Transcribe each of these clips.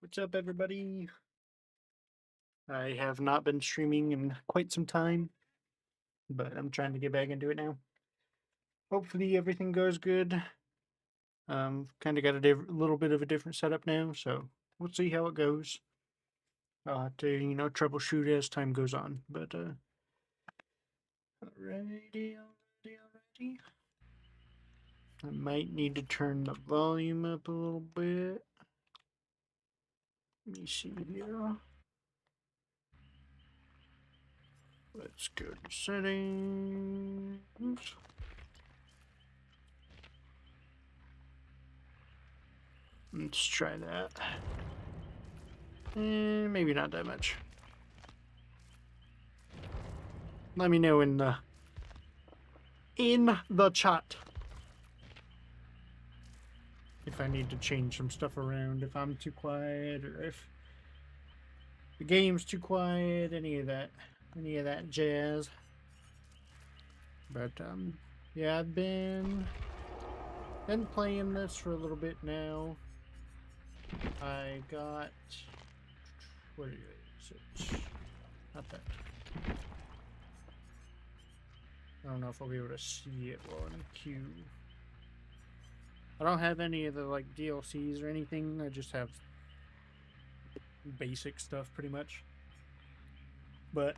What's up, everybody? I have not been streaming in quite some time, but I'm trying to get back into it now. Hopefully, everything goes good. Kind of got a little bit of a different setup now, so we'll see how it goes. I'll have to, troubleshoot as time goes on. But alrighty. I might need to turn the volume up a little bit. Let me see here. Let's go to settings. Let's try that. Maybe not that much. Let me know in the chat if I need to change some stuff around, if I'm too quiet, or if the game's too quiet, any of that jazz. But yeah, I've been playing this for a little bit now. I got, what is it? Not that. I don't know if I'll be able to see it while in the queue. I don't have any of the like DLCs or anything. I just have basic stuff pretty much. But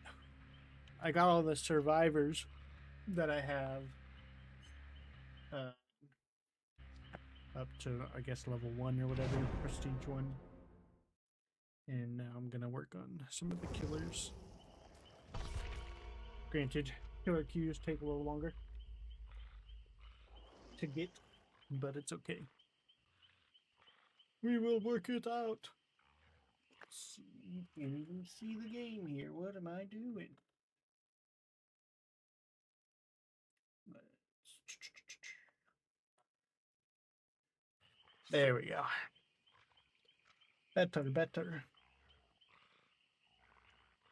I got all the survivors that I have up to, I guess, level 1 or whatever, prestige 1. And now I'm gonna work on some of the killers. Granted, killer queues take a little longer to get, but it's okay. We will work it out. See, you can't even see the game here. What am I doing? There we go. Better.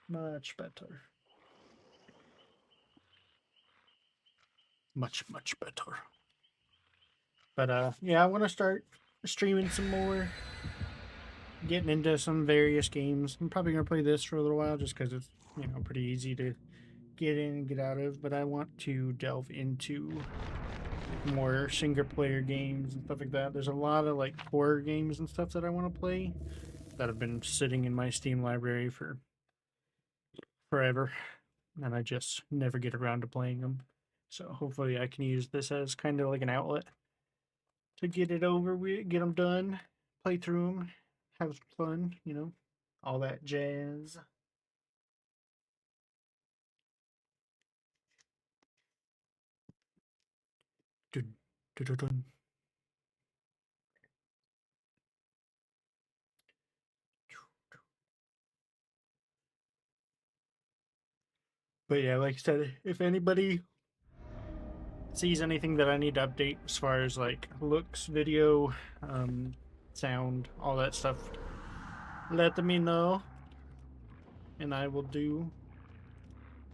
Much better. Much better. But yeah, I want to start streaming some more, getting into some various games. I'm probably gonna play this for a little while just because it's, pretty easy to get in and get out of. But I want to delve into more single player games and stuff like that. There's a lot of like horror games and stuff that I want to play that have been sitting in my Steam library for forever, and I just never get around to playing them. So hopefully I can use this as kind of like an outlet to get it over with, get them done, play through them, have fun, all that jazz. Dun, dun, dun, dun. But yeah, like I said, if anybody sees anything that I need to update as far as like looks, video, sound, all that stuff, let me know, and I will do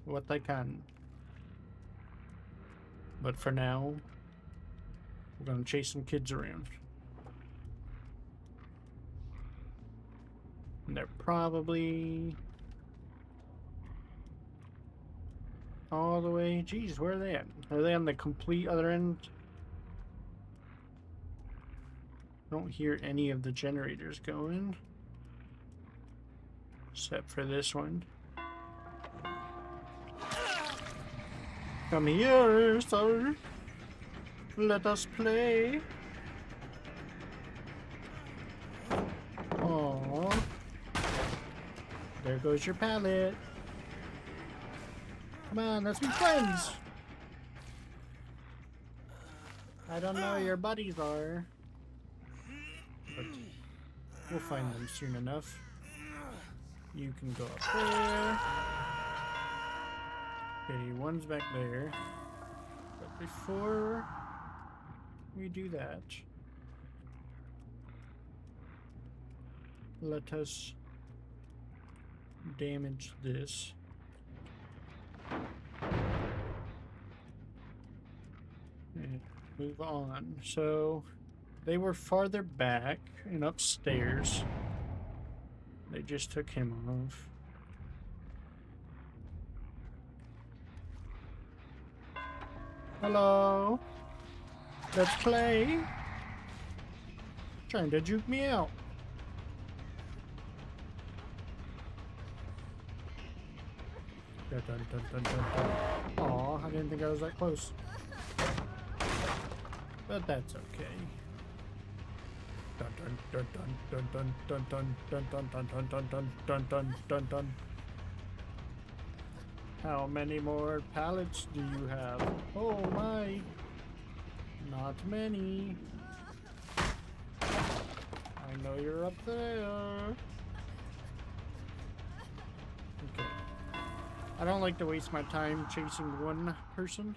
what I can. But for now, we're gonna chase some kids around. And they're probably all the way. Geez, where are they at? Are they on the complete other end? I don't hear any of the generators going, except for this one. Come here, sir. Let us play. Aww. There goes your pallet. Come on, let's be friends. I don't know where your buddies are, but we'll find them soon enough. You can go up there. Okay, one's back there. But before we do that, let us damage this. And move on. So they were farther back and upstairs. They just took him off. Hello? Let's play. Trying to juke me out. Dun, dun, dun, dun, dun, dun. Aw, I didn't think I was that close. But that's okay. Dun dun dun dun dun dun dun dun dun dun dun dun dun dun dun dun. How many more pallets do you have? Oh my! Not many. I know you're up there. Okay. I don't like to waste my time chasing one person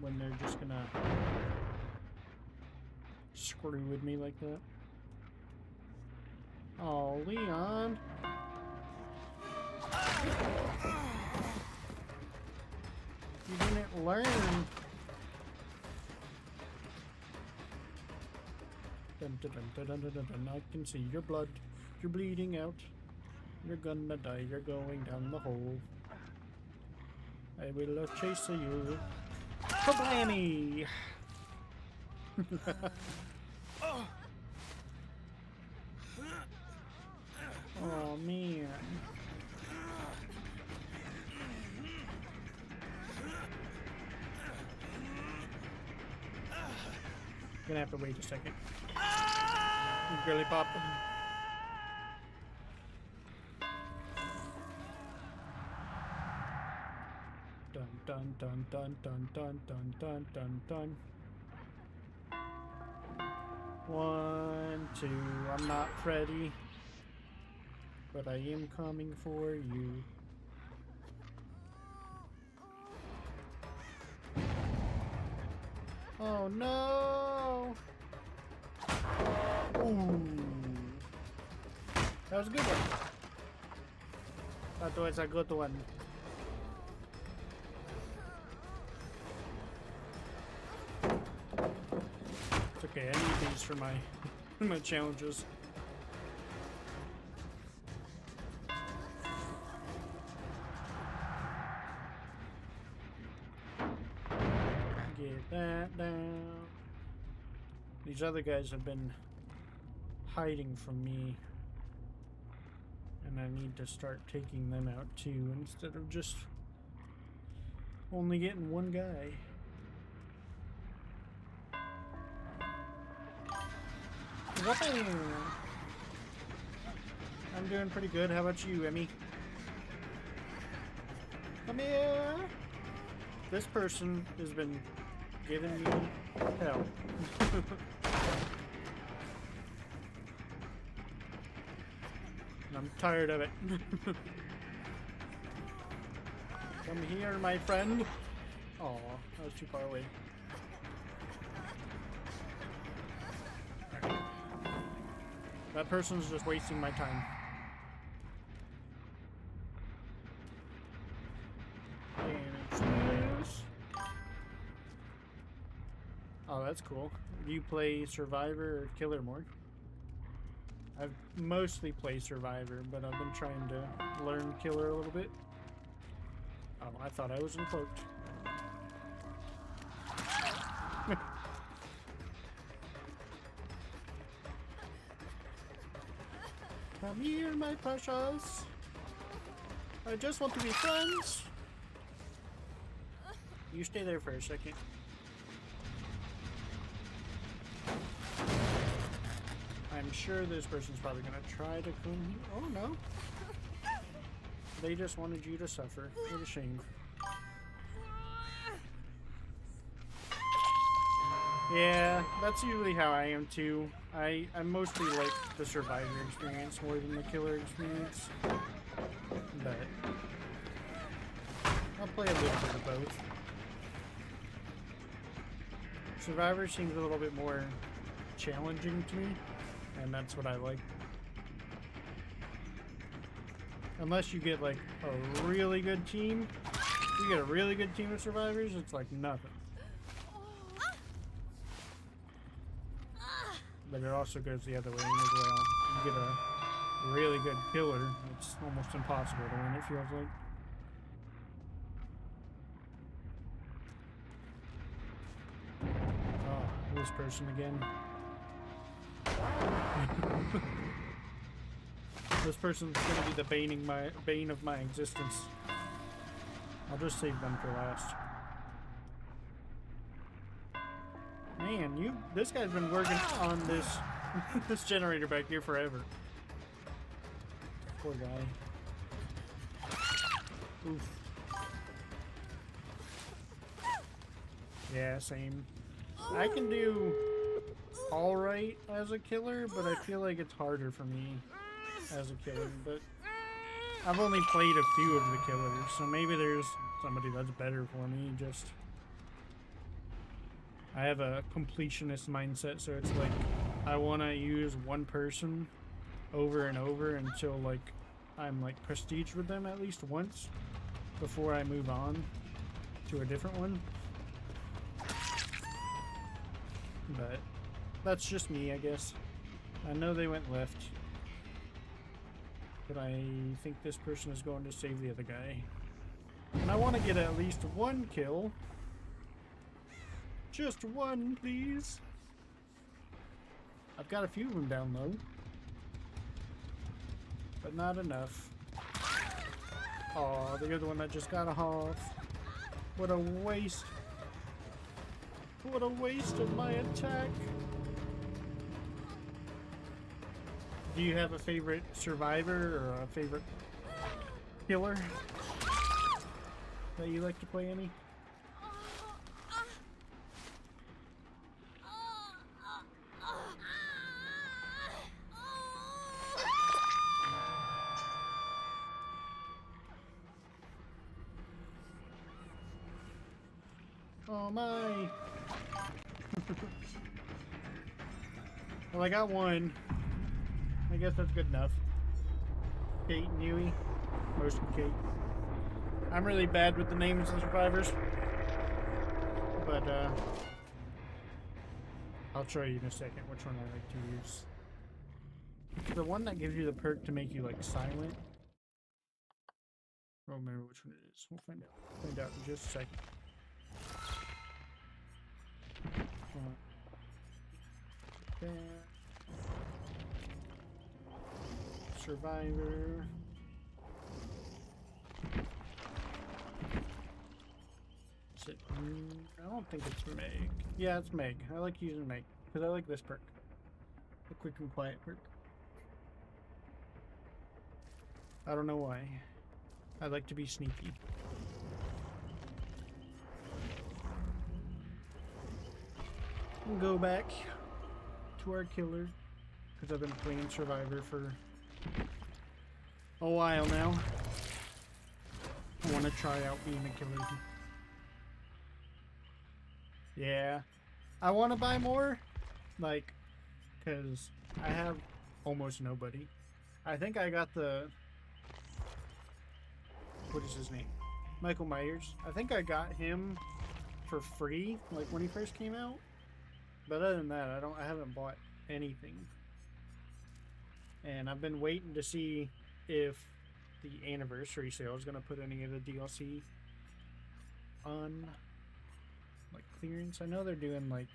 when they're just gonna screw with me like that. Oh, Leon. You didn't learn. Dun, dun, dun, dun, dun, dun, dun. I can see your blood. You're bleeding out. You're gonna die. You're going down the hole. I will chase you. Kablammy! Oh man. Gonna have to wait a second. Girly pop. Dun dun dun dun dun dun dun dun dun dun. 1, 2. I'm not Freddy, but I am coming for you. Oh no! Ooh. That was a good one. That was a good one. It's okay, I need these for my my challenges. Get that down. These other guys have been hiding from me, and I need to start taking them out too, instead of just only getting one guy. I'm doing pretty good. How about you, Emmy? Come here. This person has been giving me hell. And I'm tired of it. Come here, my friend. Aw, that was too far away. That person's just wasting my time. Oh, that's cool. Do you play Survivor or Killer more? I've mostly played Survivor, but I've been trying to learn Killer a little bit. Oh, I thought I was uncloaked. Come here, my precious. I just want to be friends. You stay there for a second. I'm sure this person's probably gonna try to come here. Oh no. They just wanted you to suffer. What a shame. Yeah, that's usually how I am too. I mostly like the Survivor experience more than the Killer experience. But I'll play a little bit of both. Survivor seems a little bit more challenging to me, and that's what I like. Unless you get like a really good team. If you get a really good team of survivors, it's like nothing. But it also goes the other way as well. You get a really good killer, it's almost impossible to win, it feels like. Oh, this person again. This person's gonna be the bane of my existence. I'll just save them for last. Man, this guy's been working on this this generator back here forever. Poor guy. Oof. Yeah, same. I can do alright as a killer, but I feel like it's harder for me as a killer. But I've only played a few of the killers, so maybe there's somebody that's better for me. Just I have a completionist mindset, so it's like I want to use one person over and over until like I'm like prestige with them at least once before I move on to a different one. But that's just me, I guess. I know they went left, but I think this person is going to save the other guy. And I want to get at least one kill. Just one, please. I've got a few of them down low, but not enough. Oh, the other one that just got off. What a waste. What a waste of my attack. Do you have a favorite survivor or a favorite killer that you like to play any? Oh my. Well, I got one. I guess that's good enough. Kate and Yui. Mostly Kate. I'm really bad with the names of the survivors. But, I'll show you in a second which one I like to use. The one that gives you the perk to make you, like, silent. I don't remember which one it is. We'll find out. Find out in just a second. There. Survivor. Is it? I don't think it's Meg. Yeah, it's Meg. I like using Meg because I like this perk, the quick and quiet perk. I don't know why. I like to be sneaky. We'll go back to our killer because I've been playing Survivor for a while now. I want to try out being a killer. Yeah, I want to buy more, like, because I have almost nobody. I think I got the, what is his name? Michael Myers. I think I got him for free, like when he first came out. But other than that, I haven't bought anything. And I've been waiting to see if the anniversary sale is going to put any of the DLC on, like, clearance. I know they're doing, like,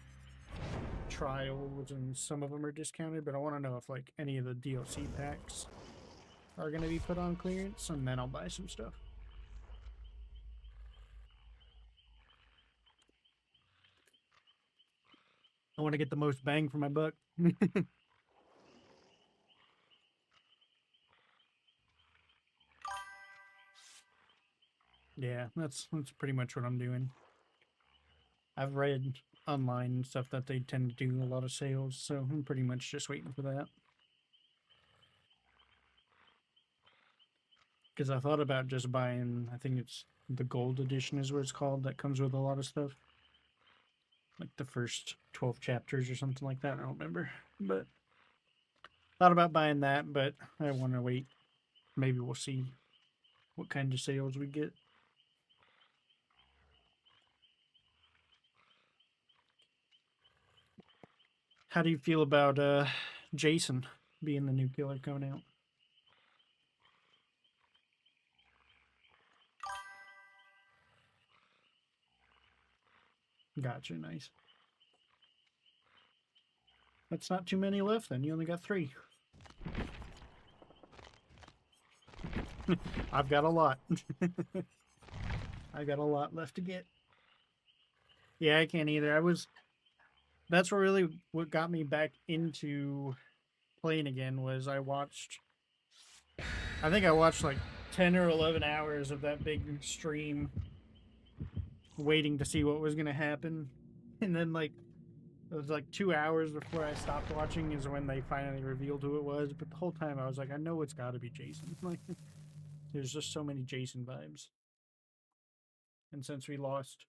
trials and some of them are discounted, but I want to know if, like, any of the DLC packs are going to be put on clearance, and then I'll buy some stuff. I want to get the most bang for my buck. Yeah, that's pretty much what I'm doing. I've read online and stuff that they tend to do a lot of sales, so I'm pretty much just waiting for that. Because I thought about just buying, I think it's the gold edition is what it's called, that comes with a lot of stuff. Like the first 12 chapters or something like that, I don't remember. But thought about buying that, but I want to wait. Maybe we'll see what kind of sales we get. How do you feel about Jason being the new killer coming out? Gotcha, nice. That's not too many left then. You only got 3. I've got a lot. I got a lot left to get. Yeah, I can't either. That's what got me back into playing again was I think I watched like 10 or 11 hours of that big stream waiting to see what was going to happen. And then like it was like 2 hours before I stopped watching is when they finally revealed who it was. But the whole time I was like, I know it's got to be Jason. Like, there's just so many Jason vibes. And since we lost,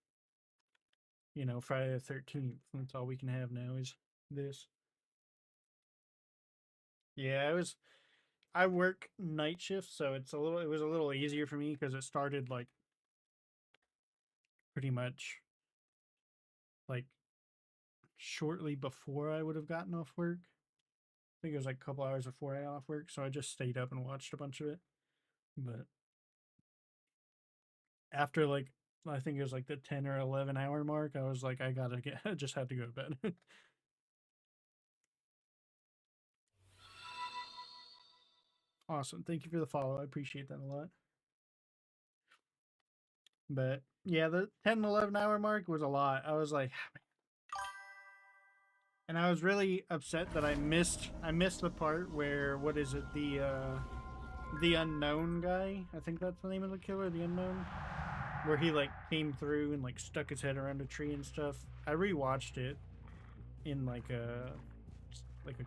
Friday the 13th, that's all we can have now is this. Yeah, I work night shifts, so it was a little easier for me because it started like pretty much like shortly before I would have gotten off work. I think it was like a couple hours before I got off work, so I just stayed up and watched a bunch of it. But after like I think it was like the 10 or 11 hour mark, I was like, I just had to go to bed. Awesome. Thank you for the follow. I appreciate that a lot. But yeah, the 10, 11 hour mark was a lot. I was like, and I was really upset that I missed the part where, what is it, the unknown guy, I think that's the name of the killer, the unknown, where he like came through and like stuck his head around a tree and stuff. I rewatched it in like a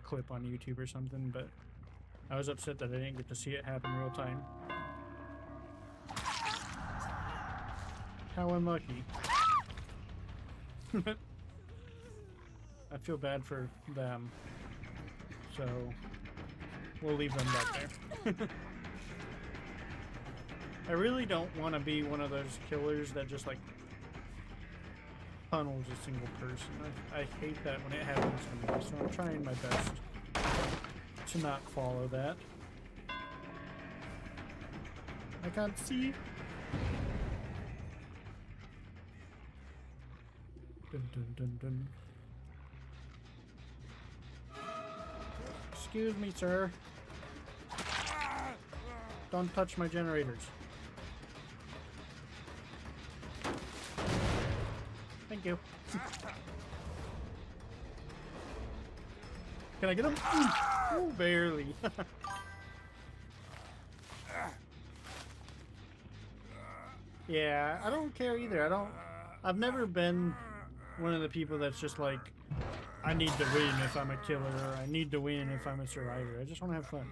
clip on YouTube or something, but I was upset that I didn't get to see it happen real time. How unlucky. I feel bad for them, so we'll leave them back there. I really don't want to be one of those killers that just like tunnels a single person. I hate that when it happens to me, so I'm trying my best to not follow that. I can't see. Dun, dun, dun, dun. Excuse me, sir. Don't touch my generators. Thank you. Can I get him? Ooh, barely. Yeah, I don't care either. I've never been one of the people that's just like, I need to win if I'm a killer, or I need to win if I'm a survivor. I just want to have fun.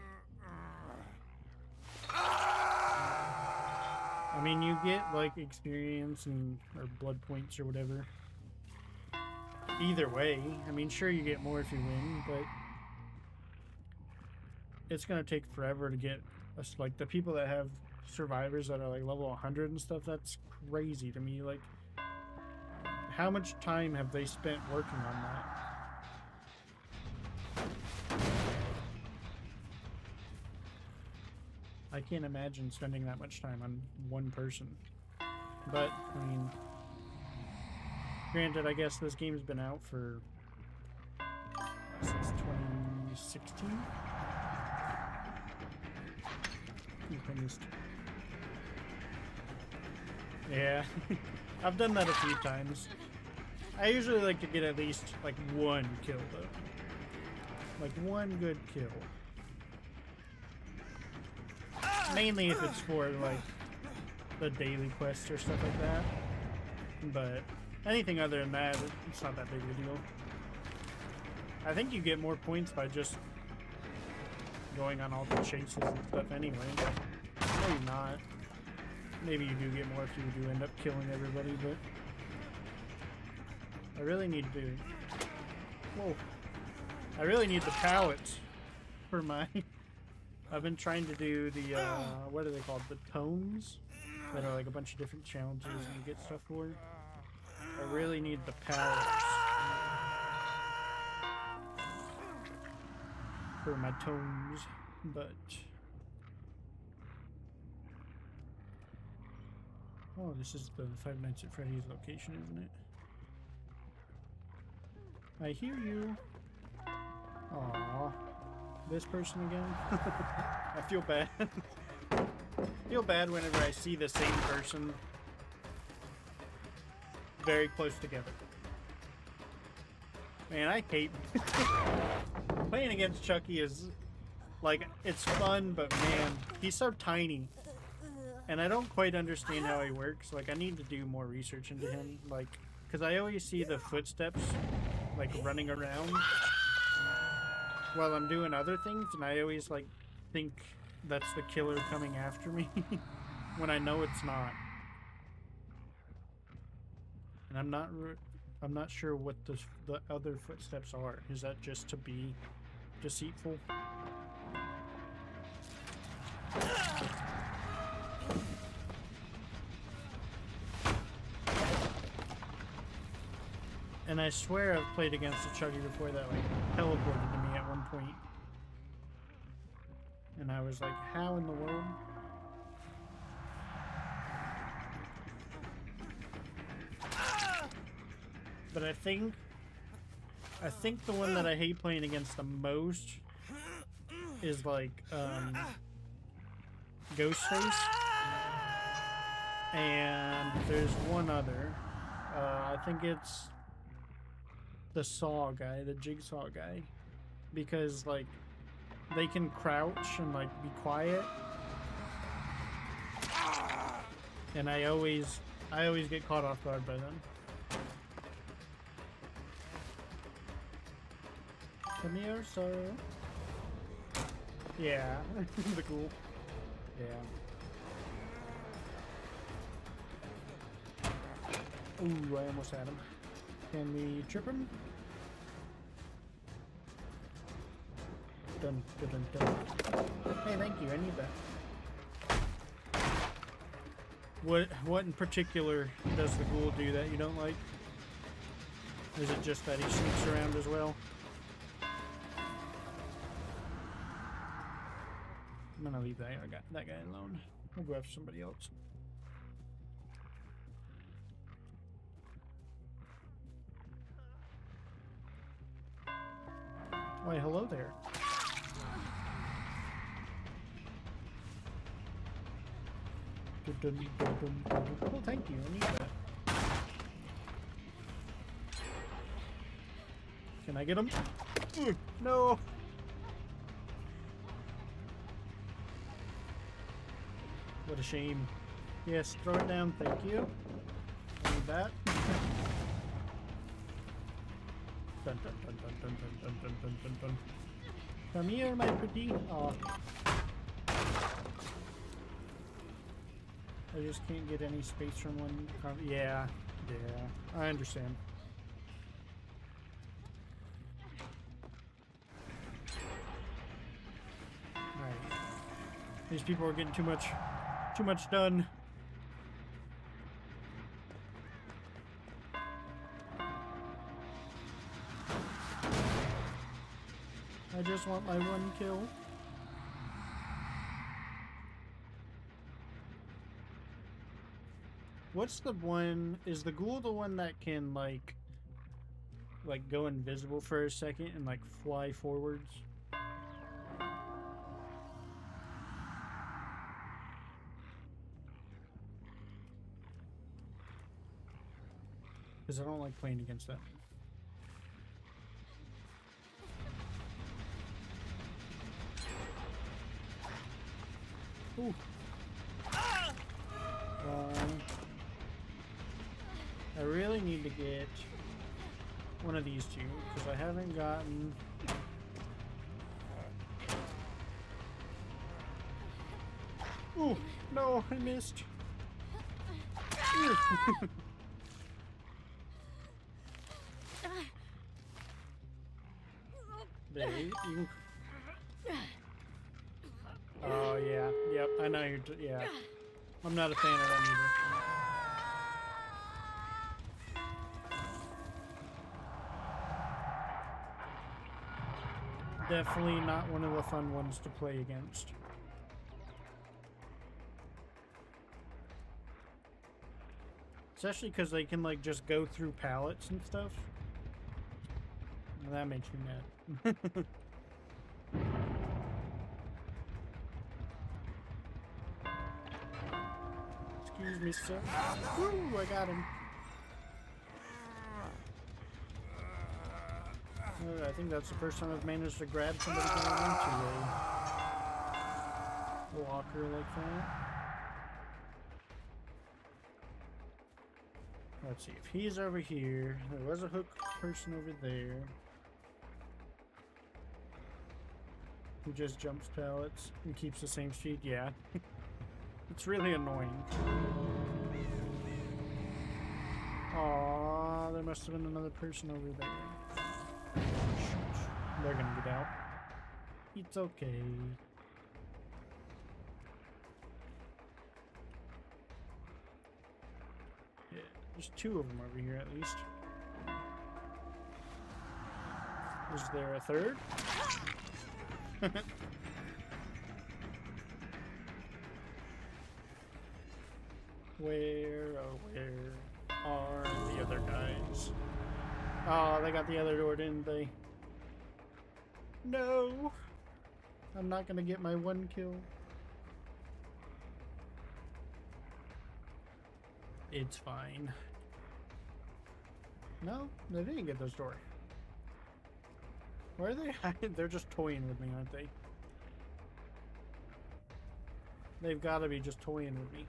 I mean, you get like experience or blood points or whatever. Either way, I mean, sure you get more if you win, but it's gonna take forever to get us, like the people that have survivors that are like level 100 and stuff. That's crazy to me. Like, how much time have they spent working on that? I can't imagine spending that much time on one person. But, I mean, granted, I guess this game's been out for since 2016. Yeah, I've done that a few times. I usually like to get at least like one kill though. Like one good kill. Mainly if it's for like the daily quests or stuff like that. But anything other than that, it's not that big of a deal. I think you get more points by just going on all the chases and stuff anyway. Maybe not. Maybe you do get more if you do end up killing everybody, but I really need to... Whoa. I really need the pallets for my... I've been trying to do the, what are they called? The tomes? That are like a bunch of different challenges and you get stuff for. I really need the pallets for my tomes, but... Oh, this is the Five Nights at Freddy's location, isn't it? I hear you. Aww. This person again? I feel bad. I feel bad whenever I see the same person very close together. Man, I hate playing against Chucky is like, it's fun, but man, he's so tiny. And I don't quite understand how he works. Like, I need to do more research into him. Like, because I always see the footsteps, like, running around while I'm doing other things. And I always, like, think that's the killer coming after me when I know it's not. And I'm not sure what the other footsteps are. Is that just to be deceitful? And I swear I've played against a Chucky before that like teleported to me at one point. And I was like, how in the world? But I think the one that I hate playing against the most is like Ghostface. And there's one other. I think it's the Saw guy, the Jigsaw guy, because like they can crouch and like be quiet, and I always get caught off guard by them. Come here, sir. Yeah, the cool. Yeah. Ooh, I almost had him. Can we trip him? Dun, dun, dun, dun. Hey, thank you. I need that. What in particular does the ghoul do that you don't like? Is it just that he sneaks around as well? I'm gonna leave that guy alone. I'll go after somebody else. Why, hello there. Oh, thank you. I need that. Can I get him? No. What a shame. Yes, throw it down. Thank you. I need that. Dun, dun, dun, dun, dun, dun, dun, dun, dun, dun. Come here, my pretty. Oh. I just can't get any space from one. Yeah, I understand. Alright. These people are getting too much done. I just want my one kill. What's the one? Is the ghoul the one that can like go invisible for a second and like fly forwards? Because I don't like playing against that. Ooh. I really need to get one of these two because I haven't gotten. Ooh, no, I missed. There, you can. Oh yeah, yep. I know you're. Yeah, I'm not a fan of that either. Definitely not one of the fun ones to play against. Especially because they can like just go through pallets and stuff. That makes me mad. Excuse me, sir. Woo, I got him. I think that's the first time I've managed to grab somebody going into a walker like that. Let's see, if he's over here, there was a hook person over there who just jumps pallets and keeps the same speed. Yeah, it's really annoying. Aww, there must have been another person over there. They're gonna get out. It's okay. Yeah, there's two of them over here at least. Is there a third? Where, oh where are the other guys? Oh, they got the other door, didn't they? No! I'm not gonna get my one kill. It's fine. No, they didn't get those doors. Where are they? They're just toying with me, aren't they? They've got to be just toying with me.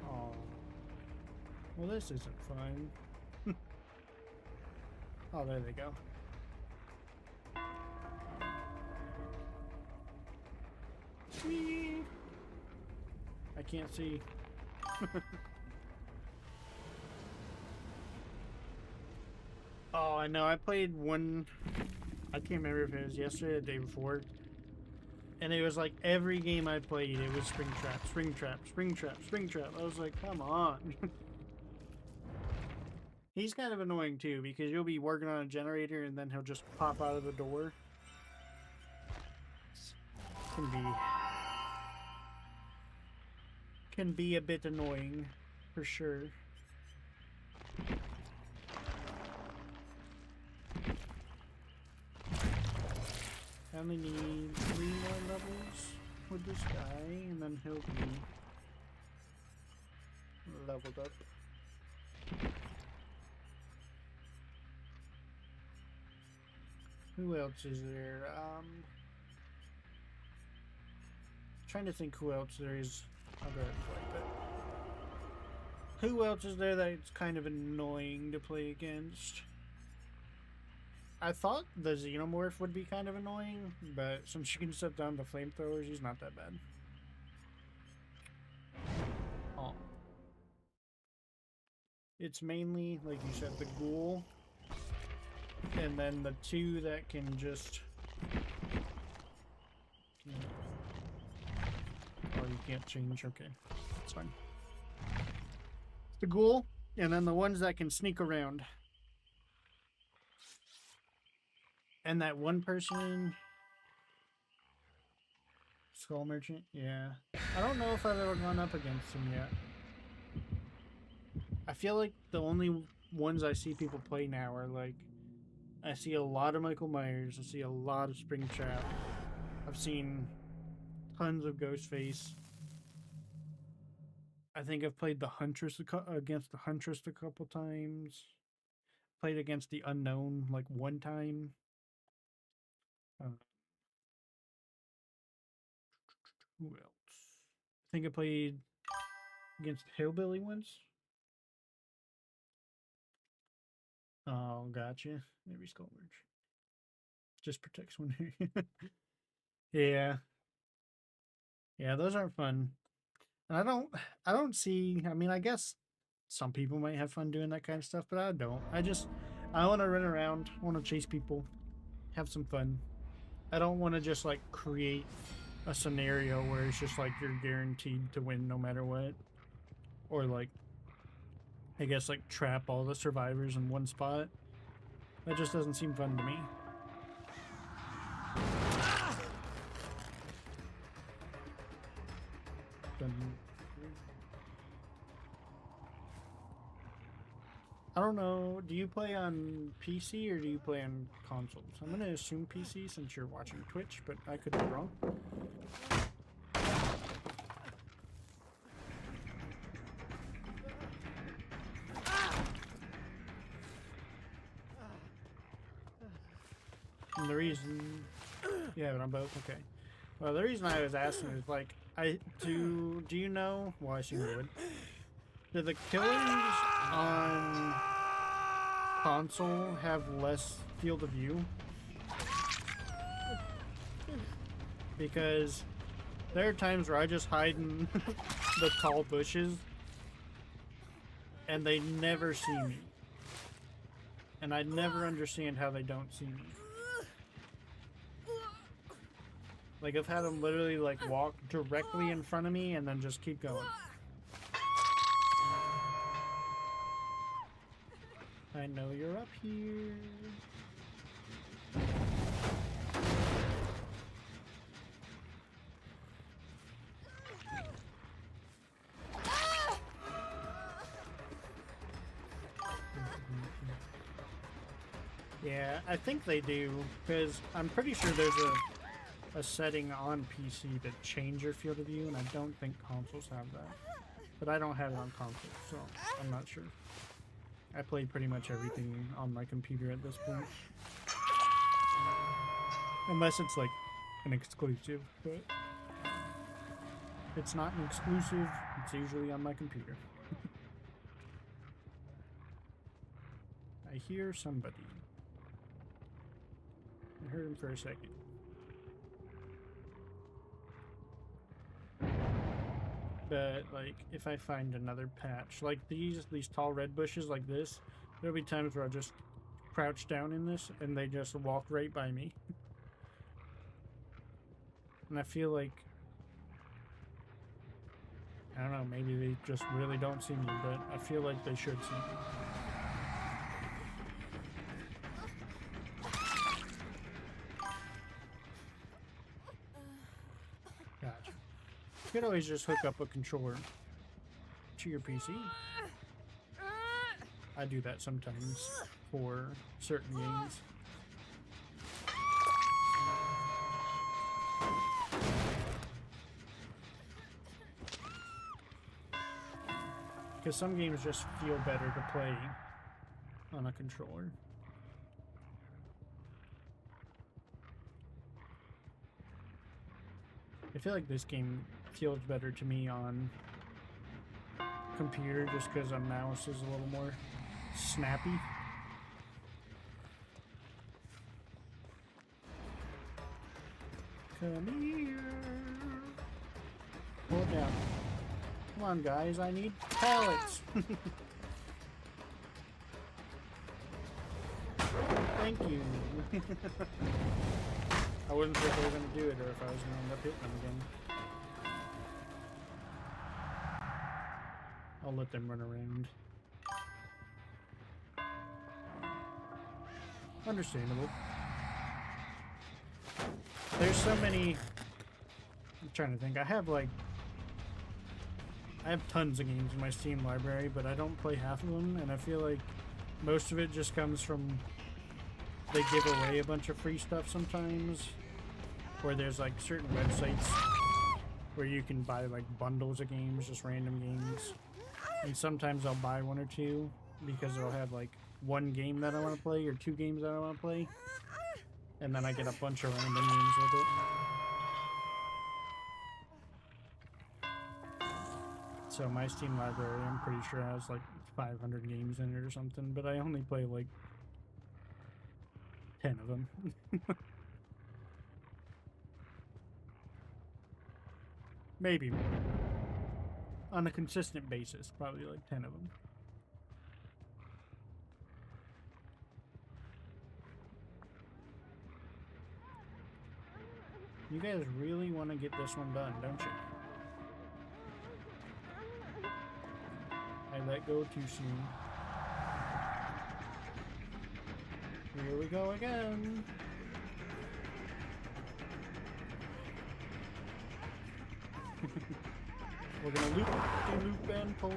Oh. Well, this isn't fun. Oh, there they go. Whee! I can't see. Oh, I know. I played one. I can't remember if it was yesterday or the day before. And it was like every game I played, it was spring trap, spring trap, spring trap, spring trap. I was like, come on. He's kind of annoying too, because you'll be working on a generator and then he'll just pop out of the door. Can be a bit annoying, for sure. I only need 3 more levels with this guy, and then he'll be leveled up. Who else is there? Trying to think who else there is. I'll go ahead and play that. Who else is there that's kind of annoying to play against? I thought the Xenomorph would be kind of annoying, but since you can set down the flamethrowers, he's not that bad. Oh. It's mainly, like you said, the ghoul. And then the two that can just... Oh, you can't change. Okay, that's fine. The ghoul, and then the ones that can sneak around. And that one person... Skull Merchant? Yeah. I don't know if I've ever gone up against him yet. I feel like the only ones I see people play now are like... I see a lot of Michael Myers. I see a lot of Springtrap. I've seen tons of Ghostface. I think I've played the Huntress against the Huntress a couple times. Played against the Unknown like one time. Who else? I think I played against Hillbilly once. Oh, gotcha. Maybe Skull Merch. Just protects one area. Yeah. Yeah, those aren't fun. And I don't see, I mean, I guess some people might have fun doing that kind of stuff, but I don't. I want to run around, I want to chase people, have some fun. I don't want to just like create a scenario where it's just like you're guaranteed to win no matter what. Or like, I guess like trap all the survivors in one spot. That just doesn't seem fun to me. I don't know. Do you play on PC or do you play on consoles? I'm gonna assume PC since you're watching Twitch, but I could be wrong. And the reason, yeah, but I'm both okay. Well, the reason I was asking is like, do you know? Well, I assume you would. Do the killings on console have less field of view? Because there are times where I just hide in the tall bushes and they never see me. And I never understand how they don't see me. Like, I've had them literally, like, walk directly in front of me and then just keep going. I know you're up here. Yeah, I think they do, because I'm pretty sure there's a setting on PC to change your field of view, and I don't think consoles have that. But I don't have it on console, so I'm not sure. I play pretty much everything on my computer at this point. Unless it's like an exclusive, but if it's not an exclusive, it's usually on my computer. I hear somebody. I heard him for a second. But like, if I find another patch, like these tall red bushes like this, there'll be times where I'll just crouch down in this and they just walk right by me. And I feel like, I don't know, maybe they just really don't see me, but I feel like they should see me. Gotcha. You could always just hook up a controller to your PC. I do that sometimes for certain games. Because some games just feel better to play on a controller. I feel like this game feels better to me on computer just because a mouse is a little more snappy. Come here. Pull it down. Come on, guys, I need pallets. Thank you. I wasn't sure if they were going to do it or if I was going to end up hitting them again. I'll let them run around. Understandable. There's so many... I'm trying to think. I have tons of games in my Steam library, but I don't play half of them, and I feel like most of it just comes from they give away a bunch of free stuff sometimes, where there's like certain websites where you can buy like bundles of games, just random games, and sometimes I'll buy one or two because it'll have like one game that I want to play or two games that I want to play, and then I get a bunch of random games with it. So my Steam library, I'm pretty sure has like 500 games in it or something, but I only play like 10 of them. Maybe more. On a consistent basis, probably like 10 of them. You guys really want to get this one done, don't you? I let go too soon. Here we go again. We're gonna loop and pull.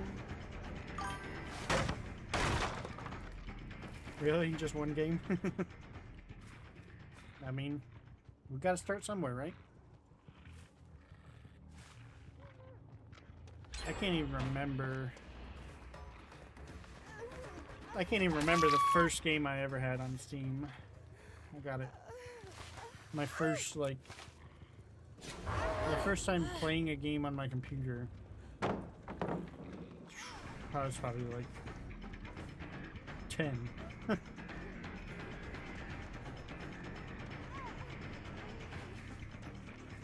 Really? Just one game? I mean, we gotta start somewhere, right? I can't even remember. I can't even remember the first game I ever had on Steam. I got it. My first, like, the first time playing a game on my computer. I was probably like 10.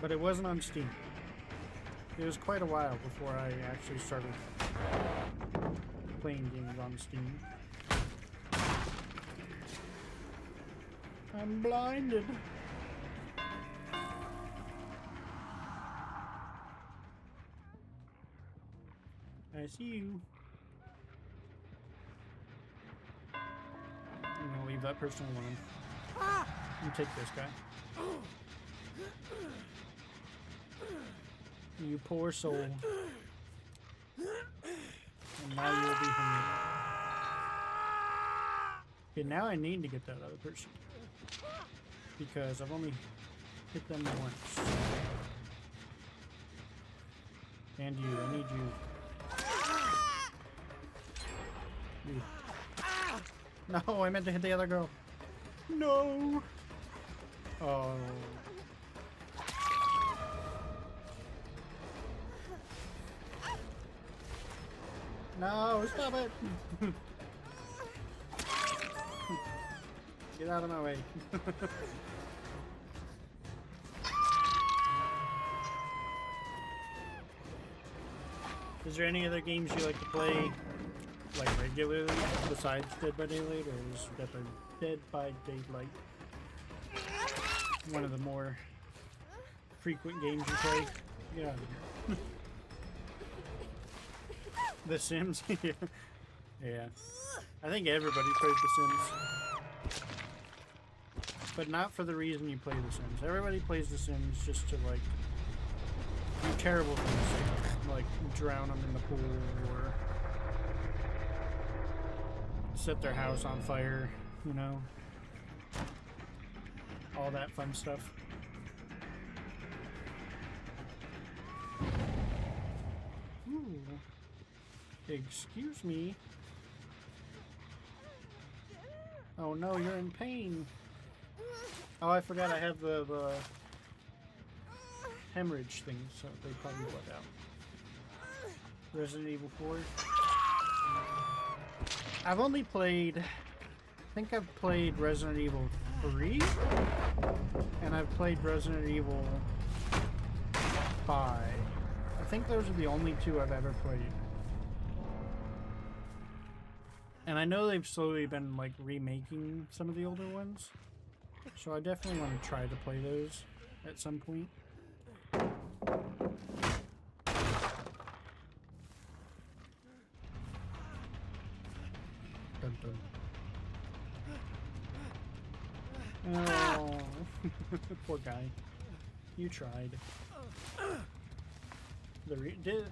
But it wasn't on Steam. It was quite a while before I actually started playing games on Steam. I'm blinded. I see you. I'm gonna leave that person alone. You take this guy. You poor soul. And now you will be hungry. Okay, now I need to get that other person. Because I've only hit them once. And you, I need you. You. No, I meant to hit the other girl. No! Oh. No, stop it! Get out of my way. Is there any other games you like to play, like, regularly, besides Dead by Daylight, or is Dead by Daylight one of the more frequent games you play? Yeah. The Sims? Yeah. I think everybody plays The Sims. But not for the reason you play The Sims. Everybody plays The Sims just to, like, do terrible things. Like, drown them in the pool, or set their house on fire, you know? All that fun stuff. Ooh. Excuse me. Oh no, you're in pain. Oh, I forgot I have the hemorrhage thing, so they probably bled out. Resident Evil 4. I've only played, I think I've played Resident Evil 3, and I've played Resident Evil 5. I think those are the only two I've ever played. And I know they've slowly been, like, remaking some of the older ones. So I definitely want to try to play those at some point. Dun, dun. Oh, poor guy. You tried.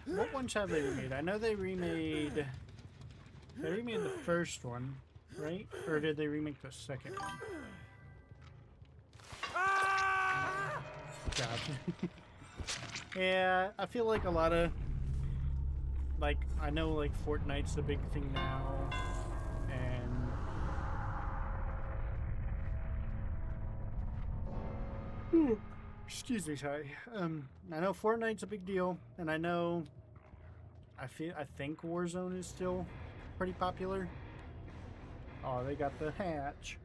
What ones have they remade? I know they remade... They remade the first one, right? Or did they remake the second one? God. Yeah, I feel like a lot of... Like, I know, like, Fortnite's the big thing now. And... Excuse me, sorry. I know Fortnite's a big deal, and I know... I think Warzone is still pretty popular. Oh, they got the hatch.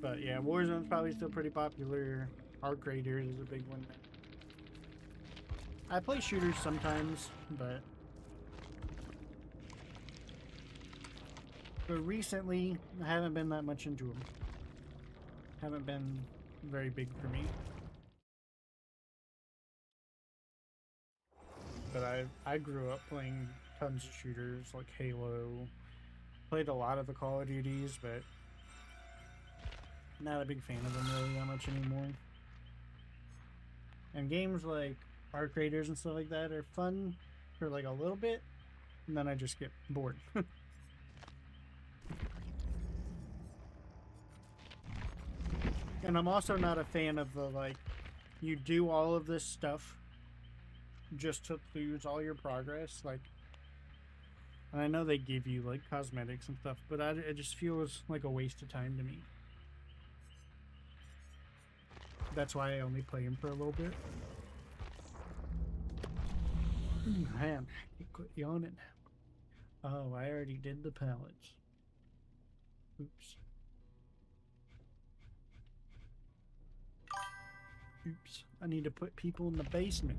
But yeah, Warzone's probably still pretty popular. Arc Raiders is a big one. I play shooters sometimes, but recently I haven't been that much into them. Haven't been very big for me. But I grew up playing tons of shooters like Halo. Played a lot of the Call of Duties, but not a big fan of them really that much anymore. And games like Arc Raiders and stuff like that are fun for like a little bit, and then I just get bored. And I'm also not a fan of the, like, you do all of this stuff just to lose all your progress. Like, and I know they give you, like, cosmetics and stuff, but it just feels like a waste of time to me. That's why I only play him for a little bit. Man, I quit yawning. Oh, I already did the pallets. Oops. Oops. I need to put people in the basement.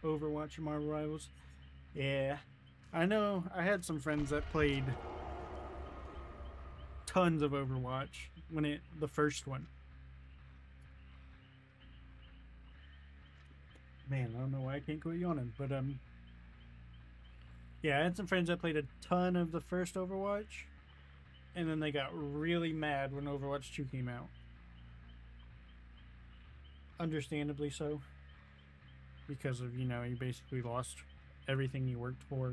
Overwatch and Marvel Rivals. Yeah. I know I had some friends that played tons of Overwatch when the first one. Man, I don't know why I can't quit yawning, but yeah, I had some friends that played a ton of the first Overwatch, and then they got really mad when Overwatch 2 came out. Understandably so. Because of, you know, you basically lost everything you worked for.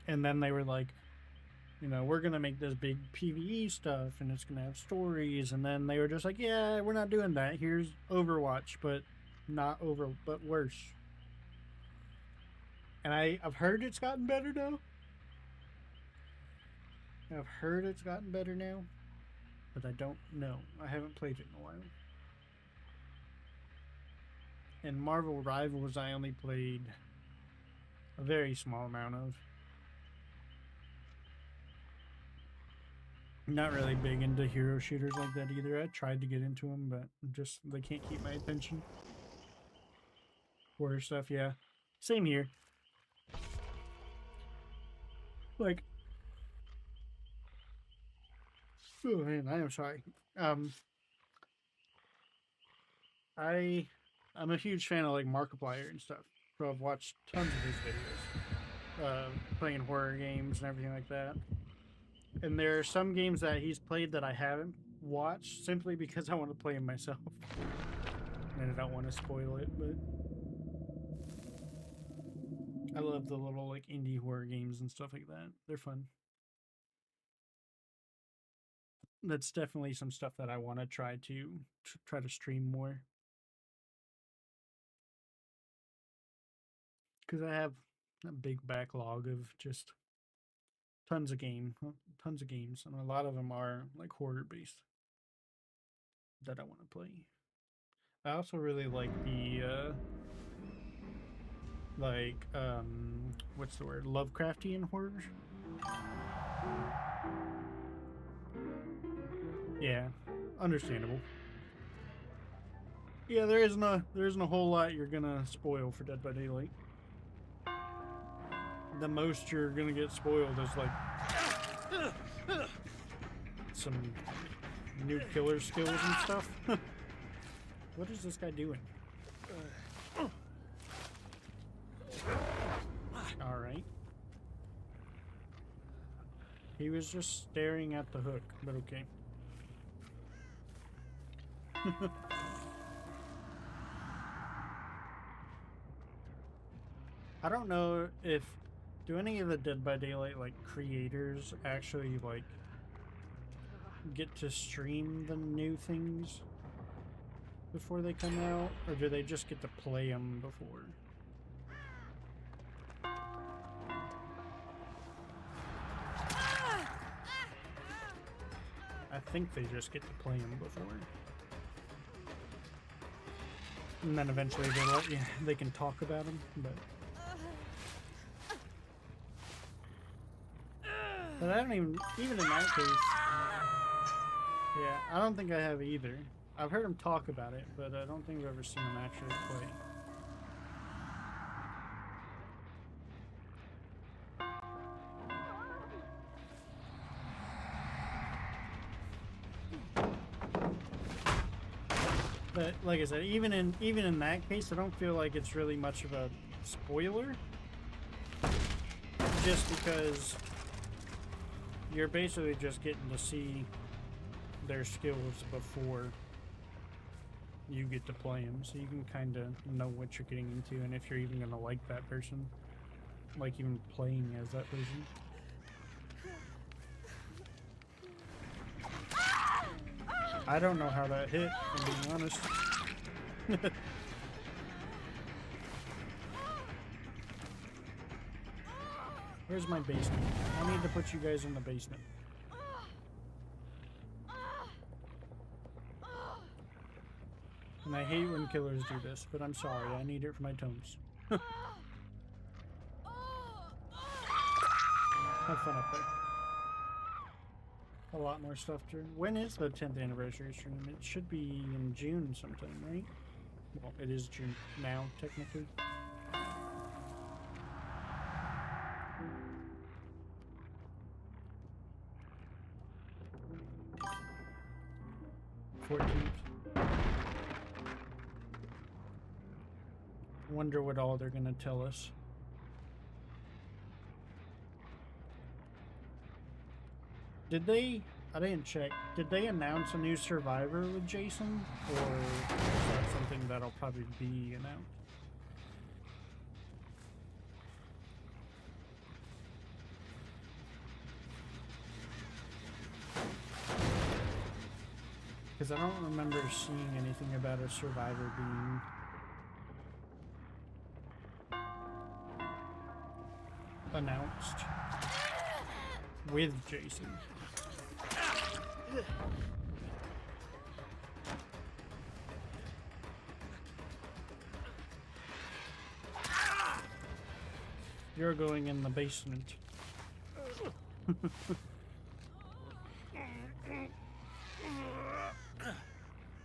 And then they were like, you know, we're going to make this big PvE stuff, and it's going to have stories. And then they were just like, yeah, we're not doing that. Here's Overwatch, but but worse. And I've heard it's gotten better now. I've heard it's gotten better now, but I don't know. I haven't played it in a while. And Marvel Rivals, I only played a very small amount of. Not really big into hero shooters like that either. I tried to get into them, but just they can't keep my attention. Horror stuff, yeah. Same here. Like, oh man, I am sorry. I'm a huge fan of like Markiplier and stuff. So I've watched tons of his videos, playing horror games and everything like that. And there are some games that he's played that I haven't watched simply because I want to play them myself. And I don't want to spoil it, but I love the little like indie horror games and stuff like that. They're fun. That's definitely some stuff that I want to try to stream more. Because I have a big backlog of just tons of games, and a lot of them are like horror based that I want to play. I also really like the what's the word, Lovecraftian horror. Yeah, understandable. Yeah, there isn't a whole lot you're gonna spoil for Dead by Daylight. The most you're gonna get spoiled is like some new killer skills and stuff. What is this guy doing? All right. He was just staring at the hook, but okay. I don't know if do any of the Dead by Daylight like creators actually like get to stream the new things before they come out, or do they just get to play them before? I think they just get to play them before. And then eventually they can talk about them, but I don't even in that case. Yeah, I don't think I have either. I've heard them talk about it, but I don't think I've ever seen them actually play. But like I said, even in that case, I don't feel like it's really much of a spoiler. Just because you're basically just getting to see their skills before you get to play them, so you can kind of know what you're getting into, and if you're even going to like that person, like even playing as that person. I don't know how that hit, if I'm being honest. Where's my basement? I need to put you guys in the basement. And I hate when killers do this, but I'm sorry. I need it for my tomes. Have fun up there. A lot more stuff to... When is the 10th anniversary stream? It should be in June sometime, right? Well, it is June now, technically. Wonder what all they're gonna tell us. Did they... I didn't check. Did they announce a new survivor with Jason? Or is that something that'll probably be announced? Because I don't remember seeing anything about a survivor being... announced with Jason. You're going in the basement.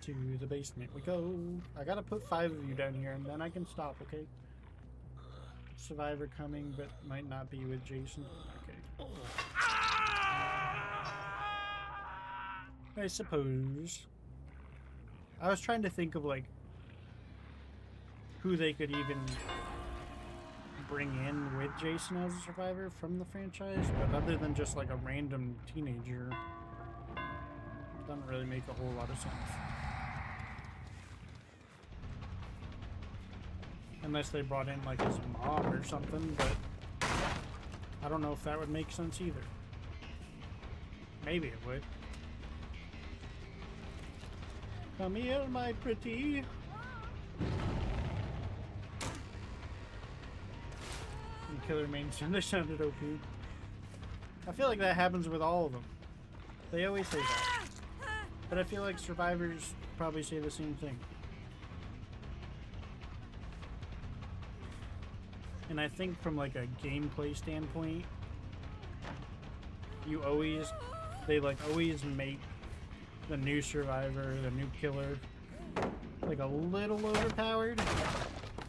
To the basement we go. I gotta put 5 of you down here and then I can stop, okay? Survivor coming, but might not be with Jason. Okay. I suppose. I was trying to think of, like, who they could even bring in with Jason as a survivor from the franchise, but other than just, like, a random teenager, it doesn't really make a whole lot of sense. Unless they brought in, like, his mom or something, but I don't know if that would make sense either. Maybe it would. Come here, my pretty. And Killer Main Thunder sounded OP. I feel like that happens with all of them. They always say that. But I feel like survivors probably say the same thing. And I think from like a gameplay standpoint, they like always make the new survivor, the new killer, like a little overpowered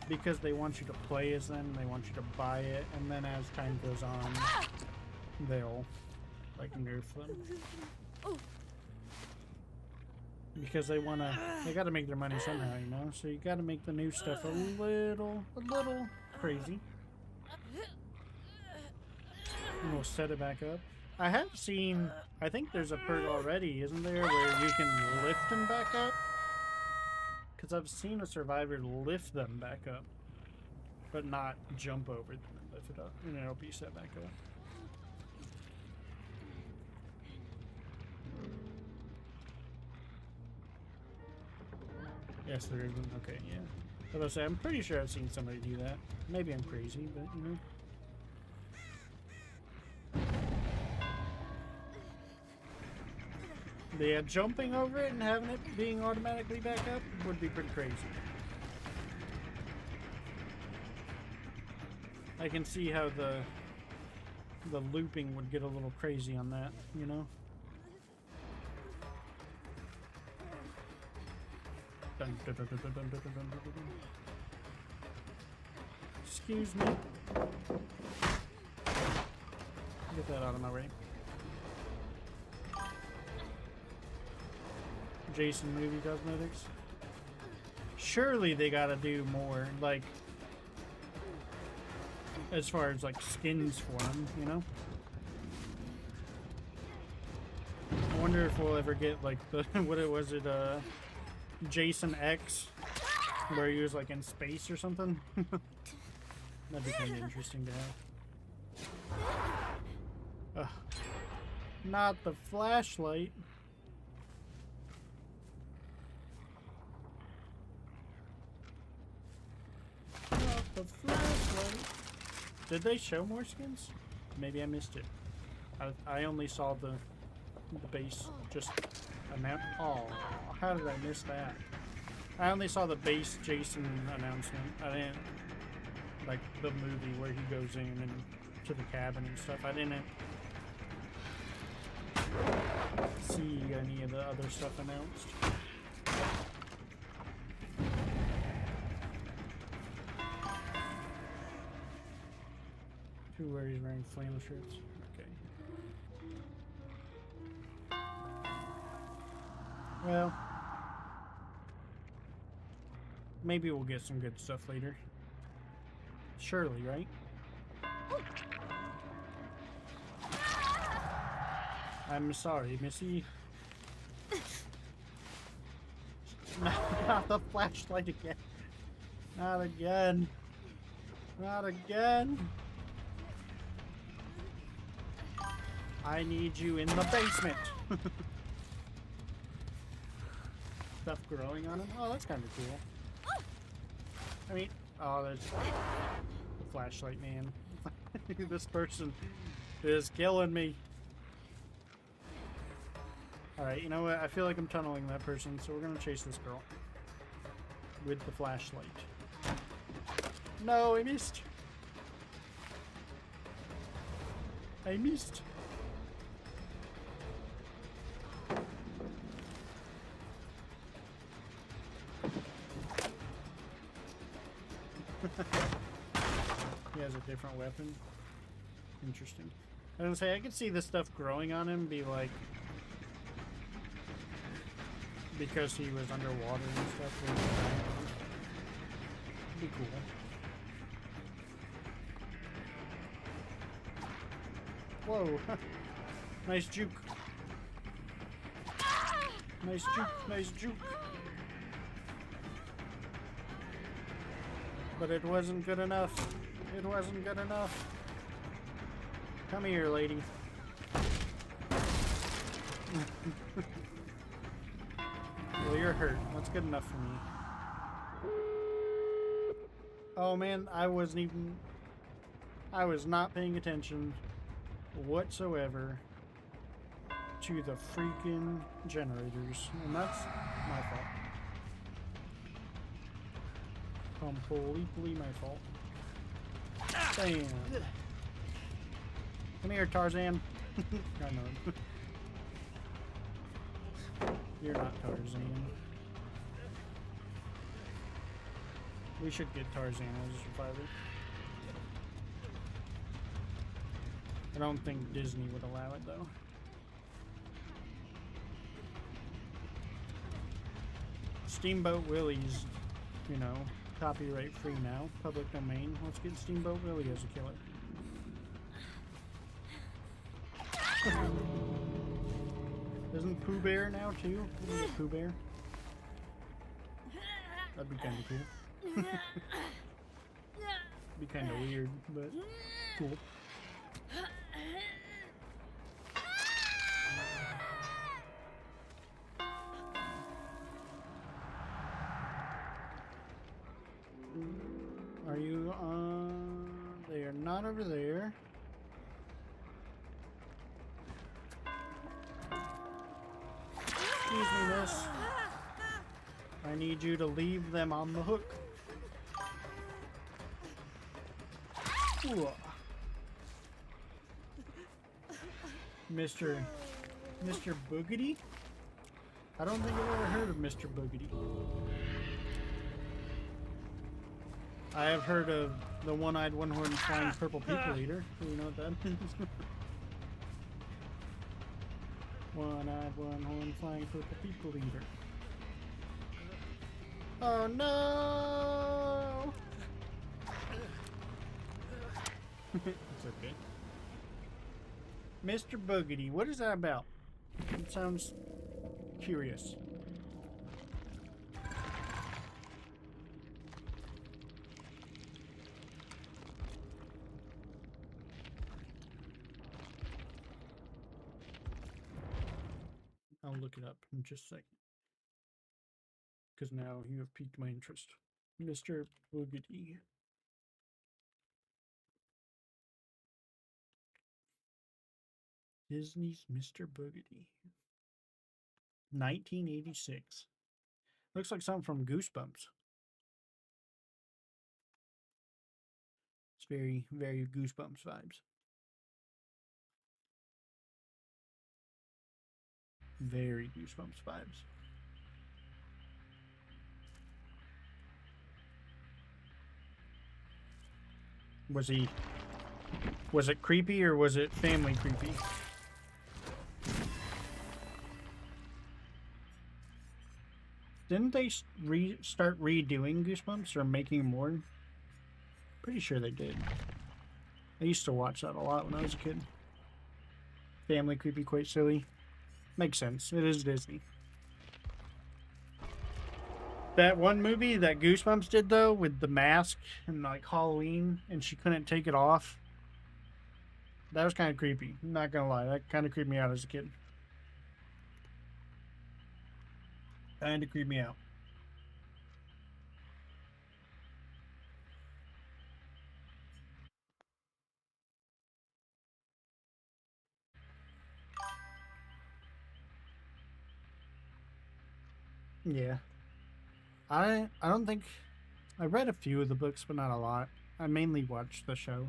because they want you to play as them, they want you to buy it, and then as time goes on, they'll like nerf them. Because they gotta make their money somehow, you know? So you gotta make the new stuff a little crazy. And we'll set it back up. I have seen, I think there's a perk already, isn't there, where you can lift them back up? Because I've seen a survivor lift them back up, but not jump over them and lift it up, and it'll be set back up. Yes, there is one. Okay, yeah. I was gonna say, I'm pretty sure I've seen somebody do that. Maybe I'm crazy, but you know. Yeah, jumping over it and having it being automatically back up would be pretty crazy. I can see how the looping would get a little crazy on that, you know? Dun, dun, dun, dun, dun, dun, dun, dun, dun, dun. Excuse me. Get that out of my way. Jason movie cosmetics. Surely they gotta do more, like, as far as like skins for them, you know? I wonder if we'll ever get like the Jason X, where he was like in space or something. That'd be kind of interesting to have. Not the flashlight. the flashlight. Did they show more skins? Maybe I missed it. I only saw the base just announced. Oh, how did I miss that? I only saw the base Jason announcement. I didn't like the movie where he goes in and to the cabin and stuff. I didn't see any of the other stuff announced. Where he's wearing flannel shirts. Okay. Well, maybe we'll get some good stuff later. Surely, right? I'm sorry, Missy. Not the flashlight again. Not again. Not again. I need you in the basement. Stuff growing on him? Oh, that's kind of cool. I mean, oh, there's the flashlight man. This person is killing me. Alright, you know what? I feel like I'm tunneling that person, so we're gonna chase this girl. With the flashlight. No, I missed. I missed. He has a different weapon. Interesting. I was gonna say, I could see this stuff growing on him be like because he was underwater and stuff. It'd be cool. Whoa. Nice juke. Nice juke, nice juke. But it wasn't good enough. It wasn't good enough. Come here, lady. Well, you're hurt. That's good enough for me. Oh man, I was not paying attention whatsoever to the freaking generators. And that's my fault. Completely my fault. Damn. Come here, Tarzan. I know. You're not Tarzan. We should get Tarzan as a survivor. I don't think Disney would allow it though. Steamboat Willie's, you know, copyright free now, public domain. Let's get Steamboat Willie as a killer. Isn't Pooh Bear now too? Isn't it Pooh Bear? That'd be kind of cool. Be kind of weird, but cool. Are you they are not over there. Excuse me, miss. I need you to leave them on the hook. Ooh. Mr. Boogity? I don't think I've ever heard of Mr. Boogity. I have heard of the one-eyed, one-horned, flying purple people eater. Do you know what that is? One-eyed, one-horned, flying purple people eater. Oh no! It's okay. Mr. Boogity, what is that about? It sounds curious. I'll look it up in just a second. Because now you have piqued my interest. Mr. Boogity. Disney's Mr. Boogedy. 1986. Looks like something from Goosebumps. It's very, very Goosebumps vibes. Very Goosebumps vibes. Was it creepy or was it family creepy? Didn't they start redoing Goosebumps or making more? Pretty sure they did. I used to watch that a lot when I was a kid. Family creepy, quite silly. Makes sense. It is Disney. That one movie that Goosebumps did though, with the mask and like Halloween, and she couldn't take it off. That was kind of creepy. I'm not gonna lie, that kind of creeped me out as a kid. Kind of creeped me out. Yeah, I don't think I read a few of the books, but not a lot. I mainly watched the show.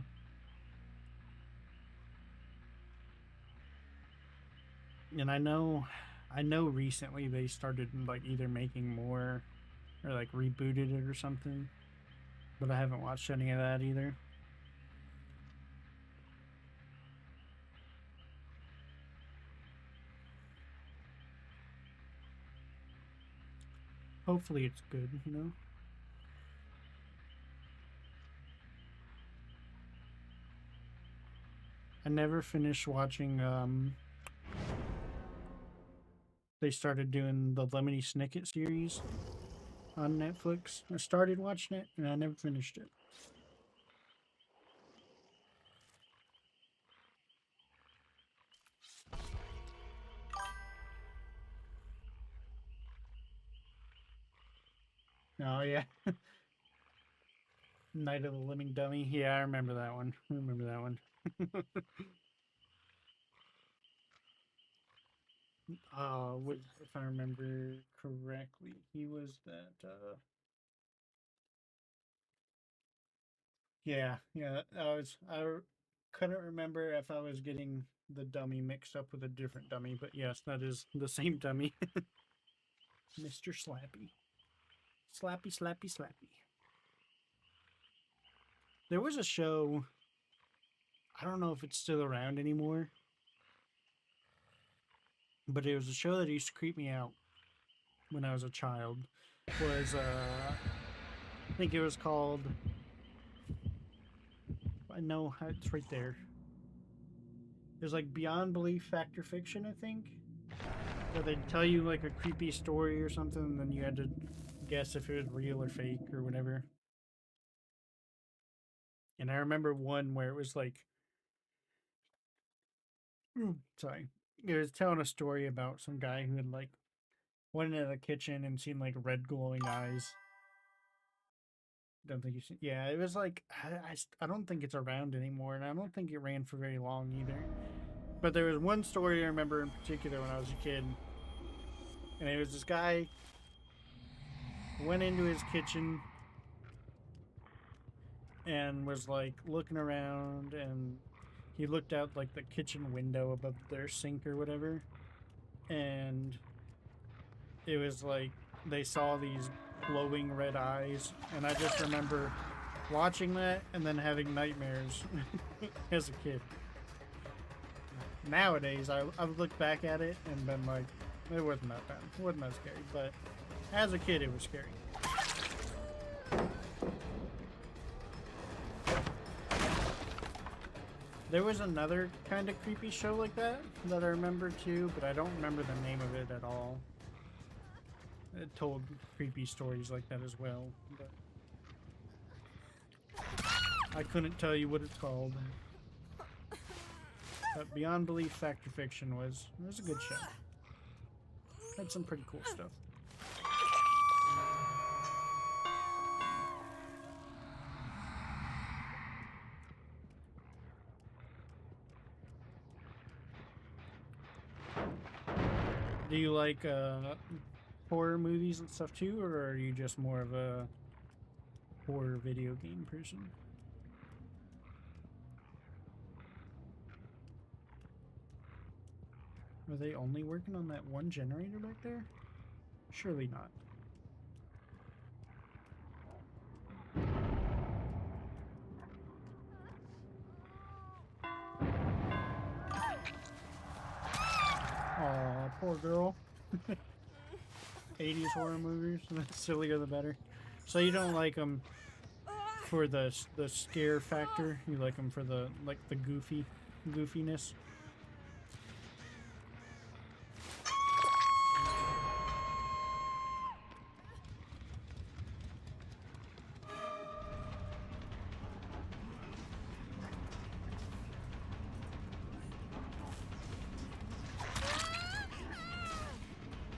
And I know recently they started like either making more or like rebooted it or something, but I haven't watched any of that either. Hopefully it's good, you know. I never finished watching they started doing the Lemony Snicket series on Netflix. I started watching it and I never finished it. Oh yeah. Night of the Living Dummy. Yeah, I remember that one. I remember that one. If I remember correctly, he was that. Yeah, yeah. Couldn't remember if I was getting the dummy mixed up with a different dummy, but yes, that is the same dummy, Mr. Slappy. Slappy, slappy, slappy. There was a show. I don't know if it's still around anymore, but it was a show that used to creep me out when I was a child. Was I think it was called. I know it's right there. It was like Beyond Belief, Fact or Fiction, I think. Where they'd tell you like a creepy story or something, and then you had to guess if it was real or fake or whatever. And I remember one where it was like, sorry, it was telling a story about some guy who had like went into the kitchen and seen like red glowing eyes. Don't think you see. Yeah, it was like I don't think it's around anymore, and I don't think it ran for very long either. But there was one story I remember in particular when I was a kid, and it was this guy went into his kitchen and was like looking around, and he looked out like the kitchen window above their sink or whatever, and it was like they saw these glowing red eyes, and I just remember watching that and then having nightmares as a kid. Nowadays, I've looked back at it and been like, it wasn't that bad. It wasn't that scary, but as a kid, it was scary. There was another kind of creepy show like that I remember too, but I don't remember the name of it at all. It told creepy stories like that as well, but I couldn't tell you what it's called. But Beyond Belief, Fact or Fiction was a good show. Had some pretty cool stuff. Do you like horror movies and stuff too, or are you just more of a horror video game person? Are they only working on that one generator back there? Surely not. Aw, poor girl. 80s horror movies, the sillier the better. So you don't like them for the scare factor? You like them for the the goofiness?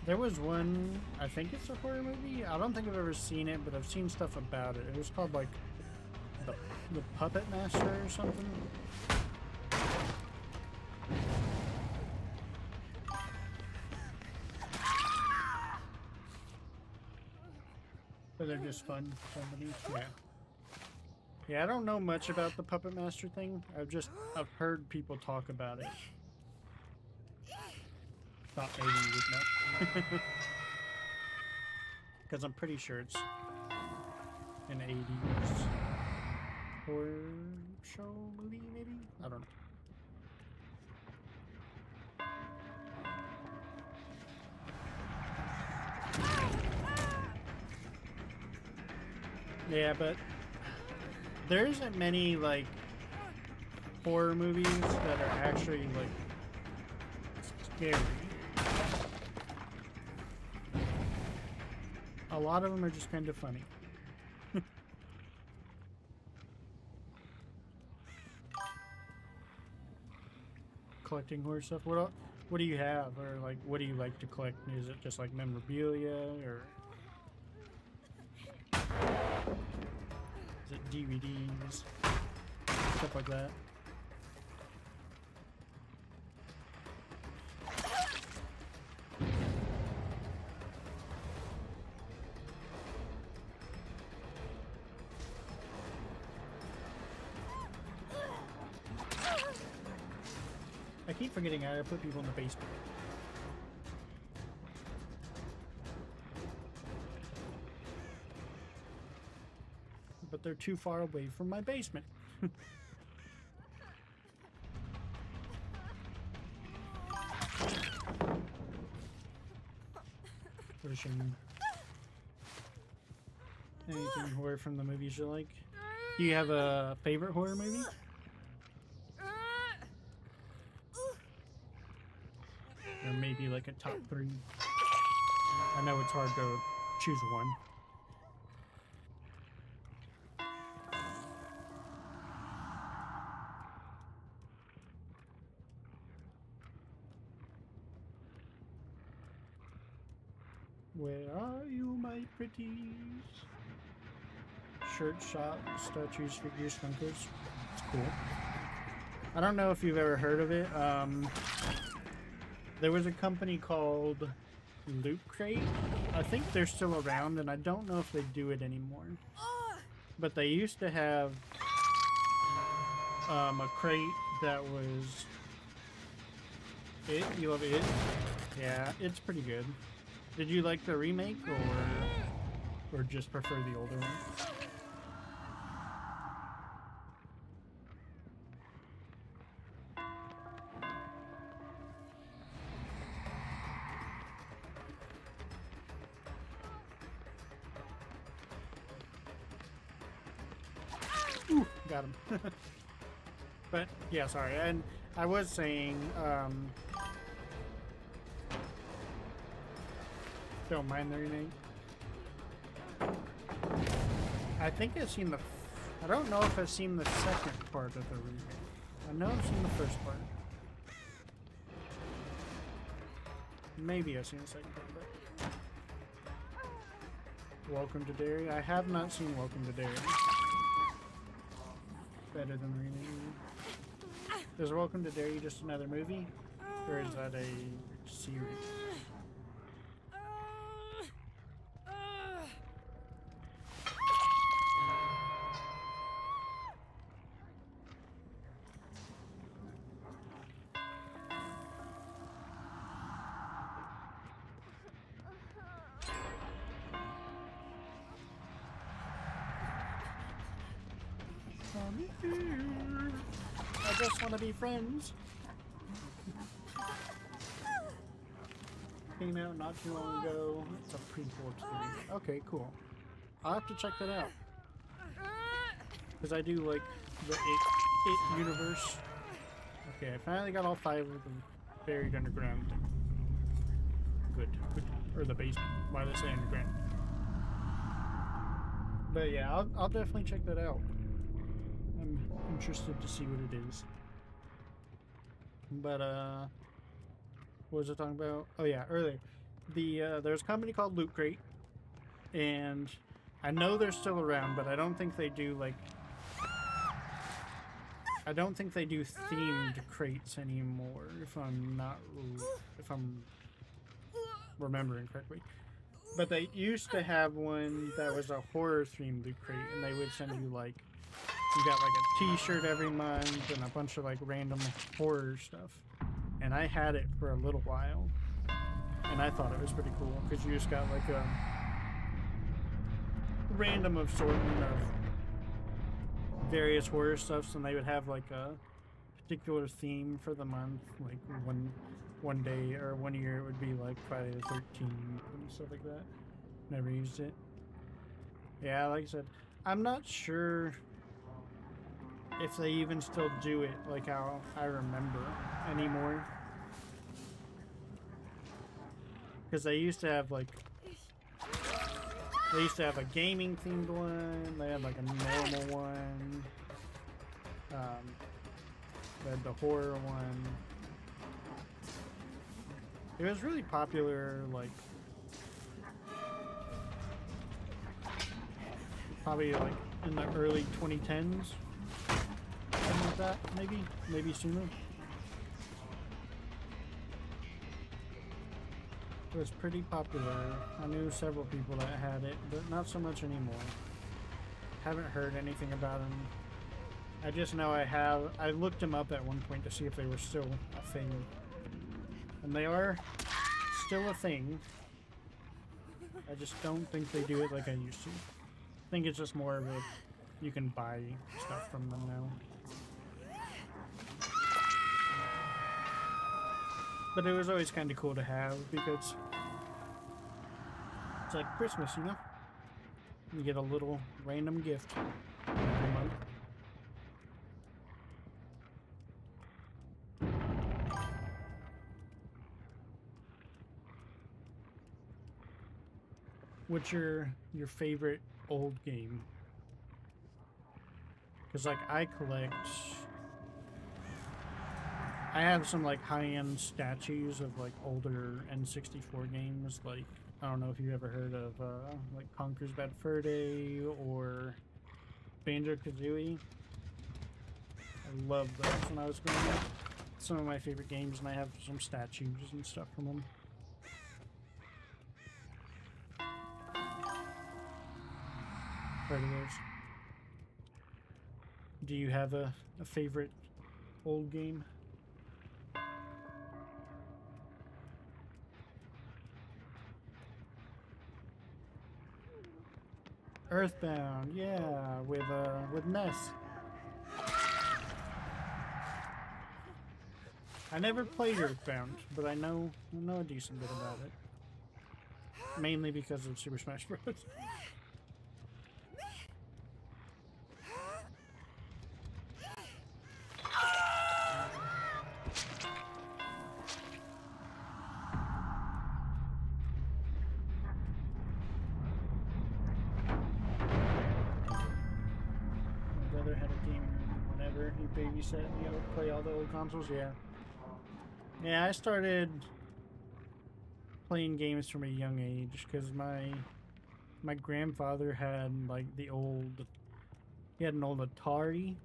There was one, I think it's a horror movie. I don't think I've ever seen it, but I've seen stuff about it. It was called like the Puppet Master or something. But they're just fun companies. Yeah. Yeah, I don't know much about the Puppet Master thing. I've heard people talk about it. Thought maybe you would know. Because I'm pretty sure it's an 80s horror show movie, maybe? I don't know. Yeah, but there isn't many, like, horror movies that are actually, like, scary. A lot of them are just kind of funny. Collecting horror stuff. What do you have, or like what do you like to collect? Is it just like memorabilia, or is it DVDs, stuff like that? I keep forgetting I put people in the basement. But they're too far away from my basement. What a shame. Anything horror from the movies you like? Do you have a favorite horror movie? Or maybe like a top 3. I know it's hard to choose one. Where are you, my pretties? Shirt shop, statues, figures, Funkos. It's cool. I don't know if you've ever heard of it. There was a company called Loot Crate. I think they're still around, and I don't know if they do it anymore. But they used to have a crate that was it. You love it? Yeah, it's pretty good. Did you like the remake, or just prefer the older one? Ooh, got him. But yeah, sorry. And I was saying, don't mind the remake. I think I've seen the. I don't know if I've seen the second part of the remake. I know I've seen the first part. Maybe I've seen the second part. But Welcome to Derry. I have not seen Welcome to Derry. Better than the remake. Is Welcome to Derry just another movie, or is that a series? I just want to be friends. Came out not too long ago. It's a prequel experience. Okay, cool. I'll have to check that out. Because I do like the It universe. Okay, I finally got all 5 of them buried underground. Good. Or the basement. Why did I say underground? But yeah, I'll definitely check that out. I'm interested to see what it is. But what was I talking about? Oh yeah, earlier. There's a company called Loot Crate, and I know they're still around, but I don't think they do like themed crates anymore. If I'm remembering correctly. But they used to have one that was a horror themed Loot Crate, and they would send you like, you got like a t-shirt every month and a bunch of like random horror stuff. And I had it for a little while, and I thought it was pretty cool because you just got like a random assortment of various horror stuffs, and they would have like a particular theme for the month. Like one day or 1 year it would be like Friday the 13th and stuff like that. Never used it. Yeah, like I said, I'm not sure if they even still do it like how I remember anymore. Because they used to have like, they used to have a gaming themed one, they had like a normal one, they had the horror one. It was really popular, like, probably like in the early 2010s. Something like that, maybe sooner. It was pretty popular. I knew several people that had it, but not so much anymore. Haven't heard anything about them. I just know I looked them up at one point to see if they were still a thing. And they are still a thing. I just don't think they do it like I used to. I think it's just more of a, you can buy stuff from them now. But it was always kind of cool to have because it's like Christmas, you know? You get a little random gift every month. What's your favorite old game? Because like I have some like high-end statues of like older N64 games. Like, I don't know if you ever heard of like Conker's Bad Fur Day or Banjo-Kazooie. I loved those when I was growing up. Some of my favorite games, and I have some statues and stuff from them. Heard of those? Do you have a favorite old game? Earthbound, yeah, with Ness. I never played Earthbound, but I know a decent bit about it. Mainly because of Super Smash Bros. My brother had a game whenever he babysat me. I would play all the old consoles, yeah. Yeah, I started playing games from a young age because my grandfather had like he had an old Atari.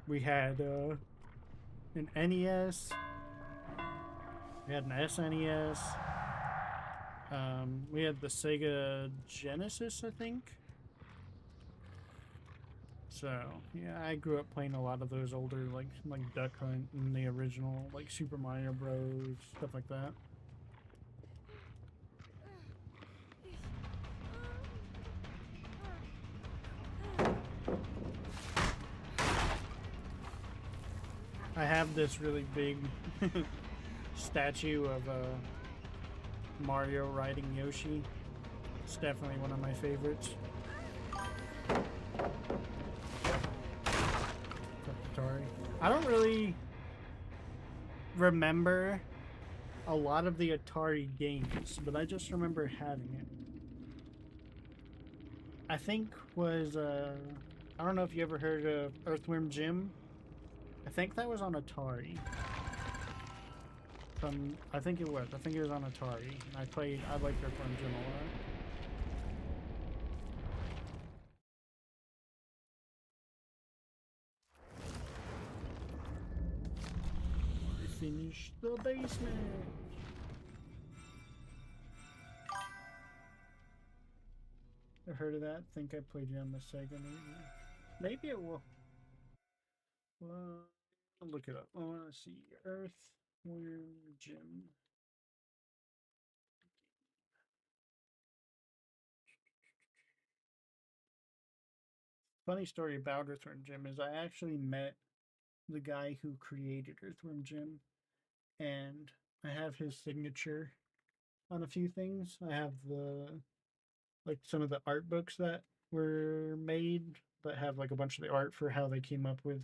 We had an NES. We had an SNES. We had the Sega Genesis, I think. So yeah, I grew up playing a lot of those older like Duck Hunt and the original like Super Mario Bros. Stuff like that. I have this really big statue of Mario riding Yoshi. It's definitely one of my favorites. Atari. I don't really remember a lot of the Atari games, but I just remember having it. I think was I don't know if you ever heard of Earthworm Jim. I think that was on Atari. I think it was. I think it was on Atari. I liked Earthworm Jim a lot. Finish the basement. I heard of that. Think I played it on the Sega maybe. Maybe it will. Well, I'll look it up. I want to see Earthworm Jim. Funny story about Earthworm Jim is I actually met the guy who created Earthworm Jim, and I have his signature on a few things. I have some of the art books that were made that have like a bunch of the art for how they came up with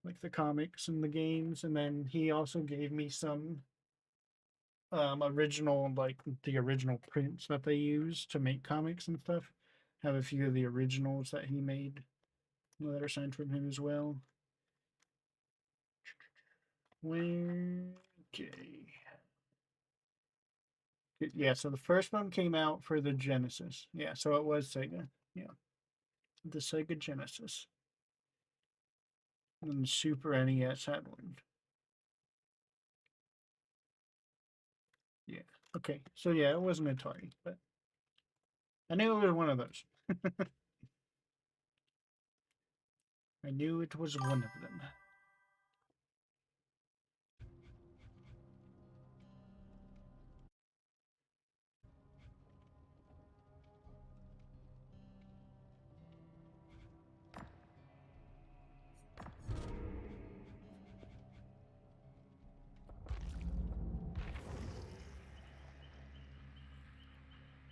like the comics and the games, and then he also gave me some original like the original prints that they use to make comics and stuff. Have a few of the originals that he made that are signed from him as well. Where okay. Yeah, so the first one came out for the Genesis. Yeah, so it was Sega. Yeah, the Sega Genesis. And the Super NES had one. Yeah. Okay. So yeah, it wasn't Atari, but I knew it was one of those. I knew it was one of them.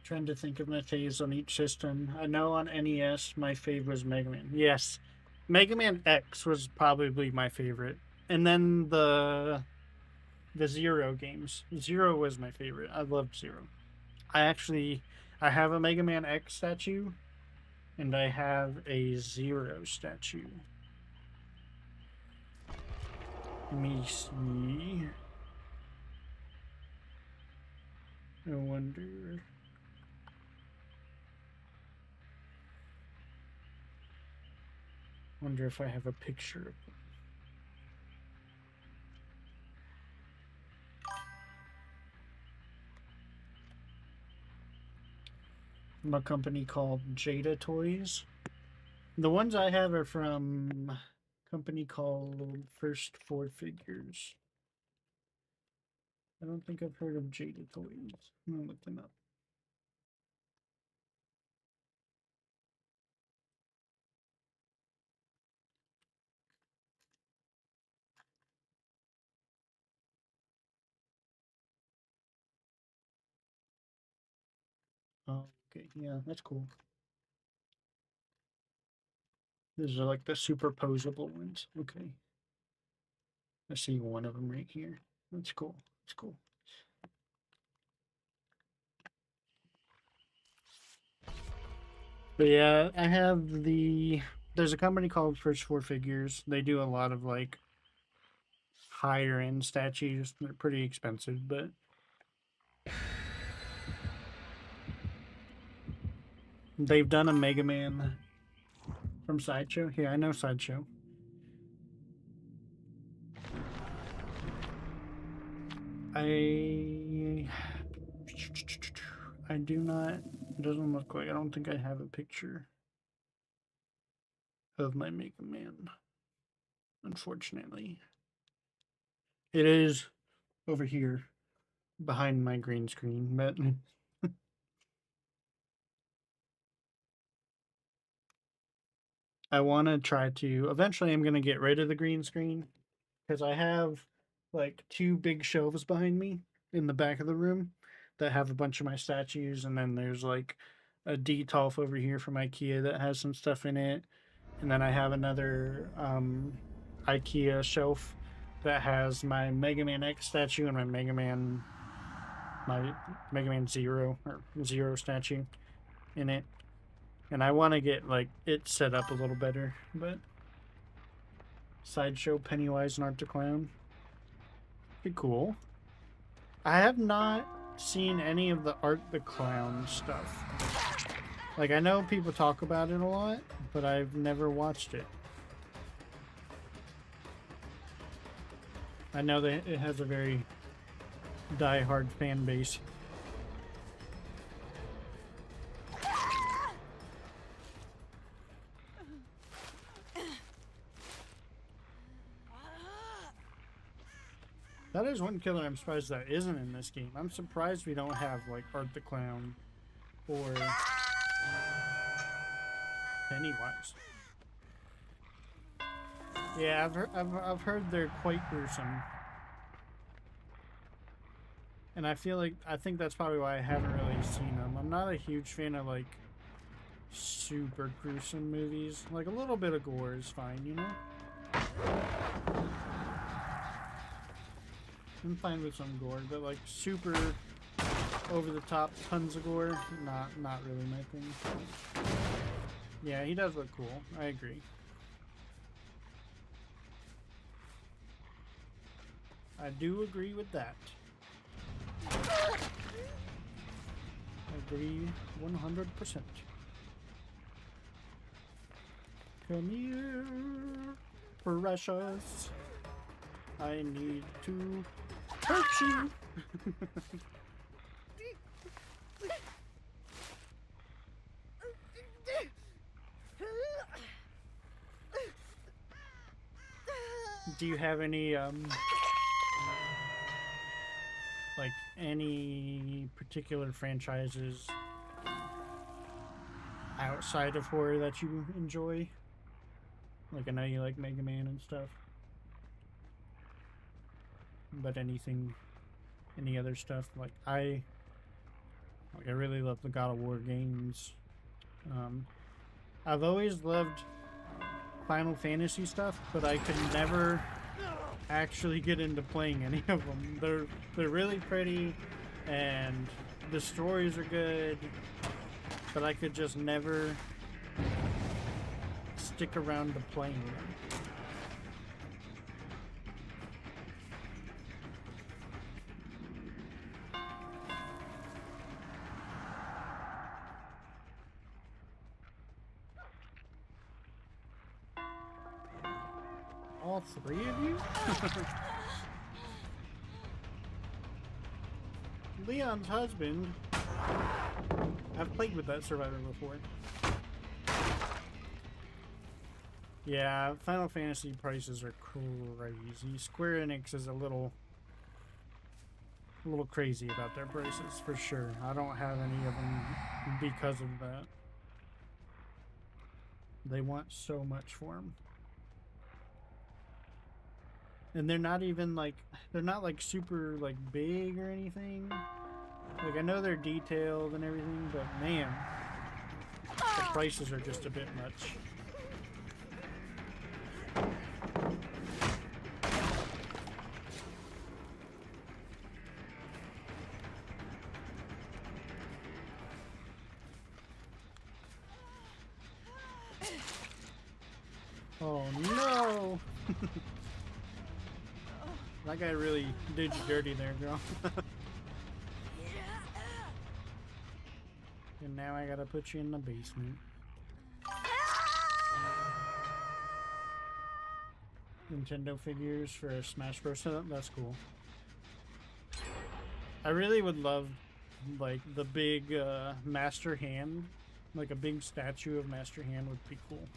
Trying to think of my faves on each system. I know on NES my fave was Mega Man. Yes, Mega Man X was probably my favorite, and then the Zero games. Zero was my favorite. I loved Zero. I have a Mega Man X statue, and I have a Zero statue. Let me see. I wonder. Wonder if I have a picture of them. From a company called Jada Toys. The ones I have are from a company called First Four Figures. I don't think I've heard of Jada Toys. I'm gonna look them up. Oh, okay. Yeah, that's cool. These are like the superposable ones. Okay. I see one of them right here. That's cool. That's cool. But yeah, I have there's a company called First Four Figures. They do a lot of like higher end statues. They're pretty expensive, but they've done a Mega Man from Sideshow. Yeah, I know Sideshow. I do not. It doesn't look like. I don't think I have a picture of my Mega Man. Unfortunately, it is over here behind my green screen, but I want to try to. Eventually, I'm going to get rid of the green screen because I have like two big shelves behind me in the back of the room that have a bunch of my statues, and then there's like a Detolf over here from IKEA that has some stuff in it, and then I have another IKEA shelf that has my Mega Man X statue and my Mega Man Zero or Zero statue in it, and I want to get like it set up a little better, but Sideshow Pennywise and Art the Clown. Be cool. I have not seen any of the Art the Clown stuff. Like, I know people talk about it a lot, but I've never watched it. I know that it has a very die-hard fan base. That is one killer I'm surprised that isn't in this game. I'm surprised we don't have, like, Art the Clown or Pennywise. Yeah, I've heard they're quite gruesome. And I think that's probably why I haven't really seen them. I'm not a huge fan of, like, super gruesome movies. Like, a little bit of gore is fine, you know? I'm fine with some gore, but like super over the top tons of gore, not really my thing. Yeah, he does look cool. I agree. I do agree with that. Agree 100%. Come here, precious. I need to hurt you. Do you have any like any particular franchises outside of horror that you enjoy? Like, I know you like Mega Man and stuff, but any other stuff? Like I really love the God of War games. I've always loved Final Fantasy stuff, but I could never actually get into playing any of them. They're really pretty, and the stories are good, but I could just never stick around to playing them. All three of you? Leon's husband. I've played with that survivor before. Yeah, Final Fantasy prices are crazy. Square Enix is a little crazy about their prices, for sure. I don't have any of them because of that. They want so much for them. And they're not even like, they're not like super like big or anything. Like, I know they're detailed and everything, but man, the prices are just a bit much. Oh no! That guy really did you dirty there, girl. And now I gotta put you in the basement. Nintendo figures for a Smash Bros. Setup? That's cool. I really would love, like, the big Master Hand. Like, a big statue of Master Hand would be cool.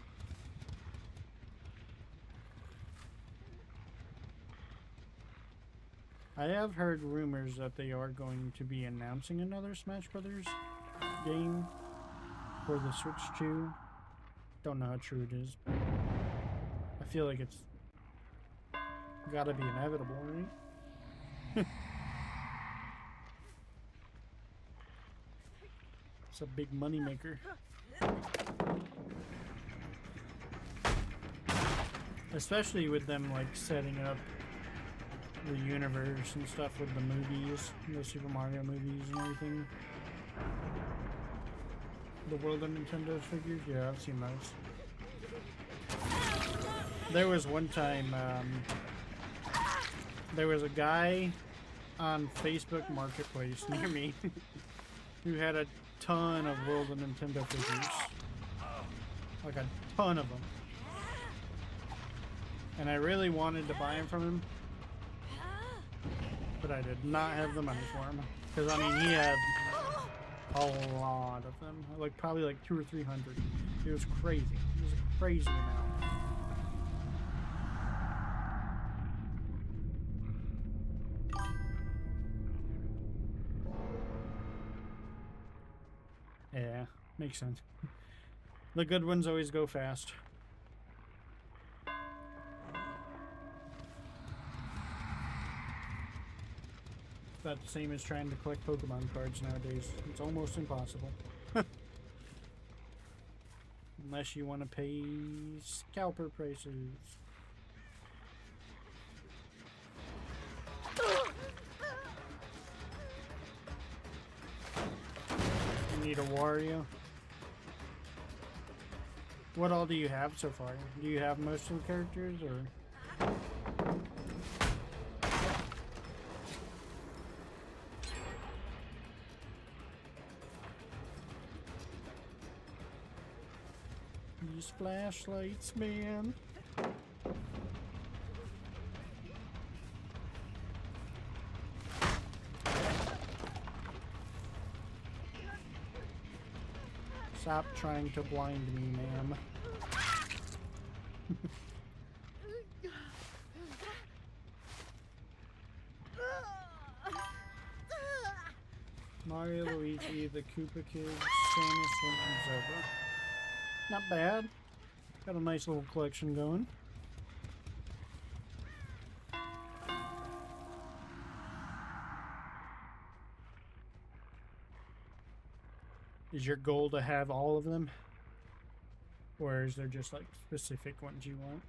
I have heard rumors that they are going to be announcing another Smash Brothers game for the Switch 2. Don't know how true it is, but I feel like it's Gotta be inevitable, right? It's a big money maker. Especially with them like setting up the universe and stuff with the movies, the Super Mario movies and everything. The World of Nintendo figures, yeah, I've seen those. There was one time, there was a guy on Facebook Marketplace near me who had a ton of World of Nintendo figures. Like a ton of them. And I really wanted to buy them from him, but I did not have the money for him. Because, I mean, he had a lot of them. Like, probably like 200 or 300. It was crazy. It was a crazy amount. Yeah, makes sense. The good ones always go fast. About the same as trying to collect Pokemon cards nowadays. It's almost impossible. Unless you want to pay scalper prices. You need a Wario. What all do you have so far? Do you have most of the characters, or? These flashlights, man. Stop trying to blind me, ma'am. Mario, Luigi, the Koopa Kids, Samus, Link, and Zelda. Not bad. Got a nice little collection going. Is your goal to have all of them? Or is there just like specific ones you want?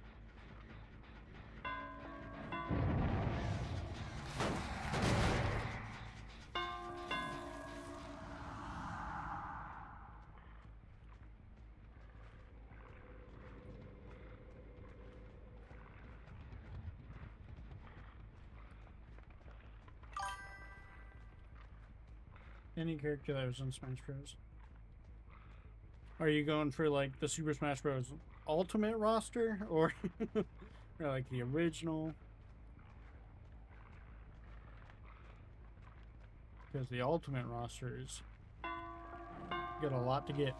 Any character that was in Smash Bros. Are you going for like the Super Smash Bros. Ultimate roster or, or like the original? Because the Ultimate roster is got a lot to get.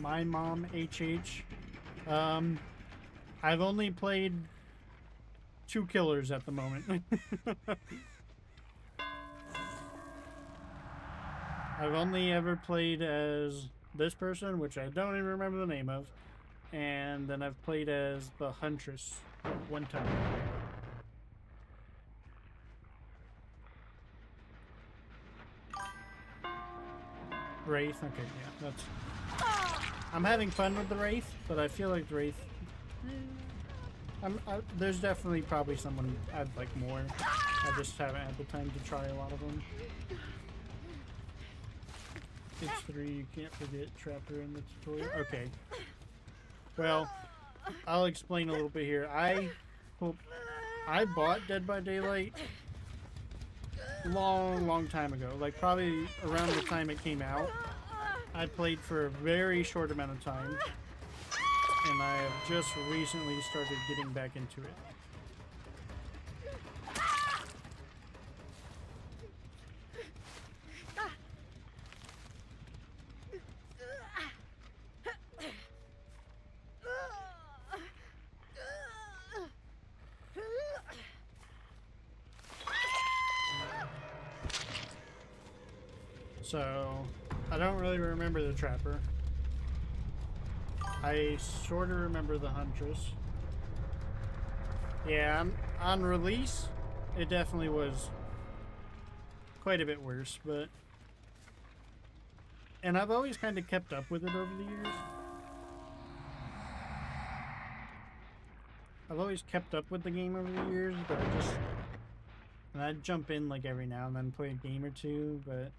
My mom, HH. I've only played 2 killers at the moment. I've only ever played as this person, which I don't even remember the name of, and then I've played as the Huntress one time. Wraith, okay, yeah, that's... I'm having fun with the Wraith, but I feel like the Wraith... there's definitely probably someone I'd like more. I just haven't had the time to try a lot of them. It's 3, you can't forget Trapper in the tutorial. Okay. Well, I'll explain a little bit here. I bought Dead by Daylight long time ago. Like probably around the time it came out. I played for a very short amount of time. And I have just recently started getting back into it. So, I don't really remember the Trapper. I sort of remember the Huntress. Yeah, on release, it definitely was quite a bit worse, but... And I've always kind of kept up with it over the years. I've always kept up with the game over the years, but and I'd jump in like every now and then, play a game or two, but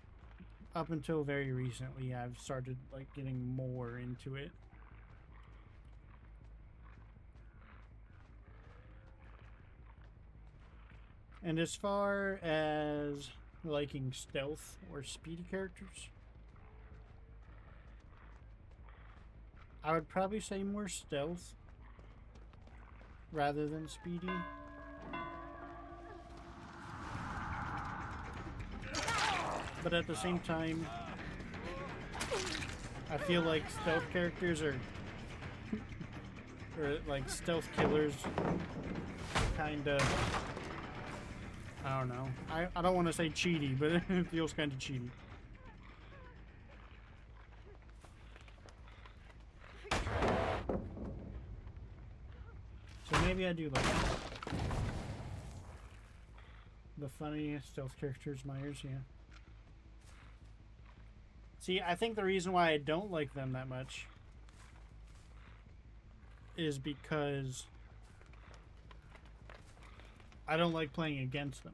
up until very recently, I've started like getting more into it. And as far as liking stealth or speedy characters, I would probably say more stealth rather than speedy. But at the same time, I feel like stealth characters are or like stealth killers kind of, I don't know. I don't want to say cheaty, but it feels kind of cheaty. So maybe I do like the funny stealth characters, Myers, yeah. See, I think the reason why I don't like them that much is because I don't like playing against them.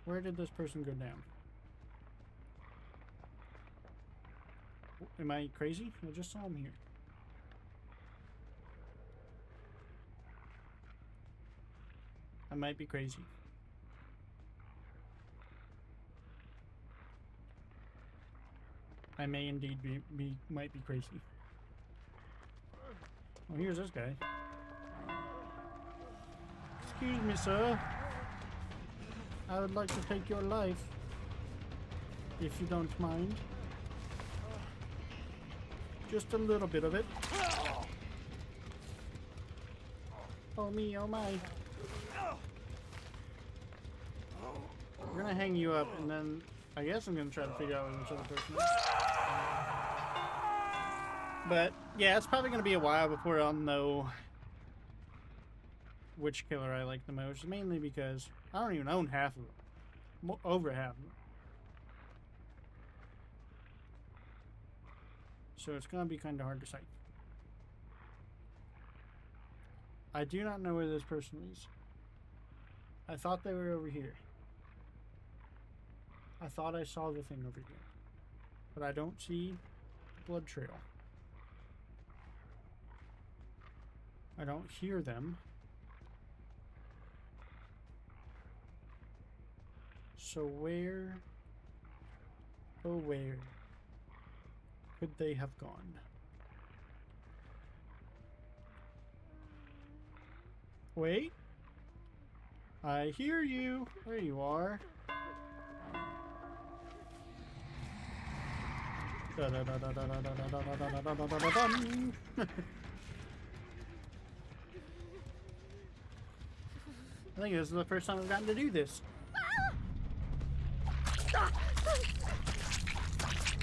Where did this person go down? Am I crazy? I just saw him here. I might be crazy. I may indeed might be crazy. Well, here's this guy. Excuse me, sir. I would like to take your life, if you don't mind. Just a little bit of it. Oh me, oh my. We're gonna hang you up, and then I guess I'm gonna try to figure out who this other person is. But yeah, it's probably gonna be a while before I'll know which killer I like the most. Mainly because I don't even own half of them, over half of them. So it's gonna be kind of hard to say. I do not know where this person is. I thought they were over here. I thought I saw the thing over here. But I don't see the blood trail. I don't hear them. So where, oh where, could they have gone? Wait. I hear you. There you are. I think this is the first time I've gotten to do this.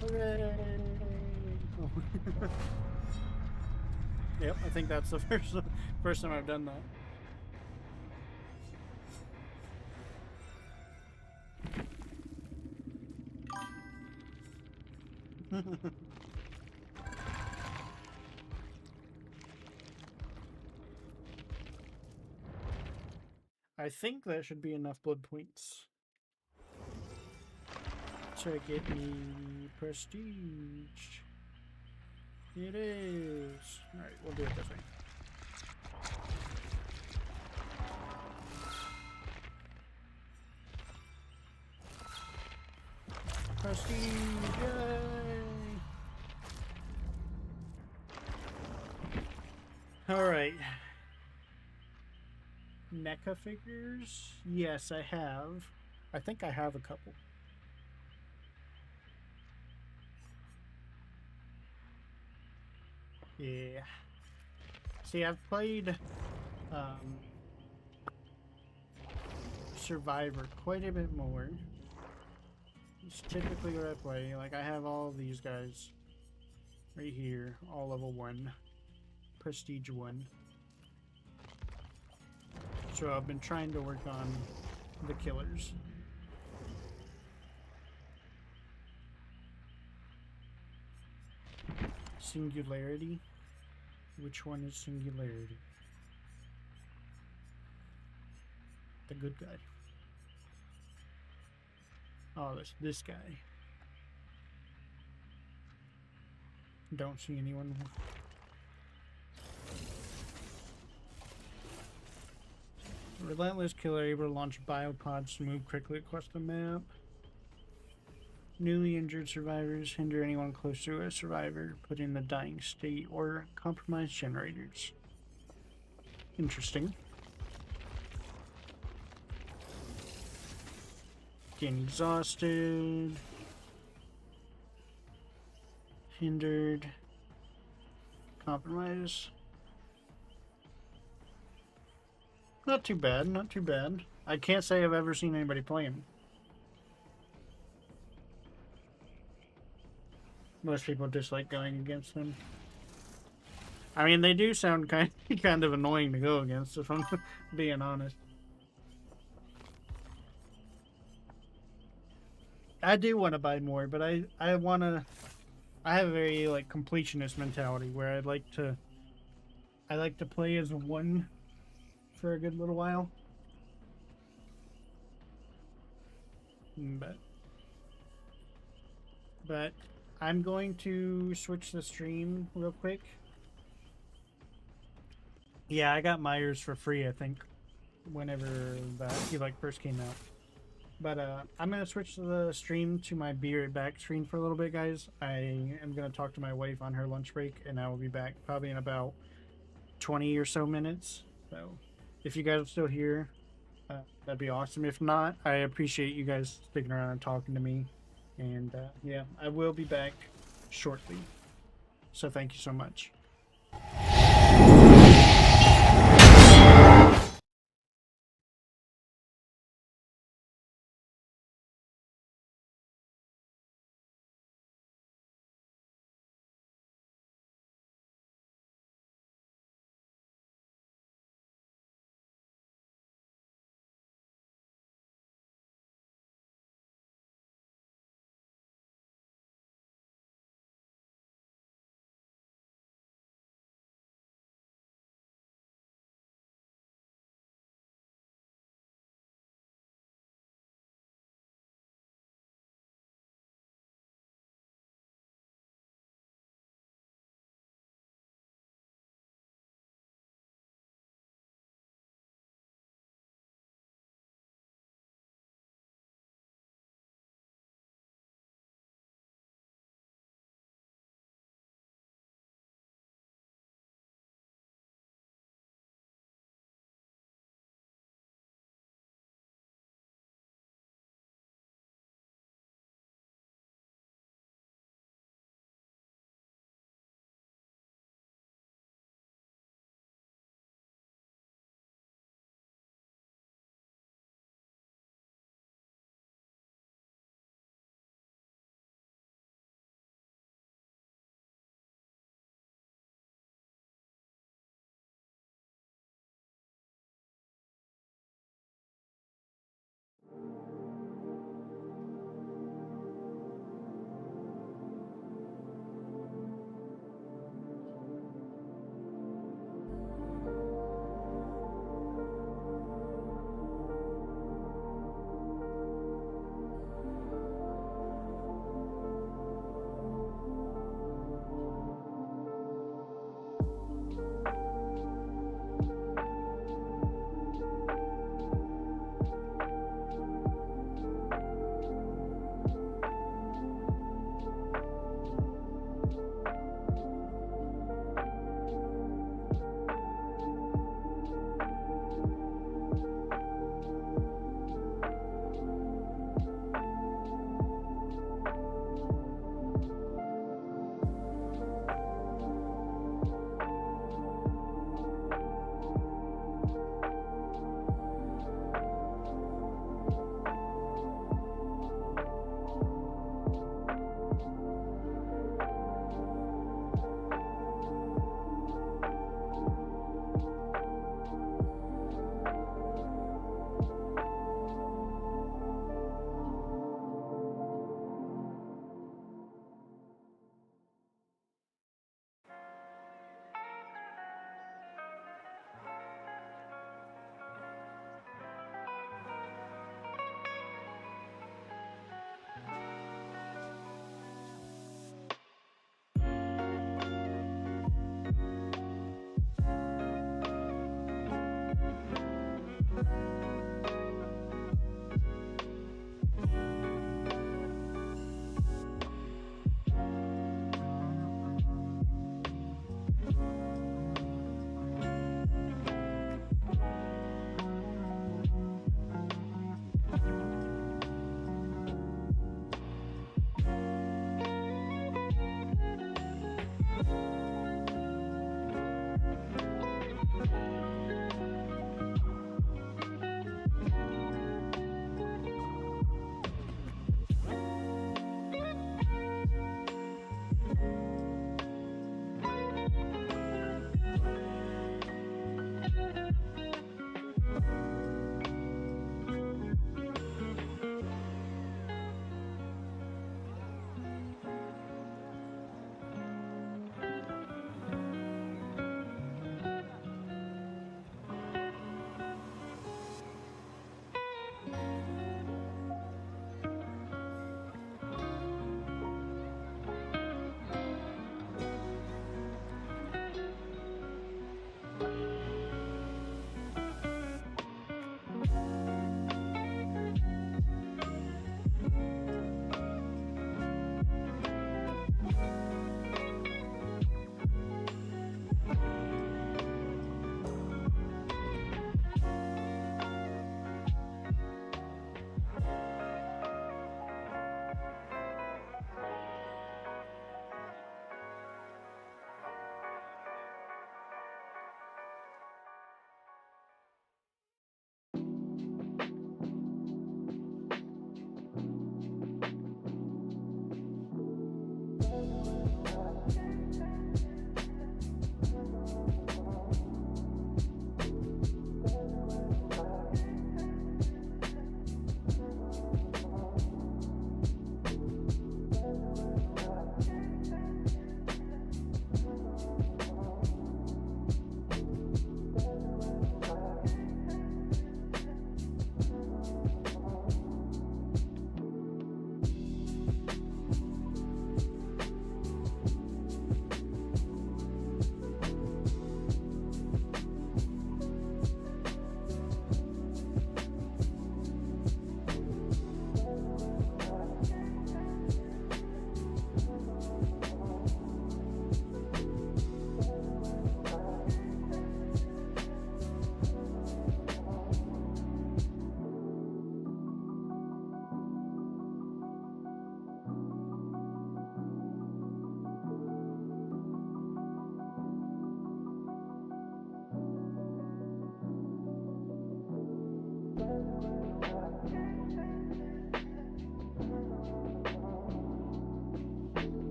Hooray! Oh. Yep, I think that's the first time I've done that. I think that should be enough blood points to get me prestige. It is. Alright, we'll do it this way. Prestige! Yay! Alright. NECA figures? Yes, I have. I think I have a couple. Yeah. See, I've played um, Survivor quite a bit more. It's typically what I play. Like, I have all these guys right here, all level 1, Prestige 1. So I've been trying to work on the killers. Singularity? Which one is Singularity? The good guy. Oh, that's this guy. Don't see anyone. Relentless killer able to launch biopods to move quickly across the map. Newly injured survivors hinder anyone close to a survivor, put in the dying state, or compromise generators. Interesting. Getting exhausted. Hindered. Compromise. Not too bad, not too bad. I can't say I've ever seen anybody play him. Most people dislike going against them. I mean, they do sound kind of annoying to go against, if I'm being honest. I do want to buy more, but I want to. I have a very like completionist mentality where I like to play as one for a good little while. But I'm going to switch the stream real quick. Yeah, I got Myers for free, I think, whenever that he like first came out. But I'm gonna switch the stream to my be right back screen for a little bit, guys. I am gonna talk to my wife on her lunch break, and I will be back probably in about 20 or so minutes. So, if you guys are still here, that'd be awesome. If not, I appreciate you guys sticking around and talking to me. And yeah, I will be back shortly. So thank you so much.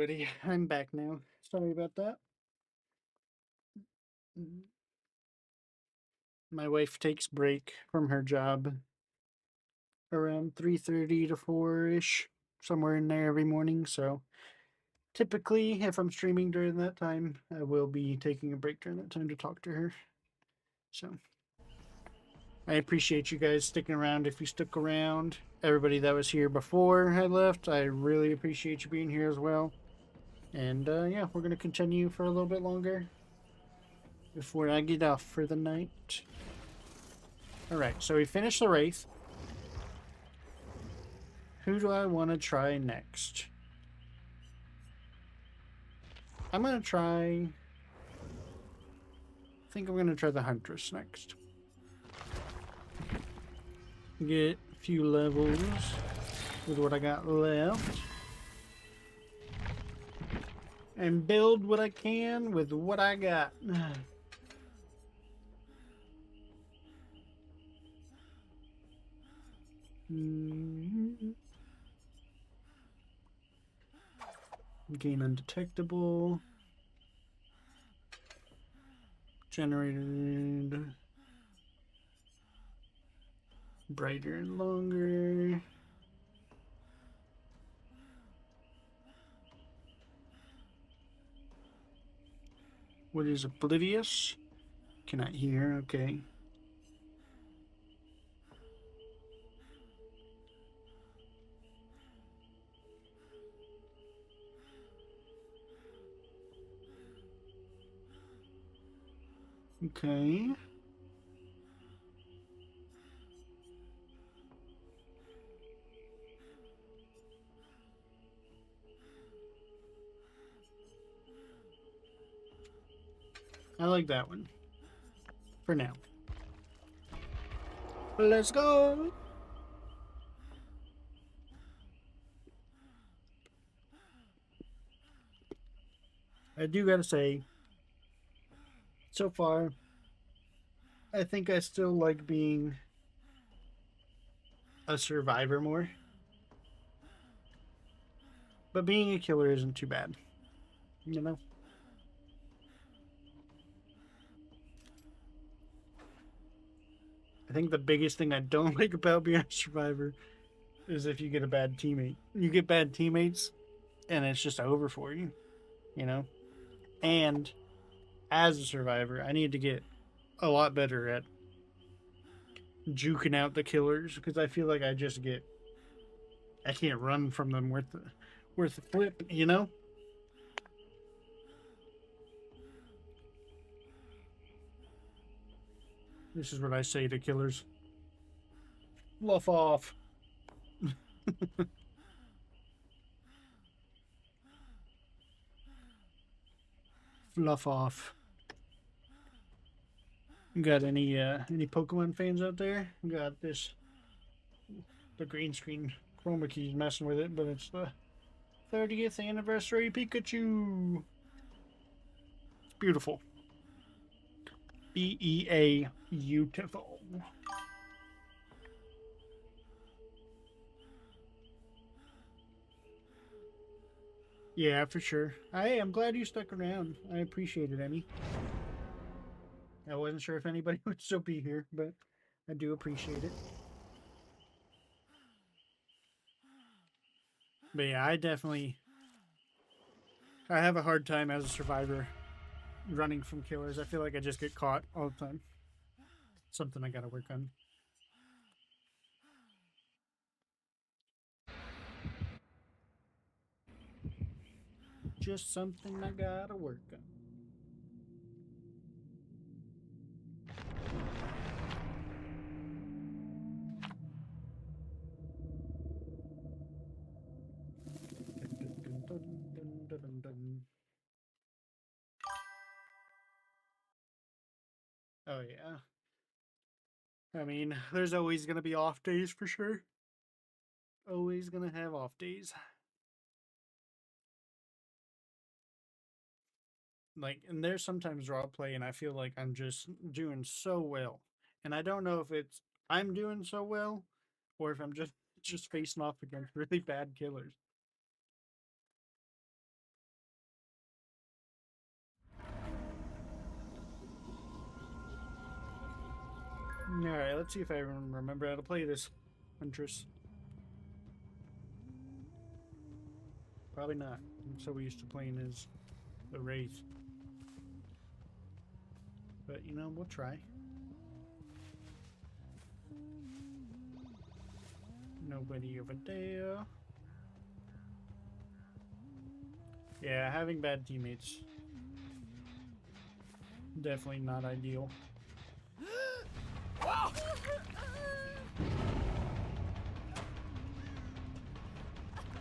everybody. I'm back now. Sorry about that. My wife takes break from her job around 3:30 to 4ish, somewhere in there every morning. So typically, if I'm streaming during that time, I will be taking a break during that time to talk to her. So I appreciate you guys sticking around. If you stuck around, everybody that was here before I left, I really appreciate you being here as well. And yeah, we're gonna continue for a little bit longer before I get off for the night. Alright, so we finished the Wraith. Who do I want to try next? I'm going to try... I think I'm going to try the Huntress next. Get a few levels with what I got left. And build what I can with what I got. Gain undetectable. Generated brighter and longer. What is oblivious? Cannot hear, okay. Okay. I like that one. For now. Let's go! I do gotta say, so far, I think I still like being a survivor more. But being a killer isn't too bad. You know? I think the biggest thing I don't like about being a survivor is if you get a bad teammate. You get bad teammates, and it's just over for you. You know? And as a survivor, I need to get a lot better at juking out the killers because I feel like I can't run from them worth the flip, you know? This is what I say to killers. Fluff off. Fluff off. Got any Pokemon fans out there? Got the green screen chroma key's messing with it, but it's the 30th anniversary Pikachu. It's beautiful. BEA beautiful. Yeah, for sure. I'm glad you stuck around. I appreciate it, Emmy. I wasn't sure if anybody would still be here, but I do appreciate it. But yeah, I have a hard time as a survivor running from killers. I feel like I just get caught all the time. Something I gotta work on. Just something I gotta work on. Oh yeah. I mean, there's always gonna be off days for sure. Always gonna have off days. Like, and there's sometimes raw play, and I feel like I'm just doing so well, and I don't know if it's I'm doing so well, or if I'm just facing off against really bad killers. Alright, let's see if I remember how to play this Huntress. Probably not. I'm so used to playing as the Wraith. But, you know, we'll try. Nobody over there. Yeah, having bad teammates. Definitely not ideal.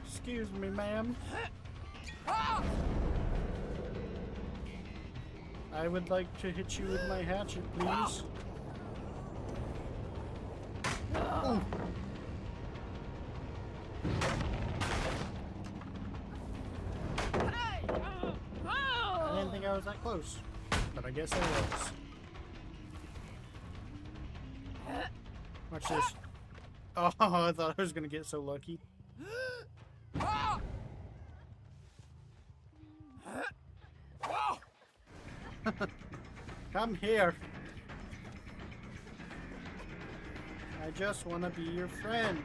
Excuse me, ma'am. I would like to hit you with my hatchet, please. Oh. I didn't think I was that close, but I guess I was. Watch this. Oh, I thought I was gonna get so lucky. Come here. I just want to be your friend.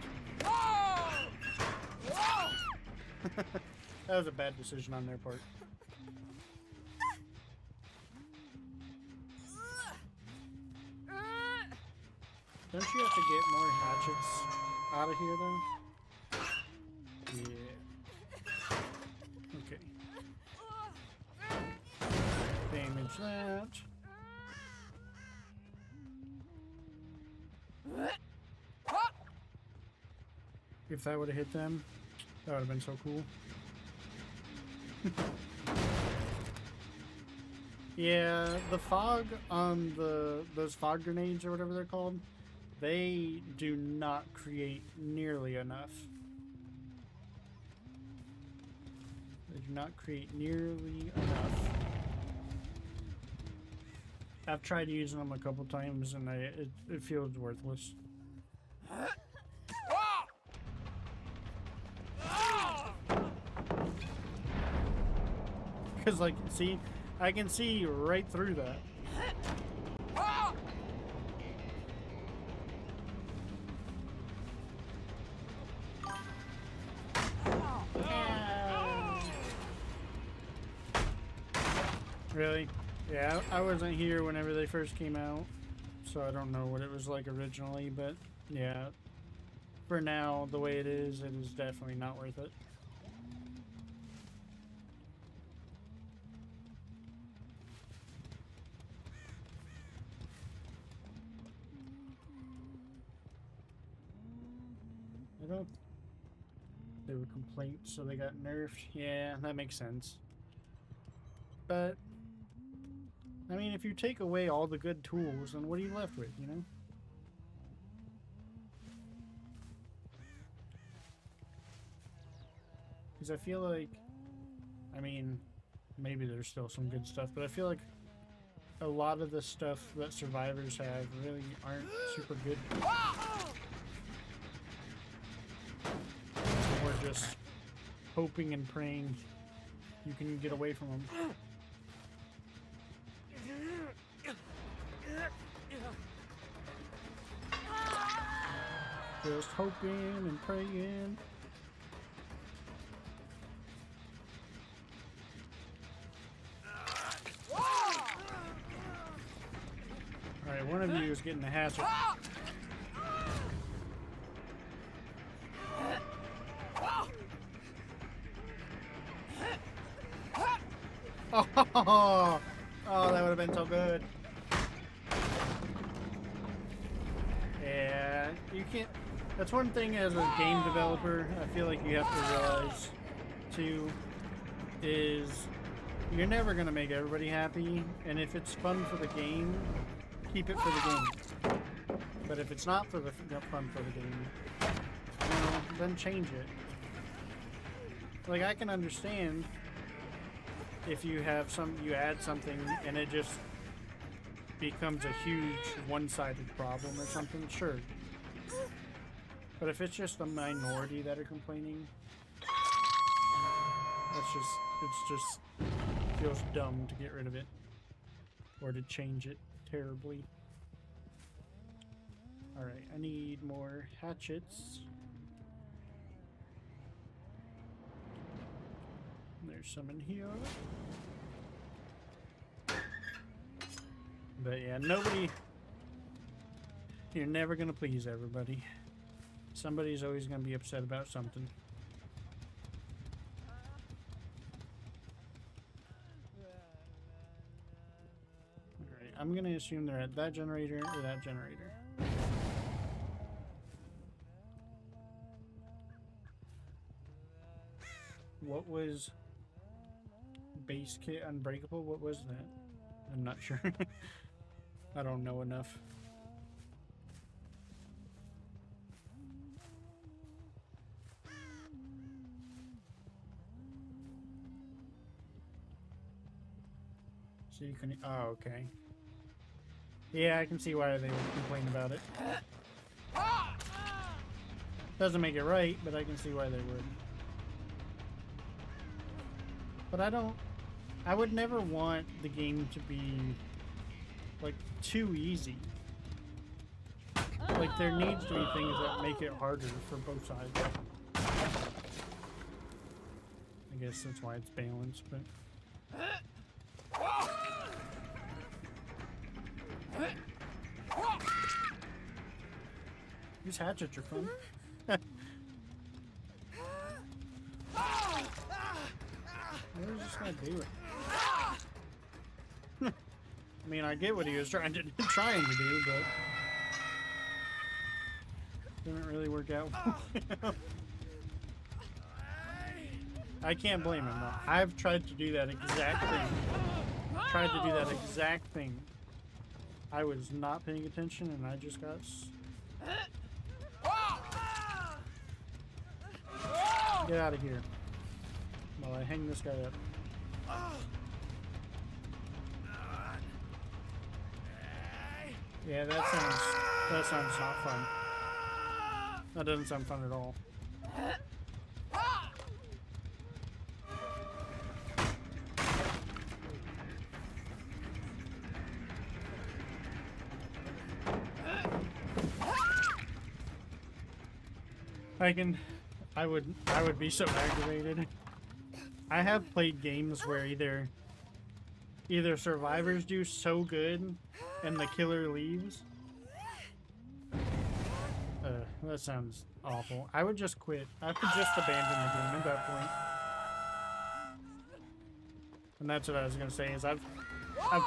That was a bad decision on their part. Don't you have to get more hatchets out of here, though? Yeah. Okay. Damage that. If that would have hit them, that would have been so cool. Yeah, the fog on those fog grenades or whatever they're called, they do not create nearly enough. They do not create nearly enough. I've tried using them a couple times and it feels worthless. Because, like, see, I can see right through that. Really? Yeah, I wasn't here whenever they first came out, so I don't know what it was like originally, but yeah, for now, the way it is definitely not worth it. I don't... They were complaints, so they got nerfed. Yeah, that makes sense. But, I mean, if you take away all the good tools, then what are you left with, you know? Because I feel like, I mean, maybe there's still some good stuff, but I feel like a lot of the stuff that survivors have really aren't super good. We're just hoping and praying you can get away from them. Just hoping and praying. Alright, one of you is getting the hatchet. Oh, that would have been so good. Yeah, you can't... That's one thing as a game developer, I feel like you have to realize, too, is you're never going to make everybody happy, and if it's fun for the game, keep it for the game. But if it's not for the fun for the game, you know, then change it. Like, I can understand if you have you add something and it just becomes a huge one-sided problem or something, sure. But if it's just a minority that are complaining, it's just feels dumb to get rid of it or to change it terribly. Alright, I need more hatchets. There's some in here. But yeah, nobody... You're never gonna please everybody. Somebody's always gonna be upset about something. Alright, I'm gonna assume they're at that generator or that generator. What was base kit unbreakable? What was that? I'm not sure. I don't know enough. So you can... Oh, okay. Yeah, I can see why they would complain about it. Doesn't make it right, but I can see why they would. But I would never want the game to be, like, too easy. Like, there needs to be things that make it harder for both sides. I guess that's why it's balanced, but... These hatchets are fun. What was this guy doing? I mean, I get what he was trying to do, but didn't really work out. I can't blame him though. I've tried to do that exact thing. I was not paying attention and I just got... Get out of here. While I hang this guy up. Yeah, that sounds not fun. That doesn't sound fun at all. I would be so aggravated. I have played games where either survivors do so good and the killer leaves. That sounds awful. I would just quit. I would just abandon the game at that point. And that's what I was gonna say is I've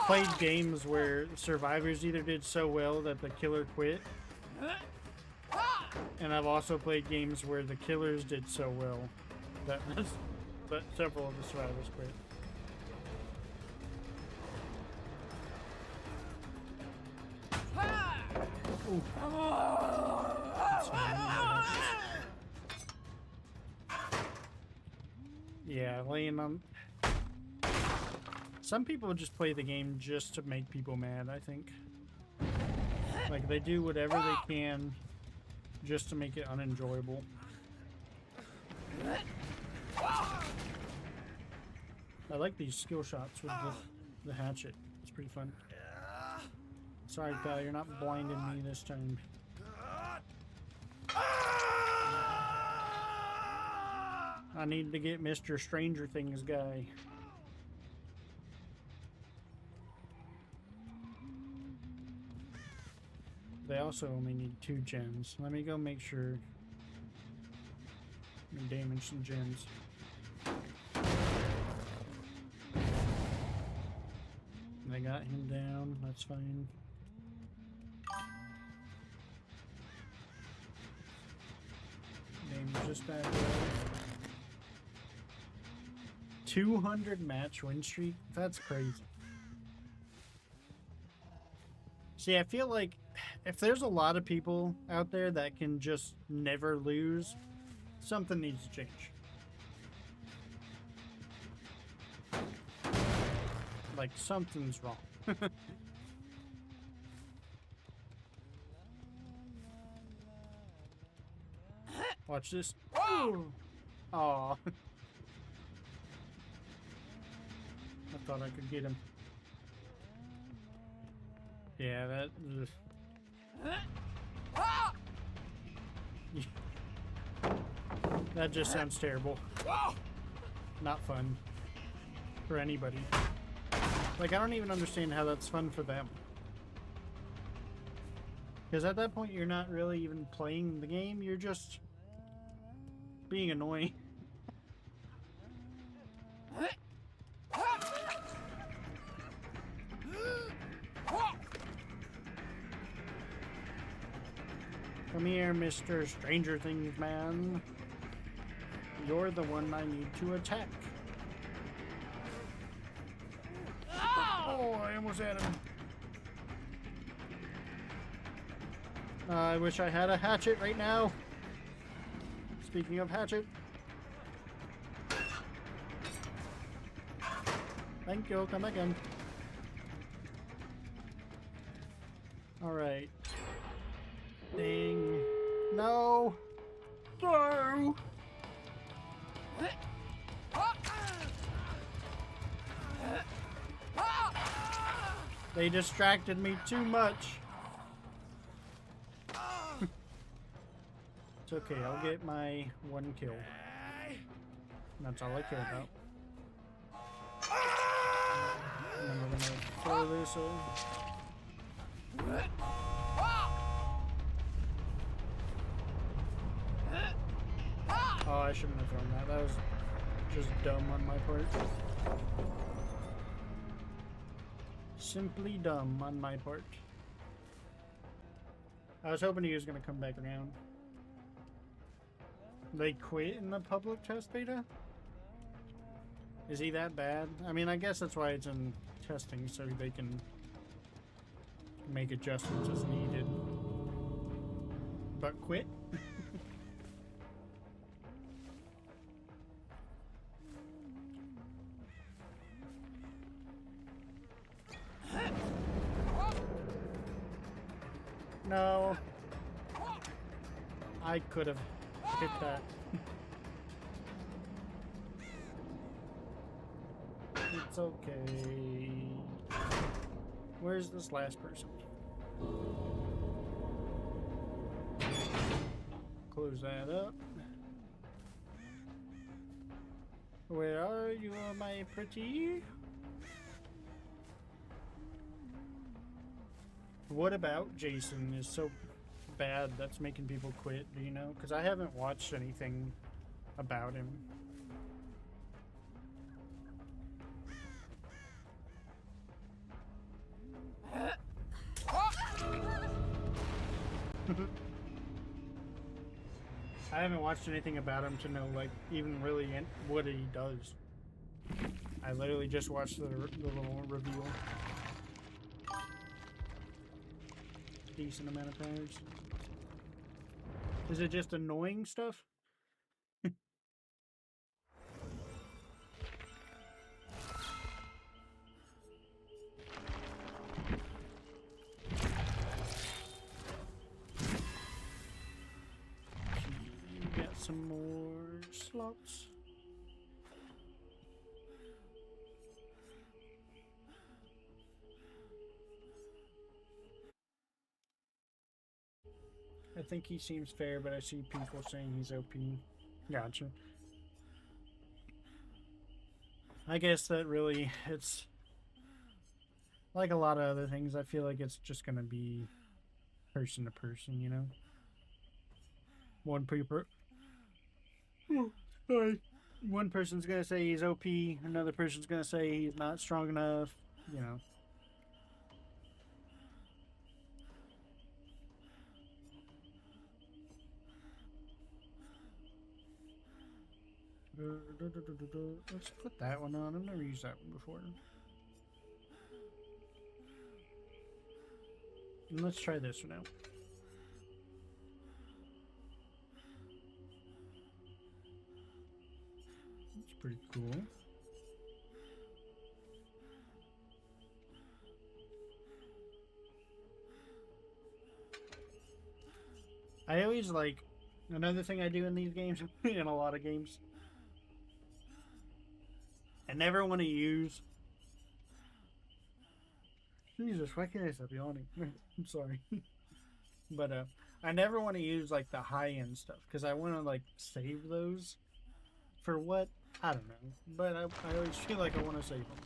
played games where survivors either did so well that the killer quit. And I've also played games where the killers did so well that but several of the survivors quit. Ooh. Yeah, laying on... Some people just play the game just to make people mad, I think. Like, they do whatever they can just to make it unenjoyable. I like these skill shots with the hatchet. It's pretty fun. Sorry, pal, you're not blinding me this time. I need to get Mr. Stranger Things guy. They also only need 2 gens. Let me go make sure. Let me damage some gens. They got him down. That's fine. Damage this bad boy. 200 match win streak? That's crazy. See, I feel like if there's a lot of people out there that can just never lose, something needs to change. Like, something's wrong. Watch this. Oh! Aw. I thought I could get him. Yeah, that... That just sounds terrible. Not fun for anybody. Like, I don't even understand how that's fun for them. Because at that point, you're not really even playing the game, you're just being annoying. Come here, Mr. Stranger Things man. You're the one I need to attack. Oh, I almost had him. I wish I had a hatchet right now. Speaking of hatchet. Thank you, come again. Alright. Ding. No! No! They distracted me too much. It's okay, I'll get my one kill. That's all I care about. And then we're gonna throw this over. Oh, I shouldn't have thrown that. That was just dumb on my part. Simply dumb on my part. I was hoping he was going to come back around. They quit in the public test beta? Is he that bad? I mean, I guess that's why it's in testing, so they can make adjustments as needed. But quit? No. I could have hit that. It's okay. Where's this last person? Close that up. Where are you, my pretty? What about Jason is so bad that's making people quit, do you know? Because I haven't watched anything about him. I haven't watched anything about him to know, like, even really what he does. I literally just watched the little reveal. Decent amount of times. Is it just annoying stuff? Got some more slots. I think he seems fair, but I see people saying he's OP. Gotcha. I guess that really, it's like a lot of other things. I feel like it's just gonna be person to person, you know? One people. Sorry. One person's gonna say he's OP, another person's gonna say he's not strong enough, you know. Let's put that one on. I've never used that one before. And let's try this one out. It's pretty cool. I always like another thing I do in these games, in a lot of games. I never want to use. Jesus, why can't I stop yawning? I'm sorry. But I never want to use like the high end stuff because I want to like save those for what? I don't know. But I always feel like I want to save them.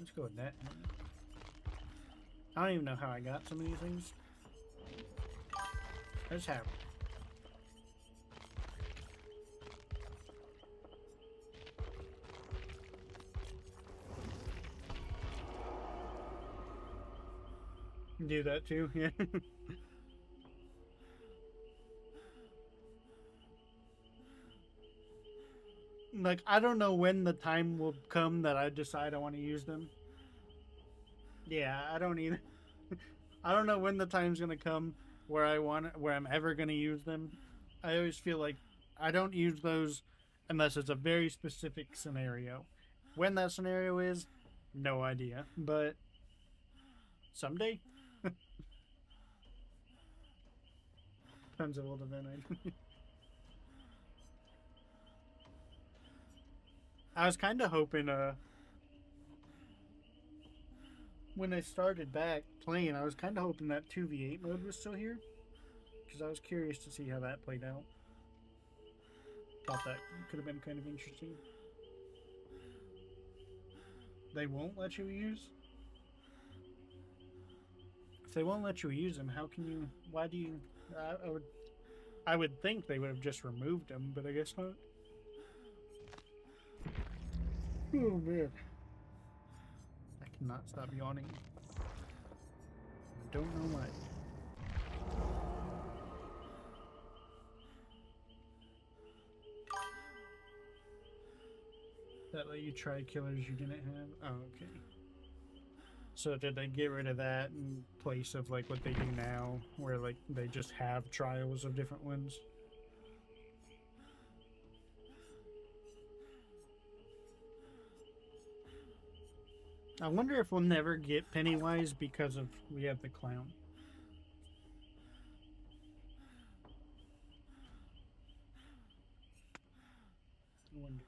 Let's go with that. I don't even know how I got some of these things. I just have them. Do that too, yeah. Like, I don't know when the time will come that I decide I want to use them. Yeah, I don't either. I don't know when the time's gonna come where I'm ever gonna use them. I always feel like I don't use those unless it's a very specific scenario. When that scenario is, no idea. But someday, depends a little bit. I was kind of hoping, when I started back playing, I was kind of hoping that 2v8 mode was still here. Because I was curious to see how that played out. Thought that could have been kind of interesting. They won't let you use? If they won't let you use them, how can you... Why do you... I would think they would have just removed them, but I guess not. Oh, man. I cannot stop yawning. I don't know why. That let you try killers you didn't have? Oh, okay. So did they get rid of that in place of like what they do now, where like they just have trials of different ones? I wonder if we'll never get Pennywise because of we have the clown. I wonder.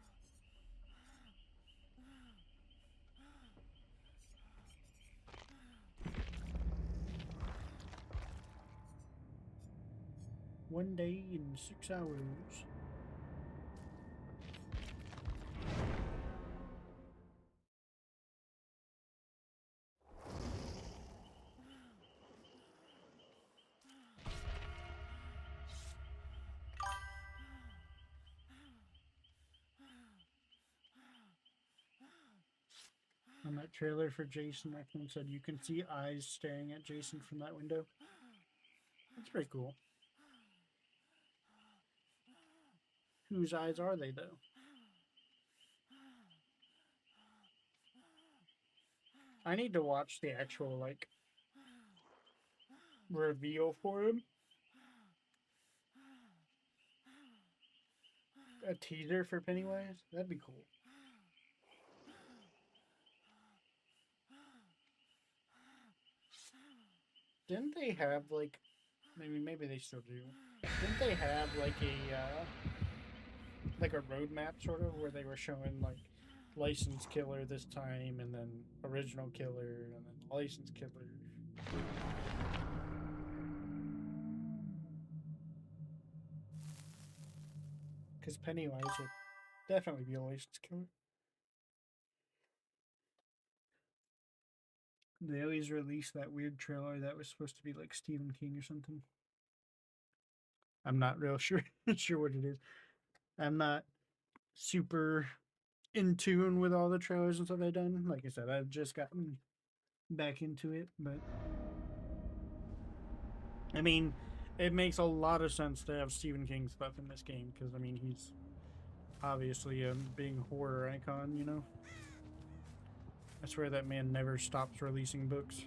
One day in 6 hours. On that trailer for Jason, Ekman said you can see eyes staring at Jason from that window. That's pretty cool. Whose eyes are they, though? I need to watch the actual, like, reveal for him. A teaser for Pennywise? That'd be cool. Didn't they have, like, maybe they still do. Didn't they have, like a roadmap, sort of, where they were showing, like, licensed killer this time, and then original killer, and then licensed killer? Because Pennywise would definitely be a licensed killer. They always release that weird trailer that was supposed to be like Stephen King or something. I'm not real sure sure what it is. I'm not super in tune with all the trailers and stuff I've done. Like I said, I've just gotten back into it, but I mean, it makes a lot of sense to have Stephen King stuff in this game because I mean he's obviously a big horror icon, you know. I swear that man never stops releasing books.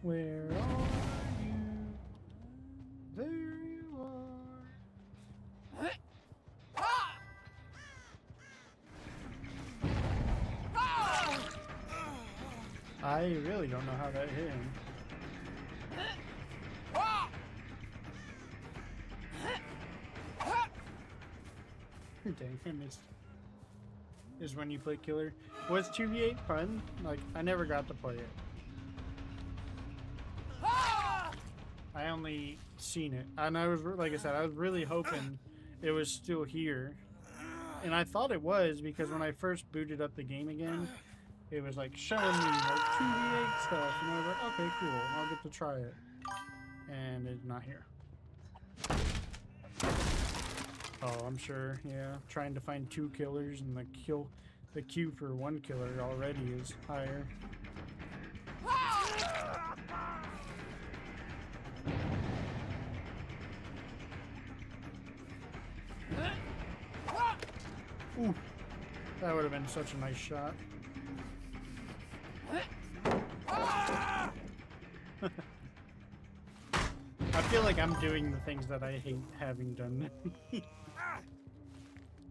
Where are you? There you are. I really don't know how that hit him. Dang, I missed. Is when you play killer. Was 2v8 fun? Like, I never got to play it. I only seen it. And I was, like I said, I was really hoping it was still here. And I thought it was because when I first booted up the game again, it was like showing me like 2v8 stuff. And I was like, okay, cool. I'll get to try it. And it's not here. Oh, I'm sure, yeah. Trying to find 2 killers and the queue for 1 killer already is higher. Ooh, that would have been such a nice shot. I feel like I'm doing the things that I hate having done.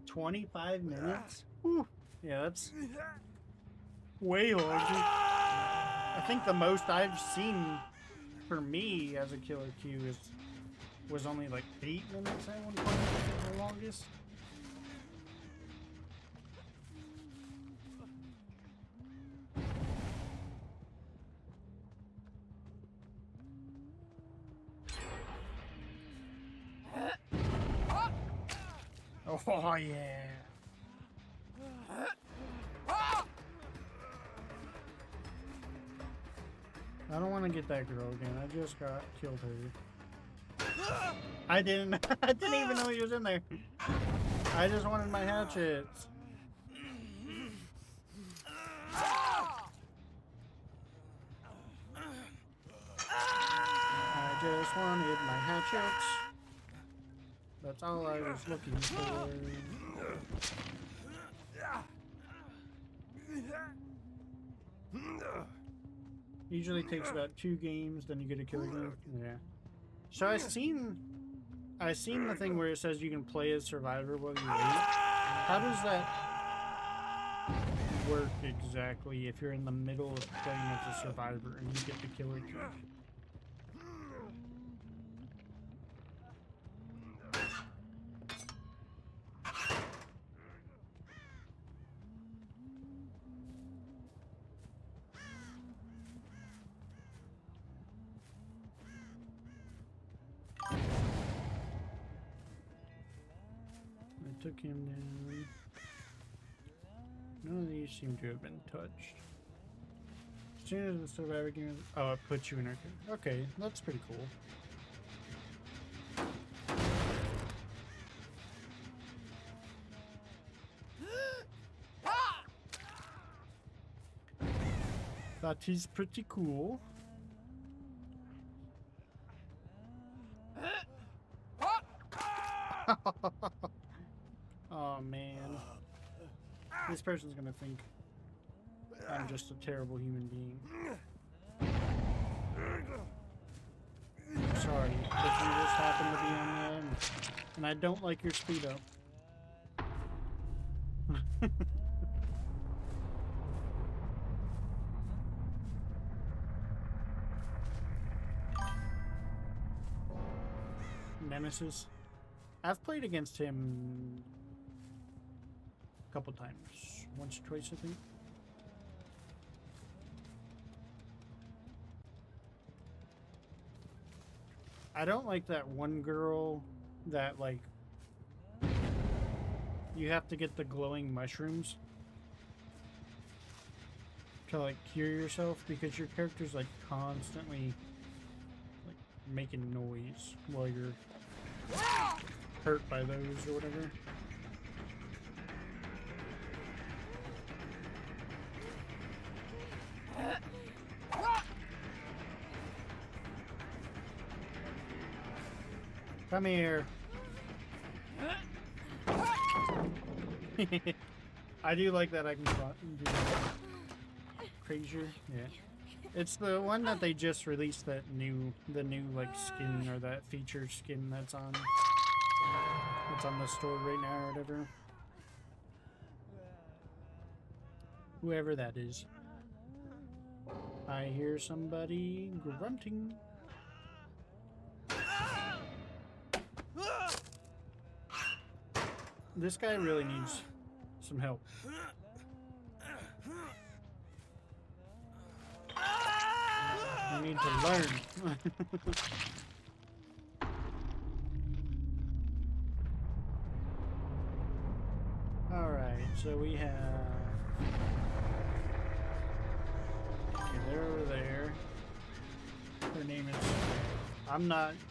25 minutes? Whew. Yeah, that's way long. I think the most I've seen for me as a killer queue was only like 8 minutes at one point, the longest. Oh yeah. I don't want to get that girl again. I just killed her. I didn't even know he was in there. I just wanted my hatchets. I just wanted my hatchets. That's all I was looking for. Usually takes about 2 games, then you get a killer game. Yeah. So I seen the thing where it says you can play as survivor while you wait. How does that work exactly if you're in the middle of playing as a survivor and you get the killer kill? Took him down. None of these seem to have been touched. As soon as the survivor game, oh, it puts you in our. Okay, that's pretty cool. That is pretty cool. Oh man, this person's gonna think I'm just a terrible human being. I'm sorry, but you just happen to be on the end, and I don't like your speed up. Nemesis. I've played against him a couple times. Once or twice, I think. I don't like that one girl that, like, you have to get the glowing mushrooms to, like, cure yourself because your character's, like, constantly, like, making noise while you're hurt by those or whatever. Come here. I do like that I can do that. Crazier, yeah. It's the one that they just released, the new like skin or that featured skin that's on. It's on the store right now or whatever. Whoever that is. I hear somebody grunting. This guy really needs some help. I need to learn. Alright, so we have... Okay, they're over there. Her name is...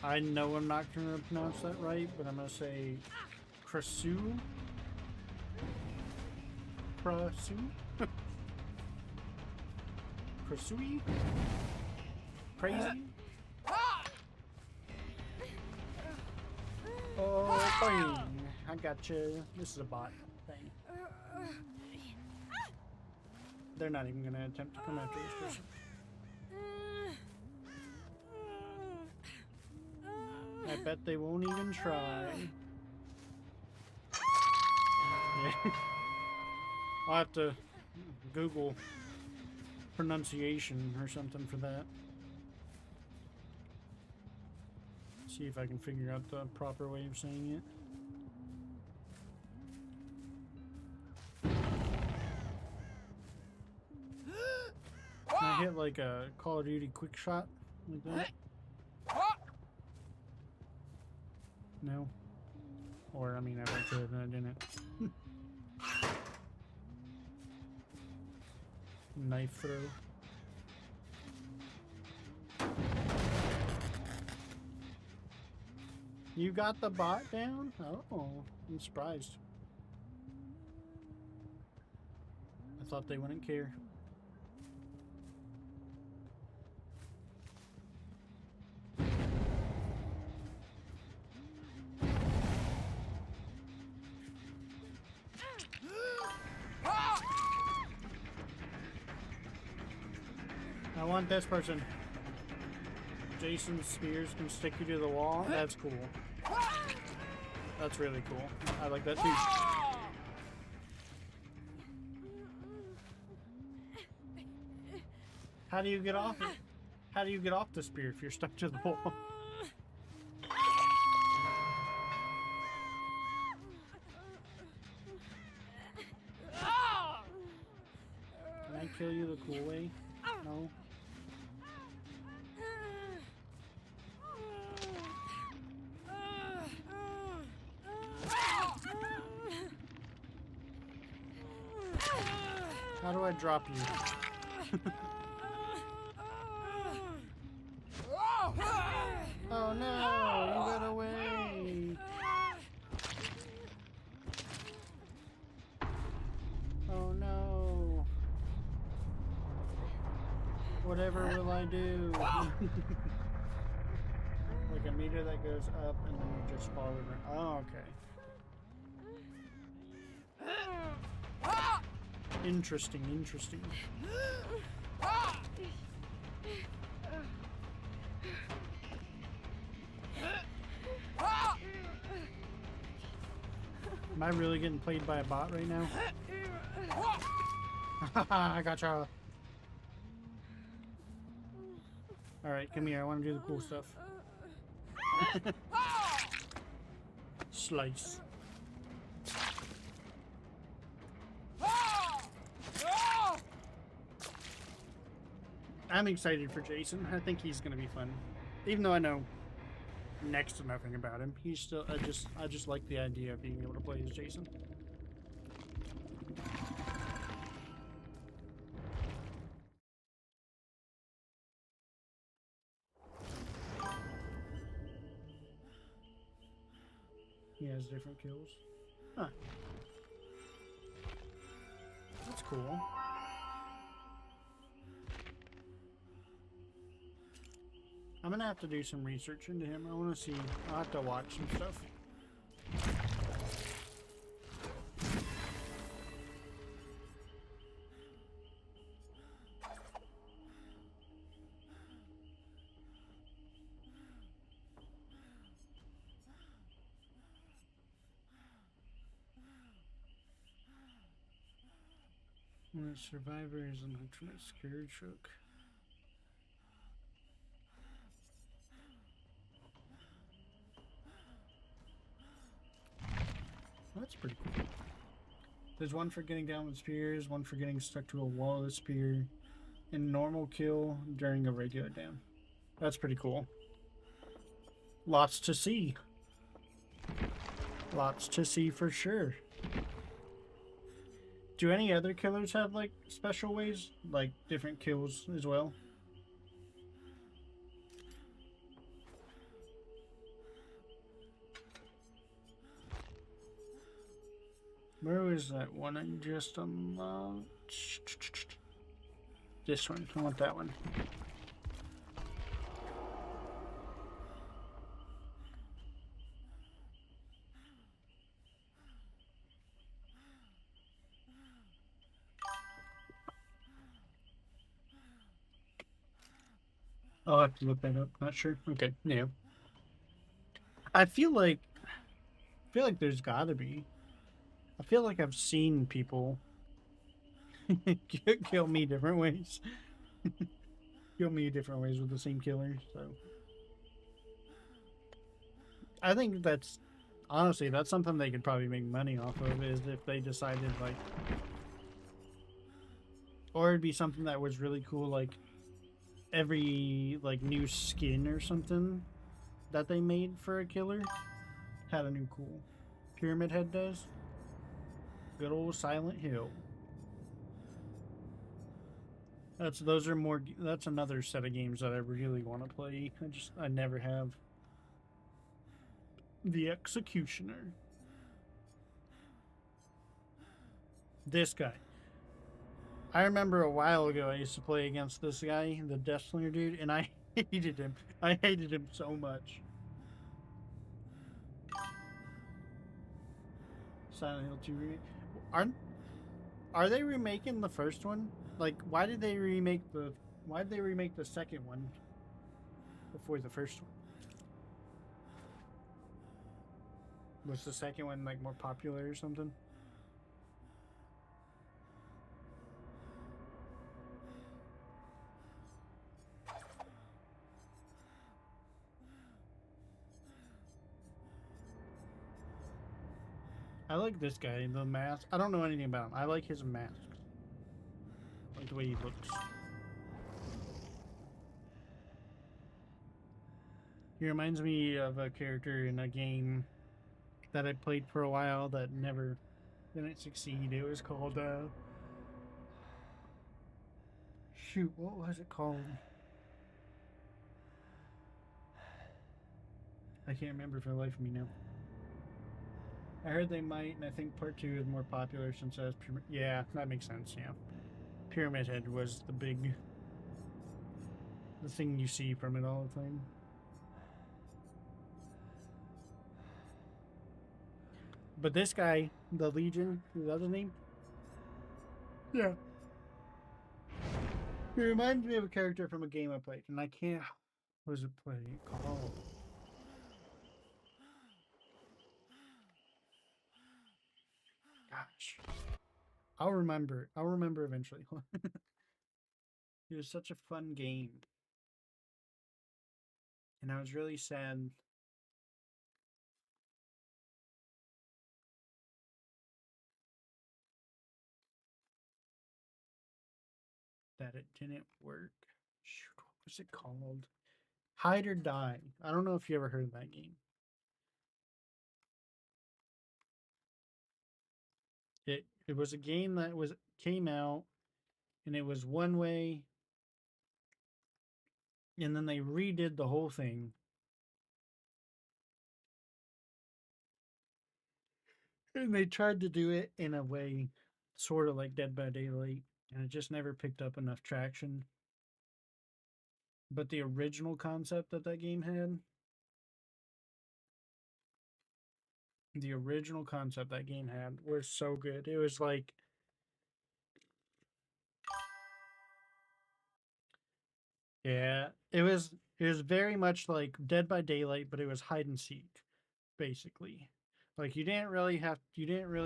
I know I'm not going to pronounce that right, but I'm going to say... Krasu? Krasui? Crazy? Oh, bang! I got you. This is a bot thing. They're not even gonna attempt to come after this person. I bet they won't even try. Yeah. I'll have to Google pronunciation or something for that. See if I can figure out the proper way of saying it. Can I hit like a Call of Duty quick shot like that? No? Or, I mean, I could and I didn't. Knife throw. You got the bot down? Oh, I'm surprised. I thought they wouldn't care. I want this person. Jason's spears can stick you to the wall. That's cool. That's really cool. I like that too. How do you get off it? How do you get off the spear if you're stuck to the wall? Can I kill you the cool way? No. How do I drop you? Oh no, you got away. Oh no. Whatever will I do? Like a meter that goes up and then you just follow it. Oh, okay. Interesting, interesting. Am I really getting played by a bot right now? I gotcha. Alright, come here. I want to do the cool stuff. Slice. I'm excited for Jason. I think he's gonna be fun. Even though I know next to nothing about him, he's still I just like the idea of being able to play as Jason. He has different kills. Huh. That's cool. I'm gonna have to do some research into him. I want to see. I'll have to watch some stuff. When a survivor is an ultimate scared shook. There's one for getting down with spears, one for getting stuck to a wall with a spear, and normal kill during a regular down. That's pretty cool. Lots to see. Lots to see for sure. Do any other killers have like special ways, like different kills as well? Where was that one I just unlocked? This one. I want that one. I'll have to look that up. Not sure. Okay. Yeah. I feel like there's gotta be. I feel like I've seen people kill me different ways. Kill me different ways with the same killer. So I think that's honestly that's something they could probably make money off of is if they decided like, or it'd be something that was really cool like every like new skin or something that they made for a killer had a new cool. Pyramid Head does. Good old Silent Hill. Those are more. That's another set of games that I really want to play. I never have. The Executioner. This guy. I remember a while ago I used to play against this guy, the Deathslinger dude, and I hated him. I hated him so much. Silent Hill 2 remake. Are they remaking the first one? Like, why did they remake the second one before the first one? Was the second one like more popular or something? I like this guy, the mask. I don't know anything about him. I like his mask. I like the way he looks. He reminds me of a character in a game that I played for a while that never didn't succeed. It was called shoot, what was it called? I can't remember for the life of me now. I heard they might, and I think part 2 is more popular since it has yeah, that makes sense, yeah. Pyramid Head was the thing you see from it all the time. But this guy, the Legion, is that his name? Yeah. He reminds me of a character from a game I played, and I can't. What was it called? Gosh, I'll remember. I'll remember eventually. It was such a fun game, and I was really sad that it didn't work. Shoot, what was it called? Hide or Die. I don't know if you ever heard of that game. It was a game that came out, and it was one way, and then they redid the whole thing. And they tried to do it in a way sort of like Dead by Daylight, and it just never picked up enough traction. But the original concept that game had, was so good. It was like, yeah, it was very much like Dead by Daylight, but it was hide and seek, basically. Like you didn't really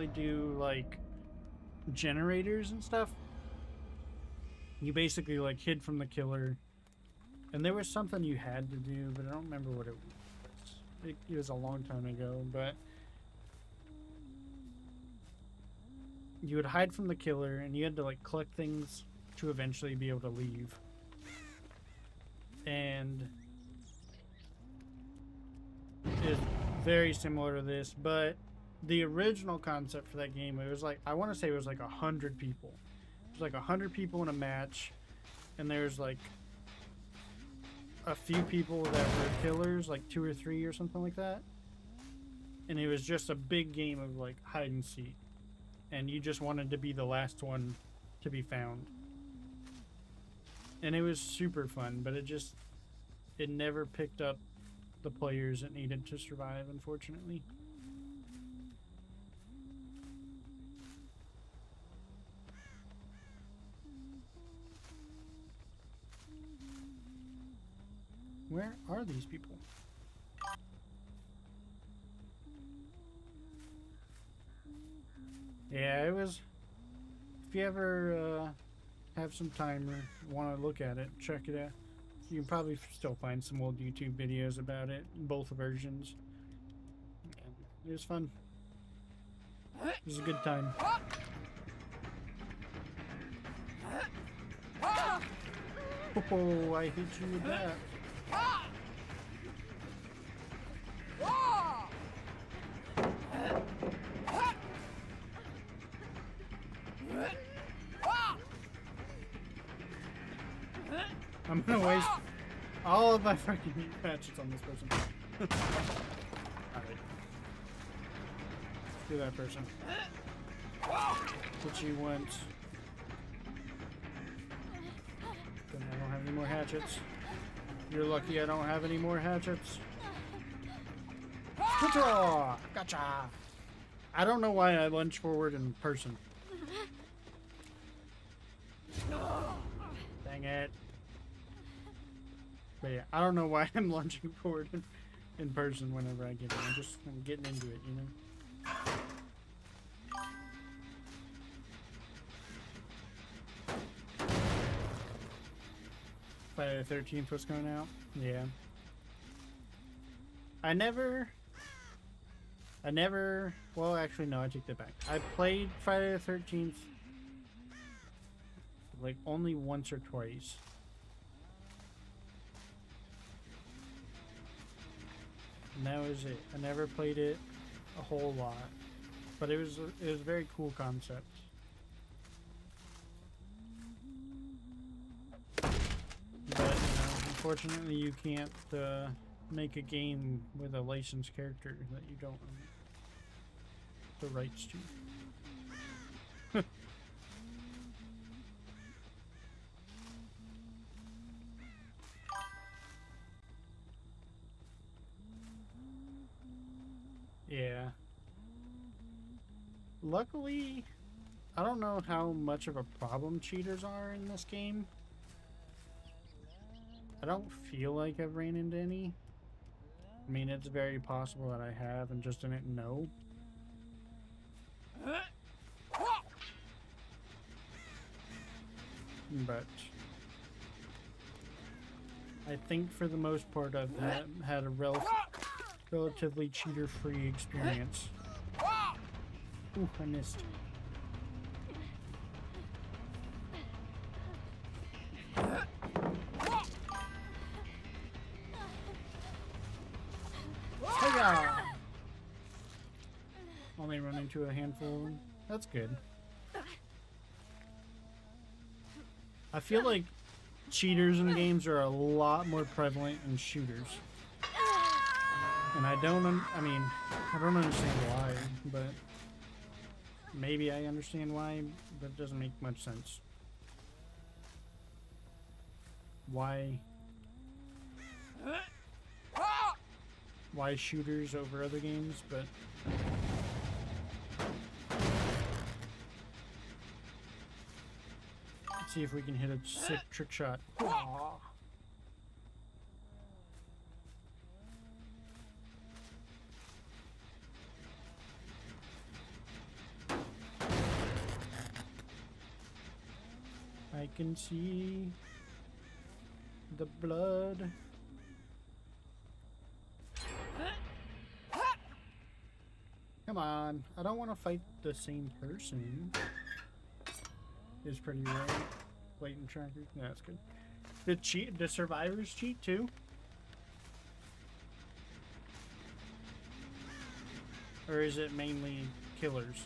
do like generators and stuff. You basically like hid from the killer, and there was something you had to do, but I don't remember what it was. It was a long time ago, but you would hide from the killer, and you had to like collect things to eventually be able to leave. And it's very similar to this, but the original concept for that game, it was like, I want to say it was like 100 people. It was like 100 people in a match, and there's like a few people that were killers, like 2 or 3 or something like that. And it was just a big game of like hide and seek, and you just wanted to be the last one to be found. And it was super fun, but it never picked up the players it needed to survive, unfortunately. Where are these people? Yeah, it was... If you ever have some time or want to look at it, check it out. You can probably still find some old YouTube videos about it, both versions. And it was fun. It was a good time. Oh, I hit you with that. I'm gonna waste all of my fucking hatchets on this person. Alright. Do that person. What you want. Then I don't have any more hatchets. You're lucky I don't have any more hatchets. Gotcha! Gotcha! I don't know why I lunge forward in person. Dang it. But yeah, I don't know why I'm lunging forward in person whenever I get in. I'm getting into it, you know? Friday the 13th was going out? Yeah. I never, well actually no, I take that back. I played Friday the 13th like only once or twice. And that was it. I never played it a whole lot. But it was a very cool concept. But, you know, unfortunately you can't make a game with a licensed character that you don't own the rights to. Yeah. Luckily, I don't know how much of a problem cheaters are in this game. I don't feel like I've ran into any. I mean, it's very possible that I have and just didn't know. But I think for the most part I've had a relatively cheater-free experience. Ooh, I missed. Hiya! Only run into a handful of them. That's good. I feel like cheaters in games are a lot more prevalent in shooters. And I don't understand why, but maybe I understand why, but it doesn't make much sense. Why shooters over other games, but let's see if we can hit a sick trick shot. Aww. I can see the blood. Come on. I don't want to fight the same person. It's pretty rare. Blatant tracker. Yeah, that's good. The survivors cheat too? Or is it mainly killers?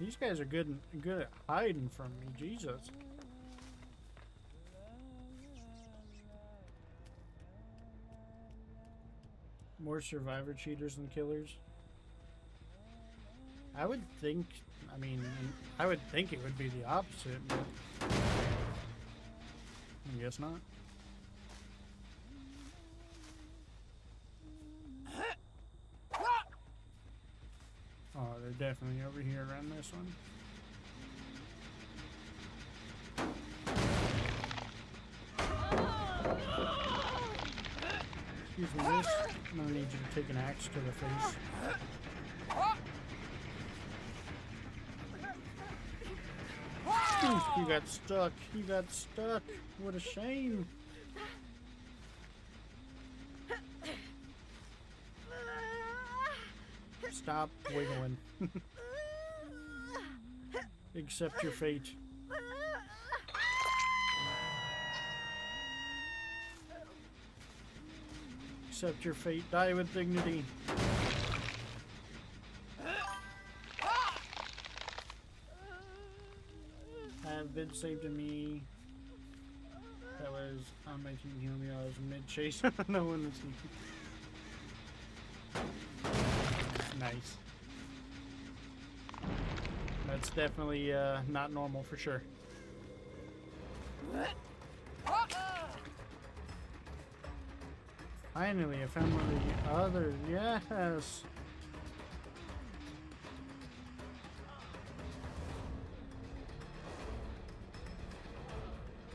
These guys are good at hiding from me, Jesus. More survivor cheaters than killers? I would think, I mean, I would think it would be the opposite, but I guess not. Oh, they're definitely over here around this one. Excuse me, miss. I'm gonna need you to take an axe to the face. Oof, you got stuck. You got stuck. What a shame. Stop wiggling. Accept your fate. Accept your fate. Die with dignity. Have been saved to me. That was on my team heal me. I was mid-chase. No one was sneaky. Nice. That's definitely not normal for sure. Finally, I found one of the others. Yes.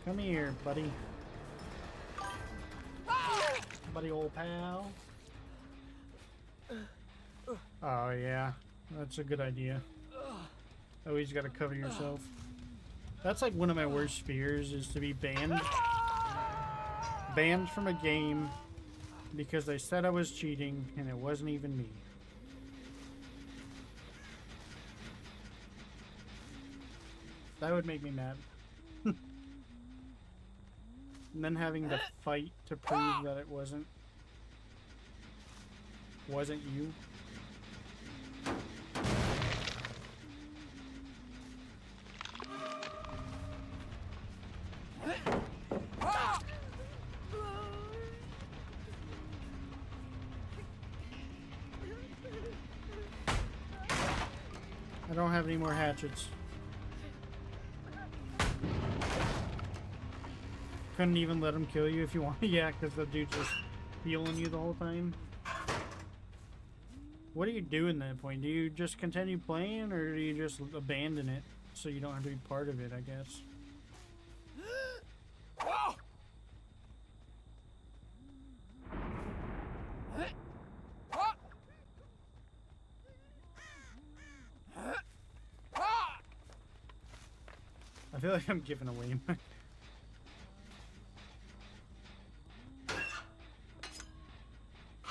Come here, buddy. Buddy, old pal. Oh, yeah. That's a good idea. Always gotta cover yourself. That's like one of my worst fears, is to be banned. Banned from a game because they said I was cheating and it wasn't even me. That would make me mad. And then having to fight to prove that it wasn't you. I don't have any more hatchets. Couldn't even let him kill you if you want. Yeah, because the dude's just healing you the whole time. What do you do in that point? Do you just continue playing, or do you just abandon it so you don't have to be part of it, I guess? I feel like I'm giving away my...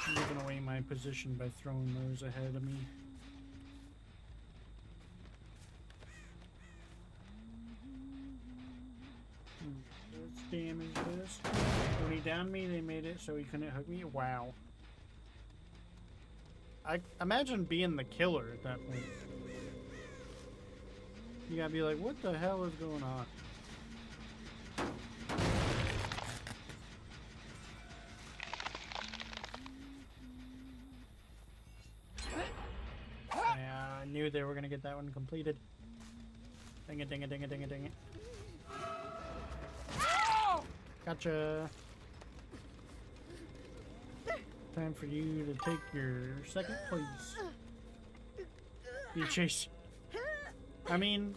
I'm giving away my position by throwing those ahead of me. Let's damage this. When he downed me, they made it so he couldn't hook me. Wow. I imagine being the killer at that point. You gotta be like, what the hell is going on? Yeah, I knew they were gonna get that one completed. Ding it, ding it, ding it, ding it, ding it. Gotcha. Time for you to take your second place. You chase. I mean,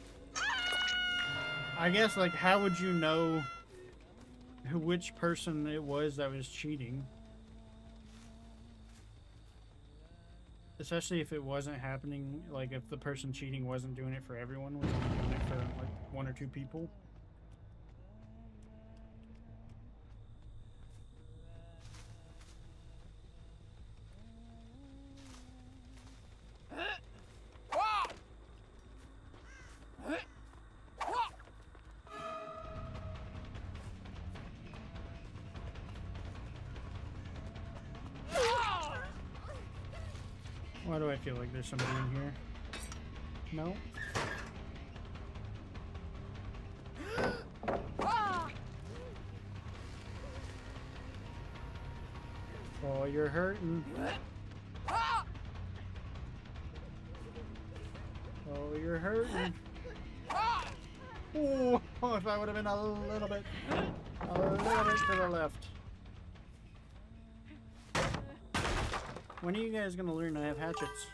I guess, like, how would you know which person it was that was cheating? Especially if it wasn't happening, like, if the person cheating wasn't doing it for everyone, was only doing it for, like, one or two people. I feel like there's somebody in here. No? Oh, you're hurting. Oh, you're hurting. Oh, if I would have been a little bit to the left. When are you guys gonna learn to have hatchets?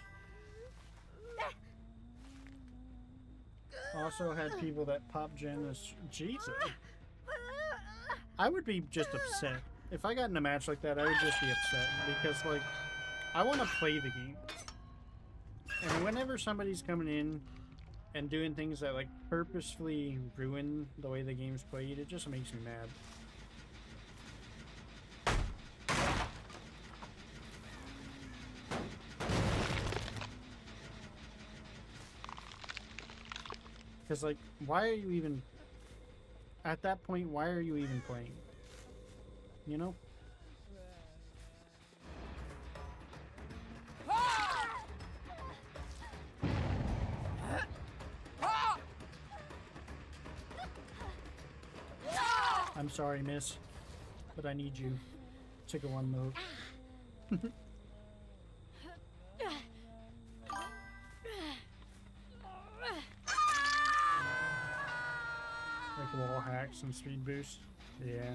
Also had people that pop gen as Jesus. I would be just upset. If I got in a match like that, I would just be upset because, like, I want to play the game. And whenever somebody's coming in and doing things that, like, purposefully ruin the way the game's played, it just makes me mad. Because, like, why are you even... At that point, why are you even playing? You know? I'm sorry, miss, but I need you to go on mode. Like wall hacks and speed boost. Yeah.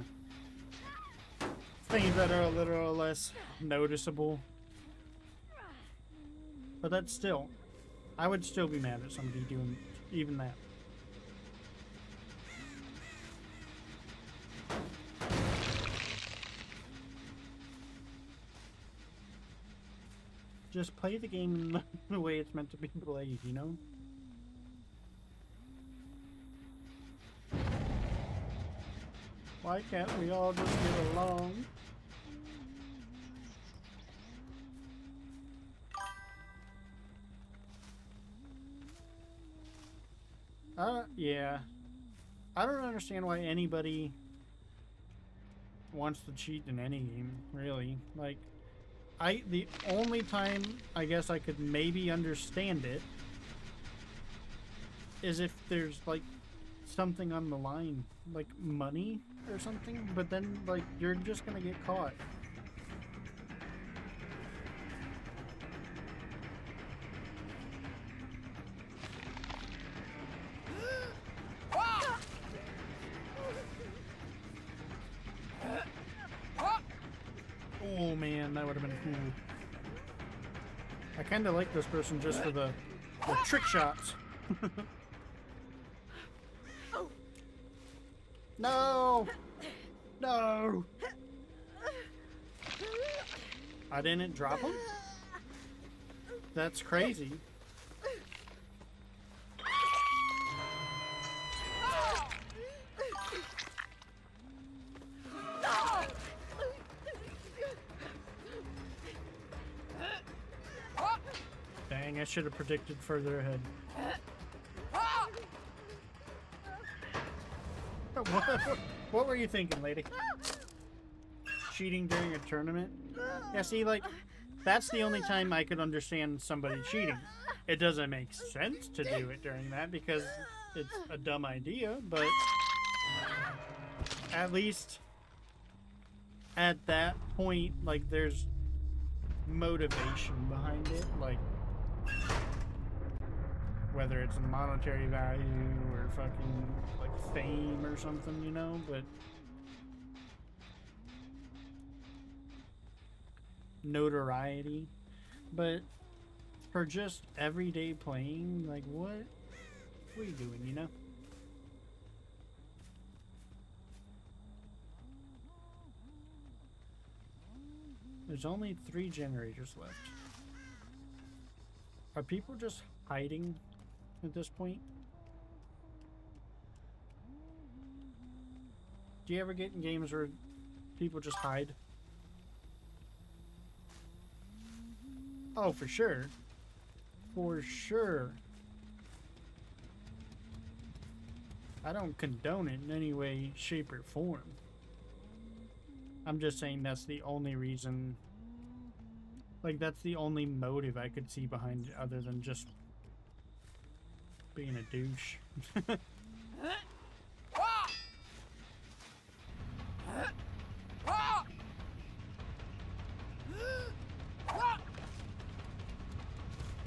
Things that are a little less noticeable. But that's still... I would still be mad at somebody doing even that. Just play the game the way it's meant to be played, you know? Why can't we all just get along? Yeah. I don't understand why anybody wants to cheat in any game, really. Like, the only time I guess I could maybe understand it is if there's, like, something on the line, like money or something, but then, like, you're just gonna get caught. Oh man, that would have been cool. I kind of like this person just for the trick shots. No! No! I didn't drop him? That's crazy. Dang, I should have predicted further ahead. What were you thinking, lady? Cheating during a tournament? Yeah, see, like, that's the only time I could understand somebody cheating. It doesn't make sense to do it during that because it's a dumb idea, but at least at that point, like, there's motivation behind it, like, whether it's a monetary value or fucking, like, fame or something, you know, but notoriety. But for just everyday playing, like, what are you doing, you know? There's only 3 generators left. Are people just hiding at this point? Do you ever get in games where people just hide? Oh, for sure. For sure. I don't condone it in any way, shape, or form. I'm just saying that's the only reason. Like, that's the only motive I could see behind it other than just being a douche.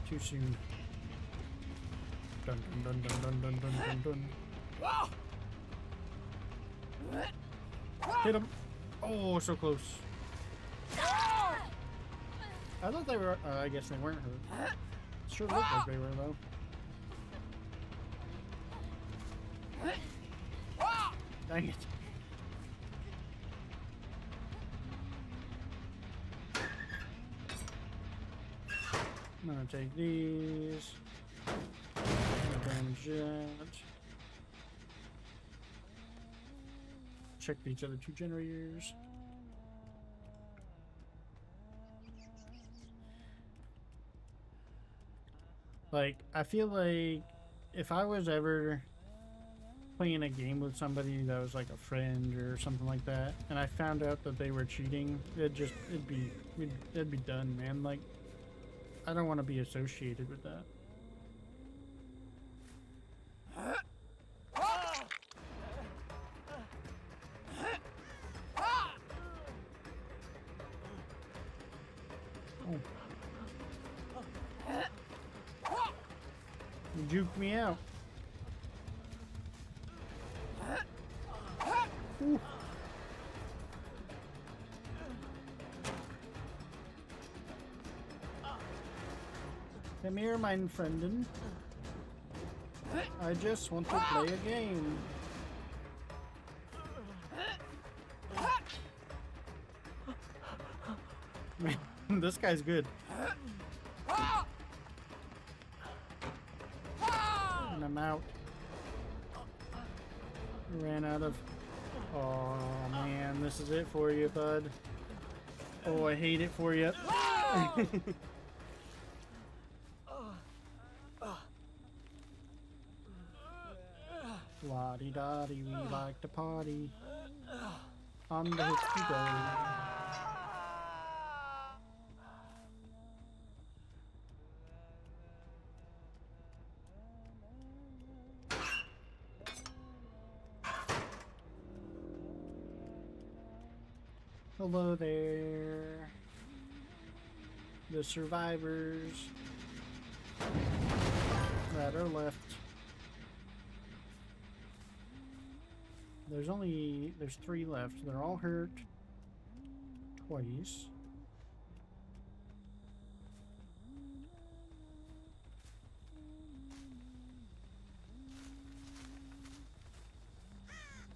Too soon. Dun dun dun dun dun dun dun dun dun. Hit him! Oh, so close. I thought they were. I guess they weren't hurt. Sure looked like they were though. Dang it! I'm gonna take these. I'm gonna damage that. Check these other two generators. Like, I feel like if I was ever playing a game with somebody that was like a friend or something like that, and I found out that they were cheating, it'd be done, man. Like, I don't want to be associated with that. Oh. You juked me out. Ooh. Come here, mein Frienden. I just want to play a game. Man, this guy's good. And I'm out. Ran out of... Oh man, this is it for you, bud. Oh, I hate it for you. La-di-da-di, we like to party. On the hook you go. Hello there. The survivors that are left. There's 3 left. They're all hurt twice.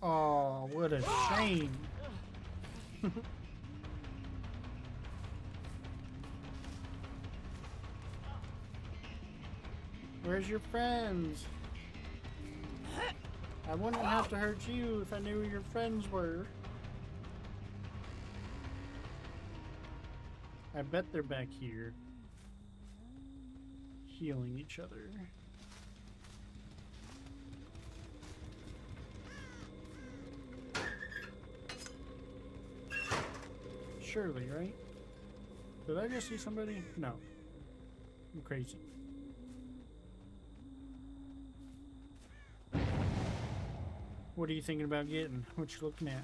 Oh, what a shame. Where's your friends? I wouldn't have to hurt you if I knew who your friends were. I bet they're back here, healing each other. Surely, right? Did I just see somebody? No. I'm crazy. What are you thinking about getting? What you looking at?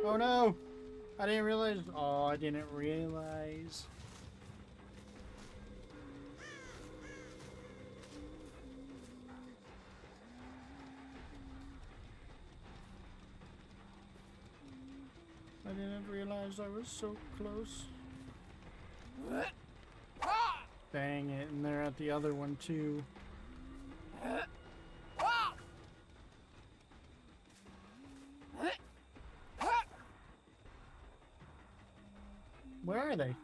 Oh no! I didn't realize. Oh, I didn't realize. I didn't realize I was so close. Dang it, and they're at the other one too. Where are they?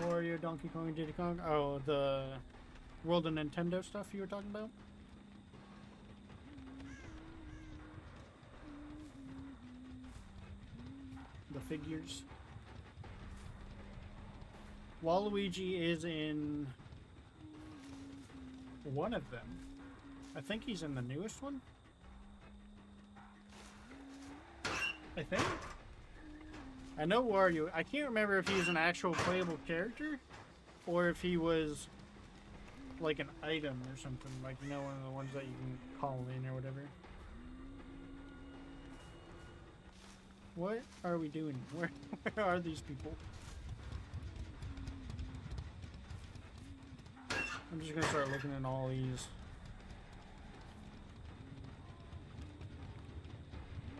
Wario, Donkey Kong, Diddy Kong. Oh, the World of Nintendo stuff you were talking about? The figures. Waluigi is in one of them. I think he's in the newest one. I think. I know Wario. I can't remember if he was an actual playable character or if he was like an item or something. Like, you know, one of the ones that you can call in or whatever. What are we doing? Where are these people? I'm just gonna start looking at all these.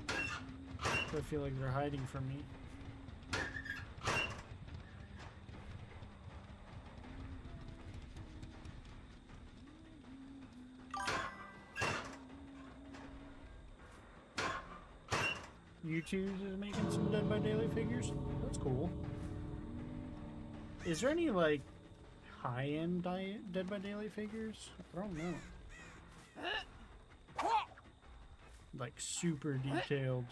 I feel like they're hiding from me. YouTube's is making some Dead by Daily figures. That's cool. Is there any like high-end Dead by Daily figures? I don't know. Like super detailed,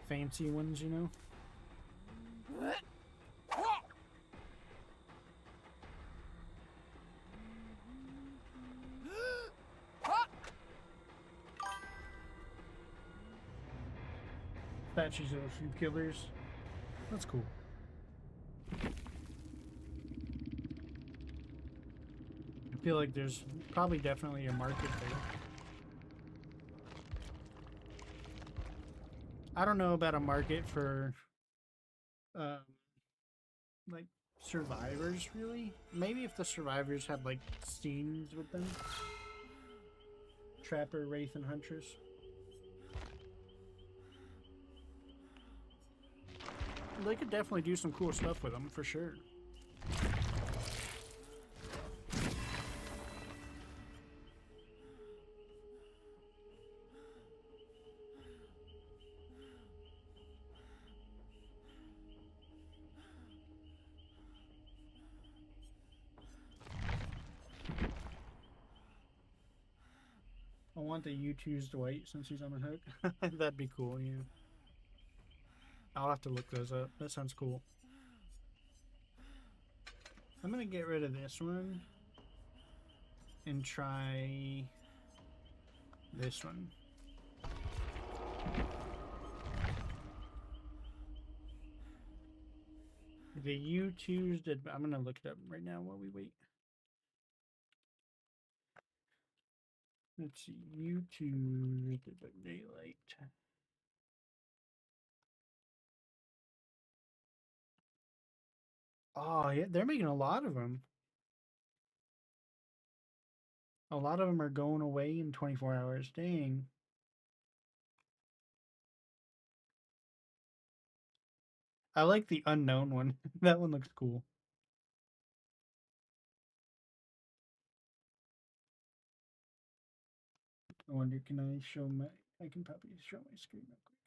fancy ones, you know? Statues of a few killers. That's cool. I feel like there's probably definitely a market there. I don't know about a market for like survivors, really. Maybe if the survivors had like scenes with them. Trapper, Wraith, and Huntress. They could definitely do some cool stuff with them, for sure. I want the U2's Dwight since he's on the hook. That'd be cool, yeah. I'll have to look those up. That sounds cool. I'm gonna get rid of this one and try this one. The U2's did. I'm gonna look it up right now while we wait. Let's see. U2's Dead by Daylight. Oh yeah, they're making a lot of them. A lot of them are going away in 24 hours. Dang. I like the unknown one. That one looks cool. I wonder, can I show my... I can probably show my screen real quick.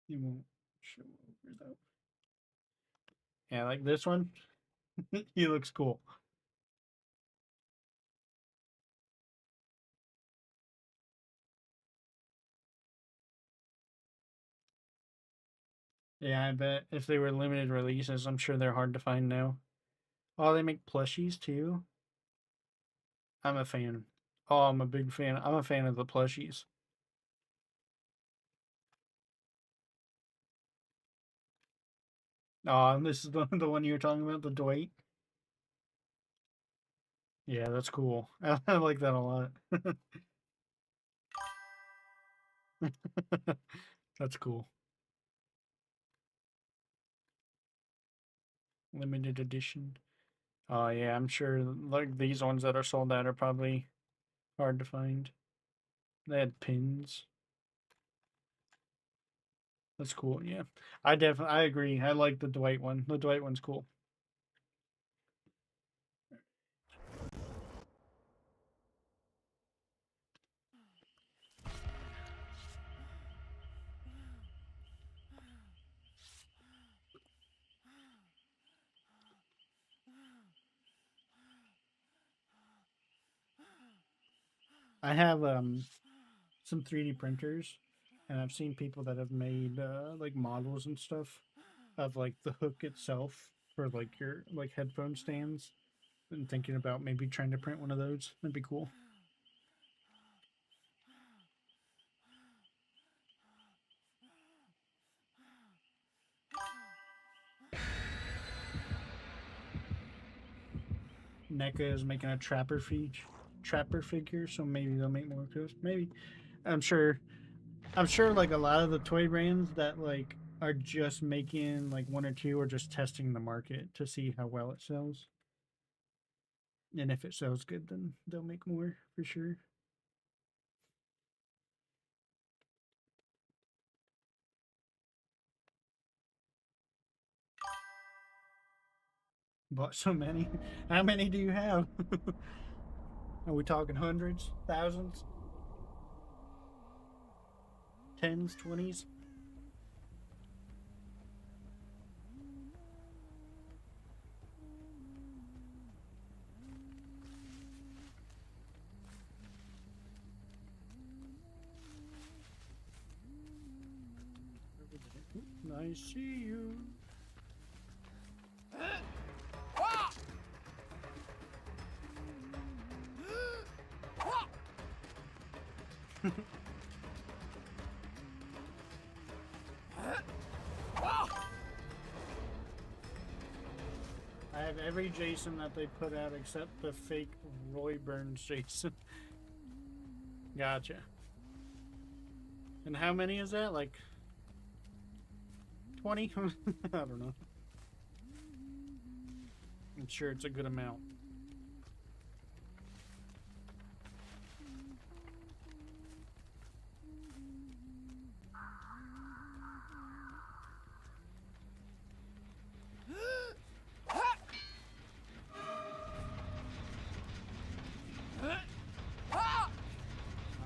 It won't show over though. Yeah, like this one. He looks cool. Yeah, I bet if they were limited releases, I'm sure they're hard to find now. Oh, they make plushies too? I'm a fan. Oh, I'm a big fan. I'm a fan of the plushies. Oh, and this is the one you were talking about, the Dwight. Yeah, that's cool. I like that a lot. That's cool. Limited edition. Oh yeah, I'm sure like these ones that are sold out are probably hard to find. They had pins. That's cool. Yeah, I agree. I like the Dwight one. The Dwight one's cool. I have some 3D printers, and I've seen people that have made like models and stuff of like the hook itself for like your like headphone stands. Been thinking about maybe trying to print one of those. That'd be cool. NECA is making a trapper figure, so maybe they'll make more of those. Maybe. I'm sure like a lot of the toy brands that like are just making like one or two or just testing the market to see how well it sells. And if it sells good, then they'll make more for sure. Bought so many. How many do you have? Are we talking hundreds, thousands, tens, 20s? I see you. I have every Jason that they put out except the fake Roy Burns Jason. Gotcha. And how many is that? Like 20? I don't know. I'm sure it's a good amount.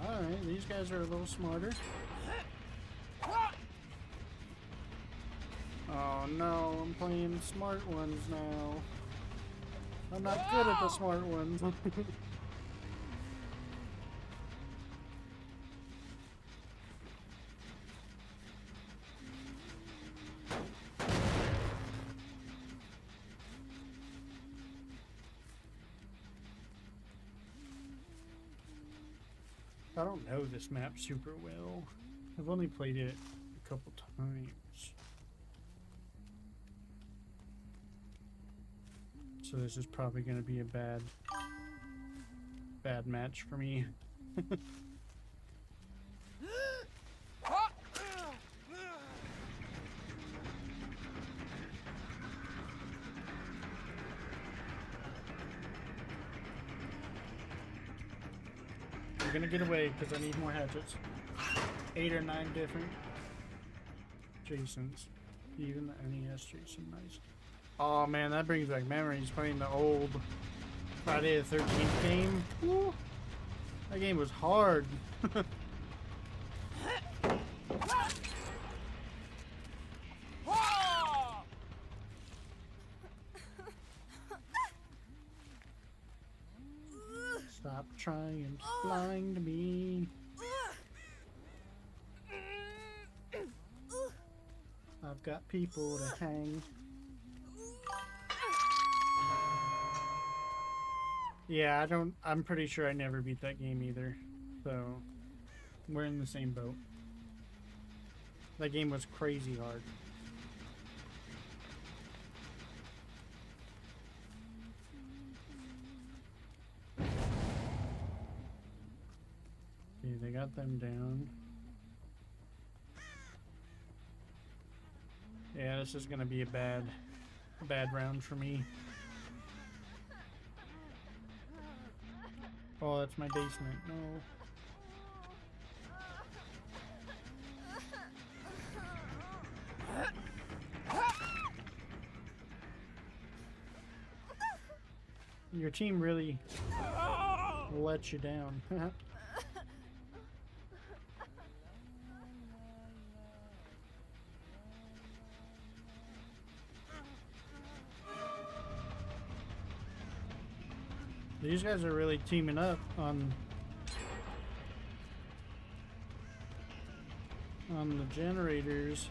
Alright, these guys are a little smarter. Oh no, I'm playing smart ones now. I'm not good at the smart ones. I don't know this map super well. I've only played it a couple times. So this is probably going to be a bad match for me. I'm going to get away because I need more hatchets. 8 or 9 different Jasons. Even the NES Jason, nice. Oh man, that brings back memories playing the old Friday the 13th game. Woo. That game was hard. Stop trying to blind me. I've got people to hang. Yeah, I'm pretty sure I never beat that game either. So, we're in the same boat. That game was crazy hard. Okay, they got them down. Yeah, this is gonna be a bad round for me. Oh, that's my basement. No. Your team really let you down. These guys are really teaming up on the generators.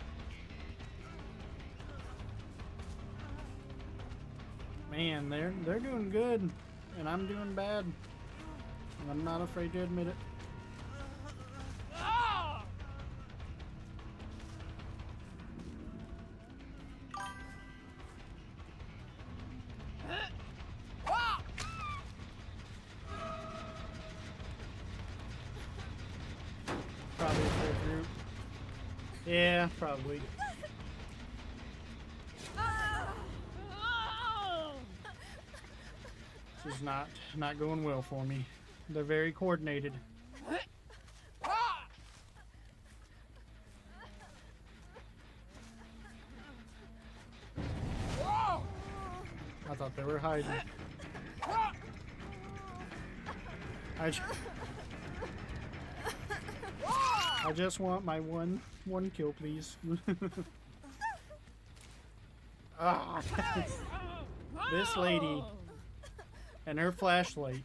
Man, they're doing good, and I'm doing bad, and I'm not afraid to admit it. Probably a full group. Yeah, probably. This is not going well for me. They're very coordinated. I thought they were hiding. I just want my one kill, please. Ah, this lady and her flashlight.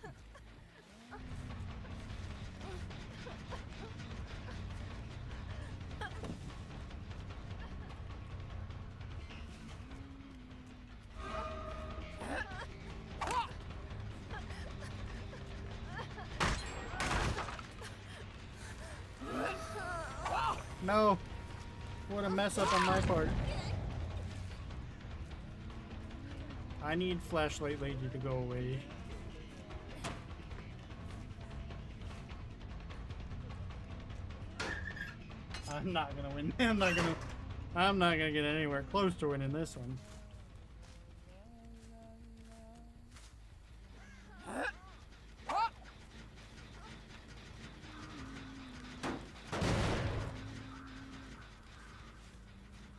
No, what a mess up on my part. I need flashlight lady to go away. I'm not gonna win. I'm not gonna get anywhere close to winning this one.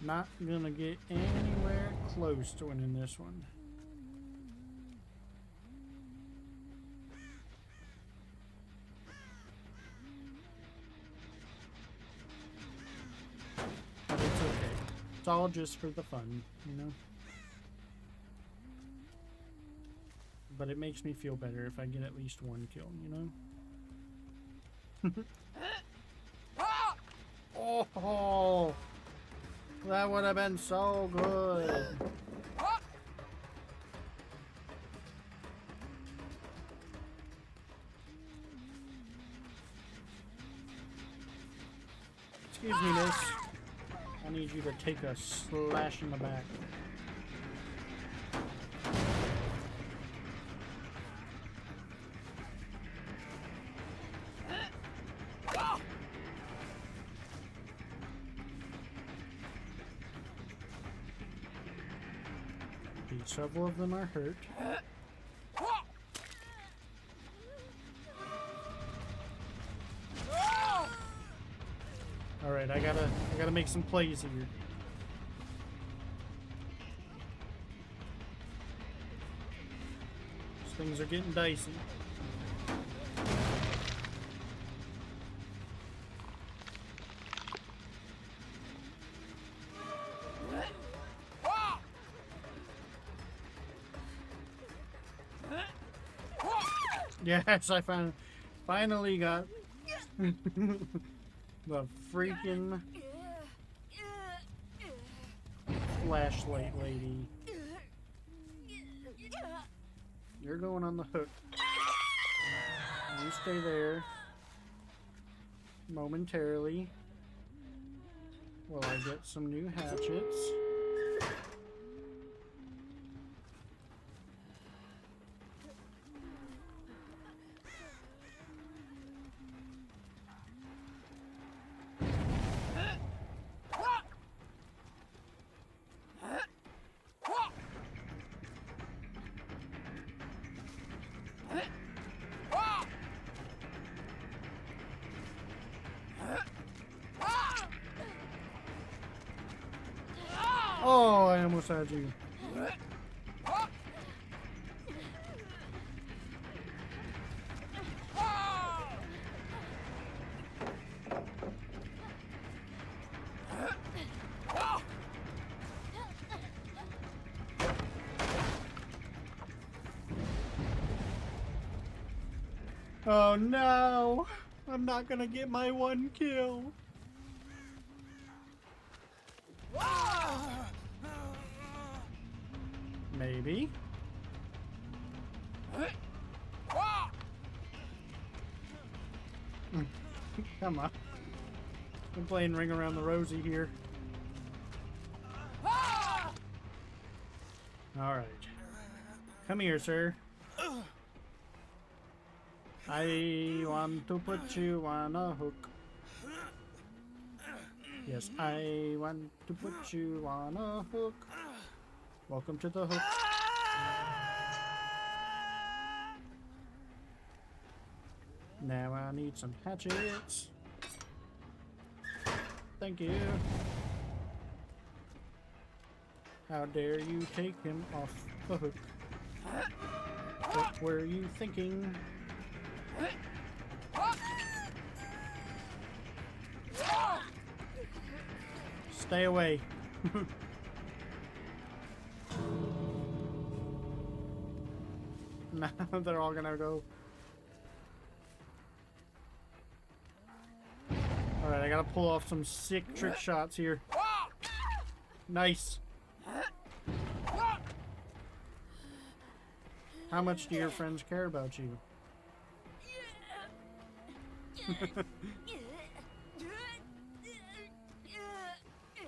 Not gonna get anywhere close to winning this one. But it's okay. It's all just for the fun, you know? But it makes me feel better if I get at least one kill, you know? Oh! That would have been so good. Excuse me, miss. I need you to take a slash in the back. Several of them are hurt. All right, I gotta make some plays here. These things are getting dicey. Yes, I finally got the freaking flashlight lady. You're going on the hook. You stay there momentarily while I get some new hatchets. Oh, I almost had you. Oh no! I'm not gonna get my one kill. Maybe. Come on. I'm playing Ring Around the Rosie here. Alright. Come here, sir. I want to put you on a hook. Yes, I want to put you on a hook. Welcome to the hook. Now I need some hatchets. Thank you. How dare you take him off the hook? What were you thinking? Stay away. Now they're all gonna go. Alright, I gotta pull off some sick trick shots here. Nice. How much do your friends care about you?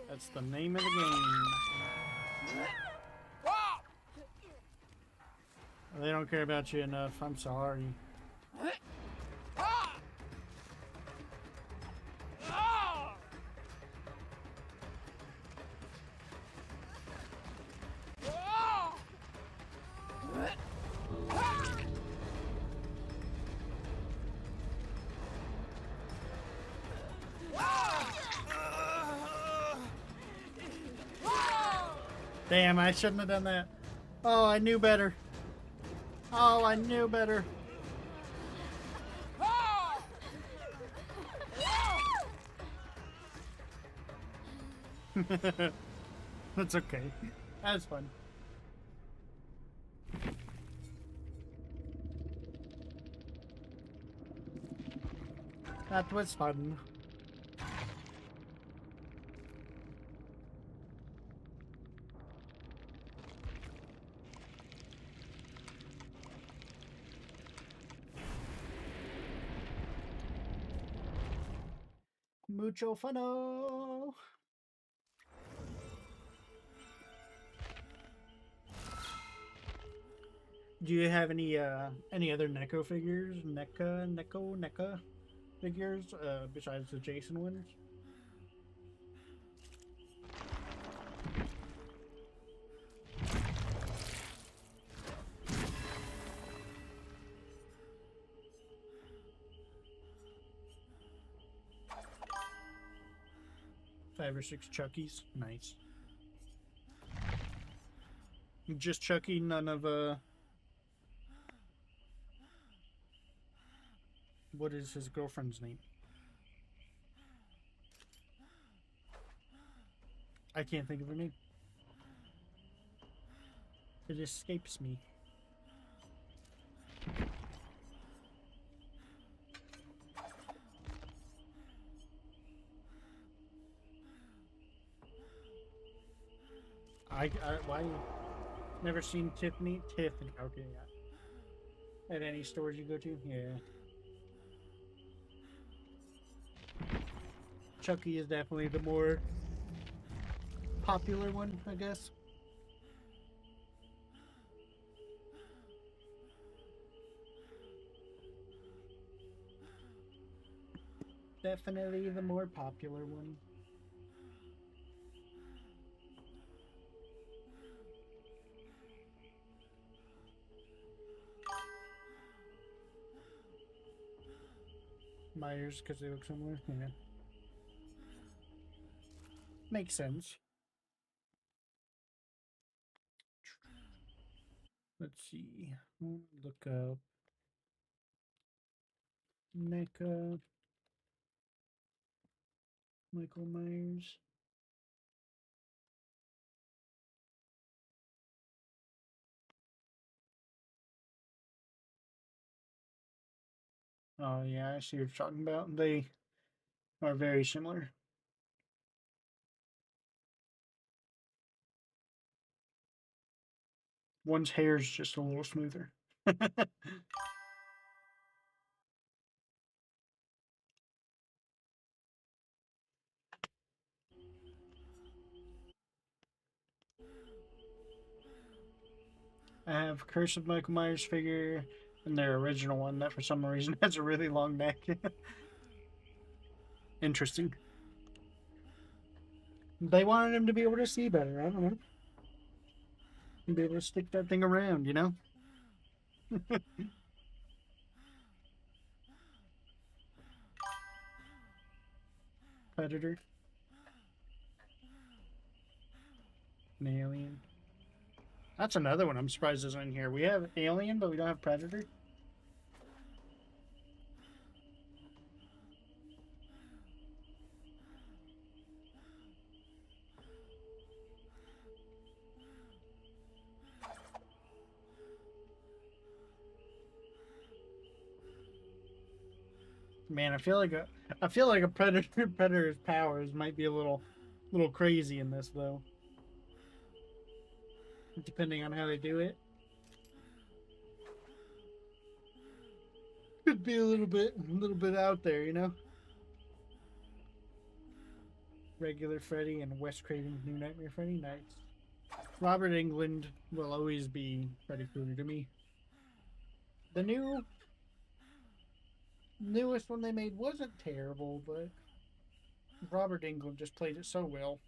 That's the name of the game. They don't care about you enough. I'm sorry. Damn, I shouldn't have done that. Oh, I knew better. Oh, I knew better. That's okay. That's fun. That was fun. Mucho funo. Do you have any other Neko figures? NECA figures besides the Jason ones? Five or six Chuckies. Nice. Just Chucky, none of what is his girlfriend's name? I can't think of her name. It escapes me. Why? Never seen Tiffany? Tiffany. Okay, yeah. At any stores you go to? Yeah. Chucky is definitely the more popular one, I guess. Definitely the more popular one. Myers, because they look similar. Yeah. Makes sense. Let's see. Look up NECA Michael Myers. Oh yeah, I see what you're talking about. They are very similar. One's hair is just a little smoother. I have Curse of Michael Myers figure and their original one that for some reason has a really long neck. Interesting. They wanted him to be able to see better. I don't know. Be able to stick that thing around, you know? Predator. An alien. That's another one I'm surprised isn't in here. We have alien, but we don't have predator. Man, I feel like a predator's powers might be a little crazy in this though, depending on how they do it. Could be a little bit out there, you know. Regular Freddy and Wes Craven's New Nightmare Freddy. Nice. Robert Englund will always be Freddy Krueger to me. The newest one they made wasn't terrible, but Robert Englund just played it so well.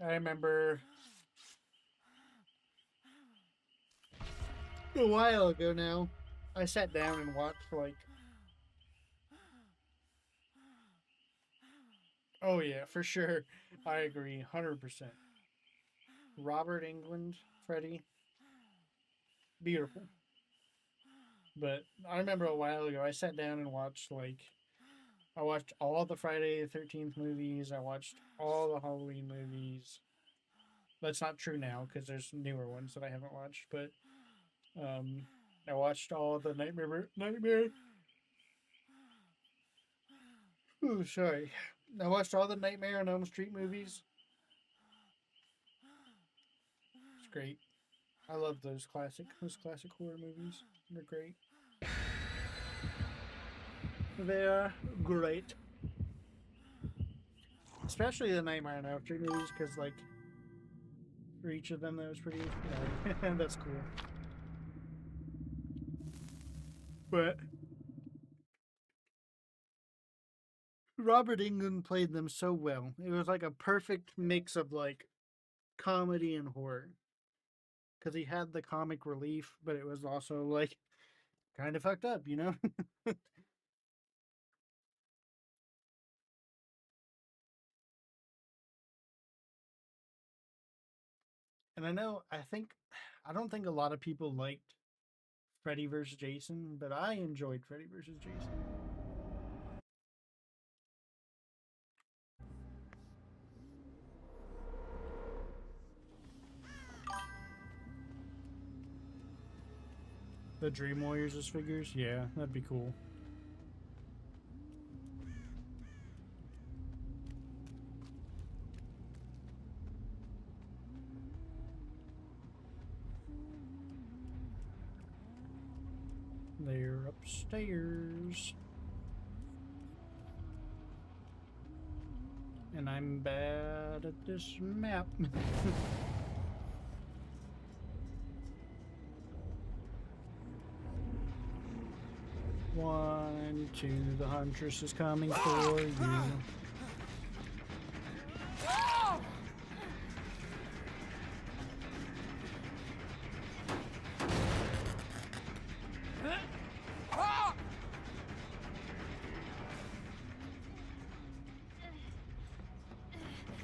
I remember a while ago now, I sat down and watched like, oh yeah, for sure. I agree, 100%. Robert Englund, Freddy, beautiful. But I remember a while ago, I sat down and watched like, I watched all the Friday the 13th movies. I watched all the Halloween movies. That's not true now because there's newer ones that I haven't watched. But um, I watched all the Nightmare. Ooh, sorry. I watched all the Nightmare on Elm Street movies. It's great. I love those classic horror movies. They're great. They're great. Especially the Nightmare on Elm Street movies because like for each of them that was pretty. That's cool. But Robert Englund played them so well. It was like a perfect mix of like comedy and horror because he had the comic relief, but it was also like kind of fucked up, you know. And I don't think a lot of people liked Freddy vs. Jason, but I enjoyed Freddy vs. Jason. The Dream Warriors as figures, yeah, that'd be cool. They're upstairs. And I'm bad at this map. One, two, the Huntress is coming for you.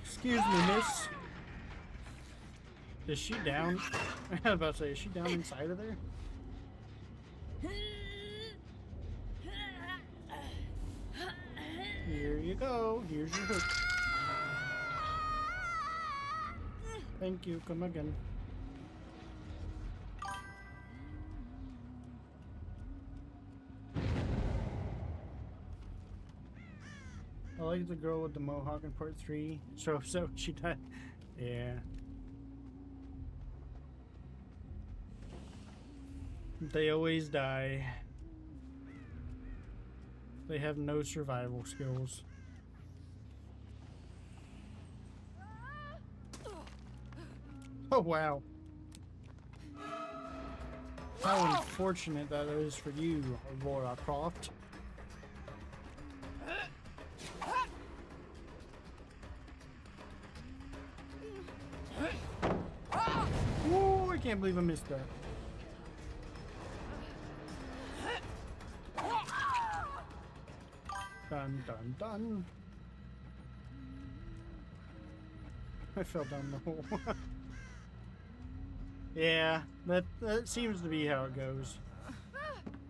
Excuse me, miss. Is she down? I was about to say, is she down inside of there? Here you go. Here's your hook. Thank you. Come again. like the girl with the mohawk in part 3. So she died. Yeah. They always die. They have no survival skills. Oh, wow. How unfortunate that is for you, Laura Croft. Ooh, I can't believe I missed that. Dun dun dun. I fell down the hole. Yeah, that seems to be how it goes.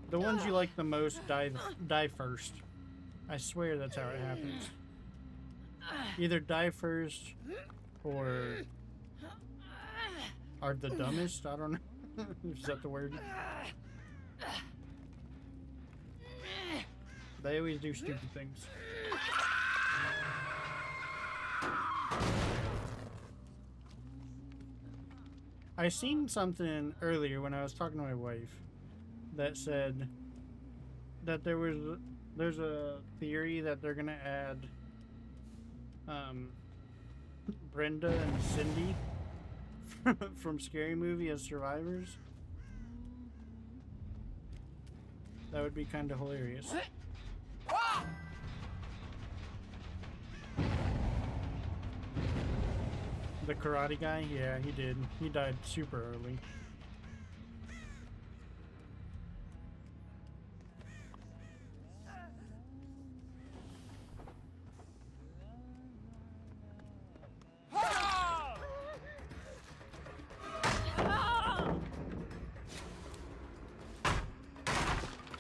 The ones you like the most die first. I swear that's how it happens. Either die first or are the dumbest. I don't know. Is that the word? They always do stupid things. I seen something earlier when I was talking to my wife that said that there's a theory that they're gonna add Brenda and Cindy from Scary Movie as survivors. That would be kind of hilarious. The karate guy? Yeah, he did. He died super early.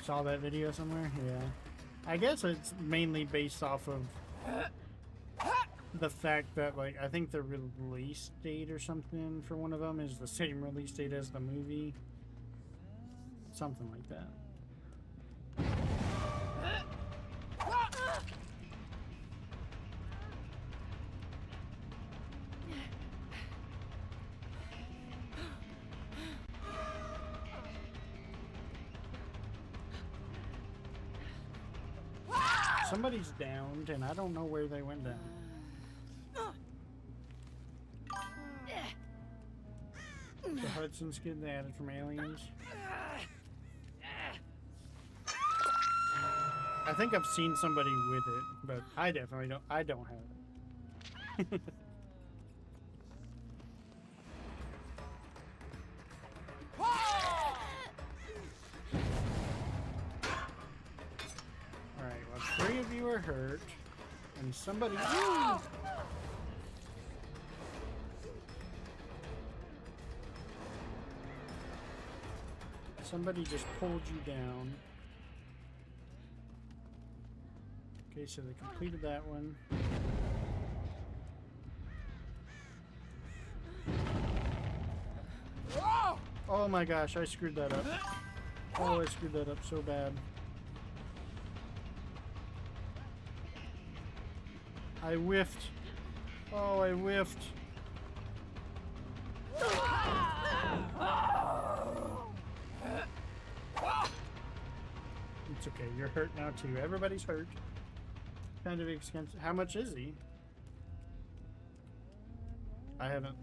Saw that video somewhere? Yeah. I guess it's mainly based off of the fact that, like, I think the release date or something for one of them is the same release date as the movie. Something like that. Somebody's downed, and I don't know where they went down. The Hudson skin they added from Aliens. I think I've seen somebody with it, but I definitely don't. I don't have it. Alright, well, 3 of you are hurt, and somebody... Somebody just pulled you down. Okay, so they completed that one. Oh my gosh, I screwed that up. Oh, I screwed that up so bad. I whiffed. Oh, I whiffed. It's okay, you're hurt now too. Everybody's hurt. Kind of expensive. How much is he? I haven't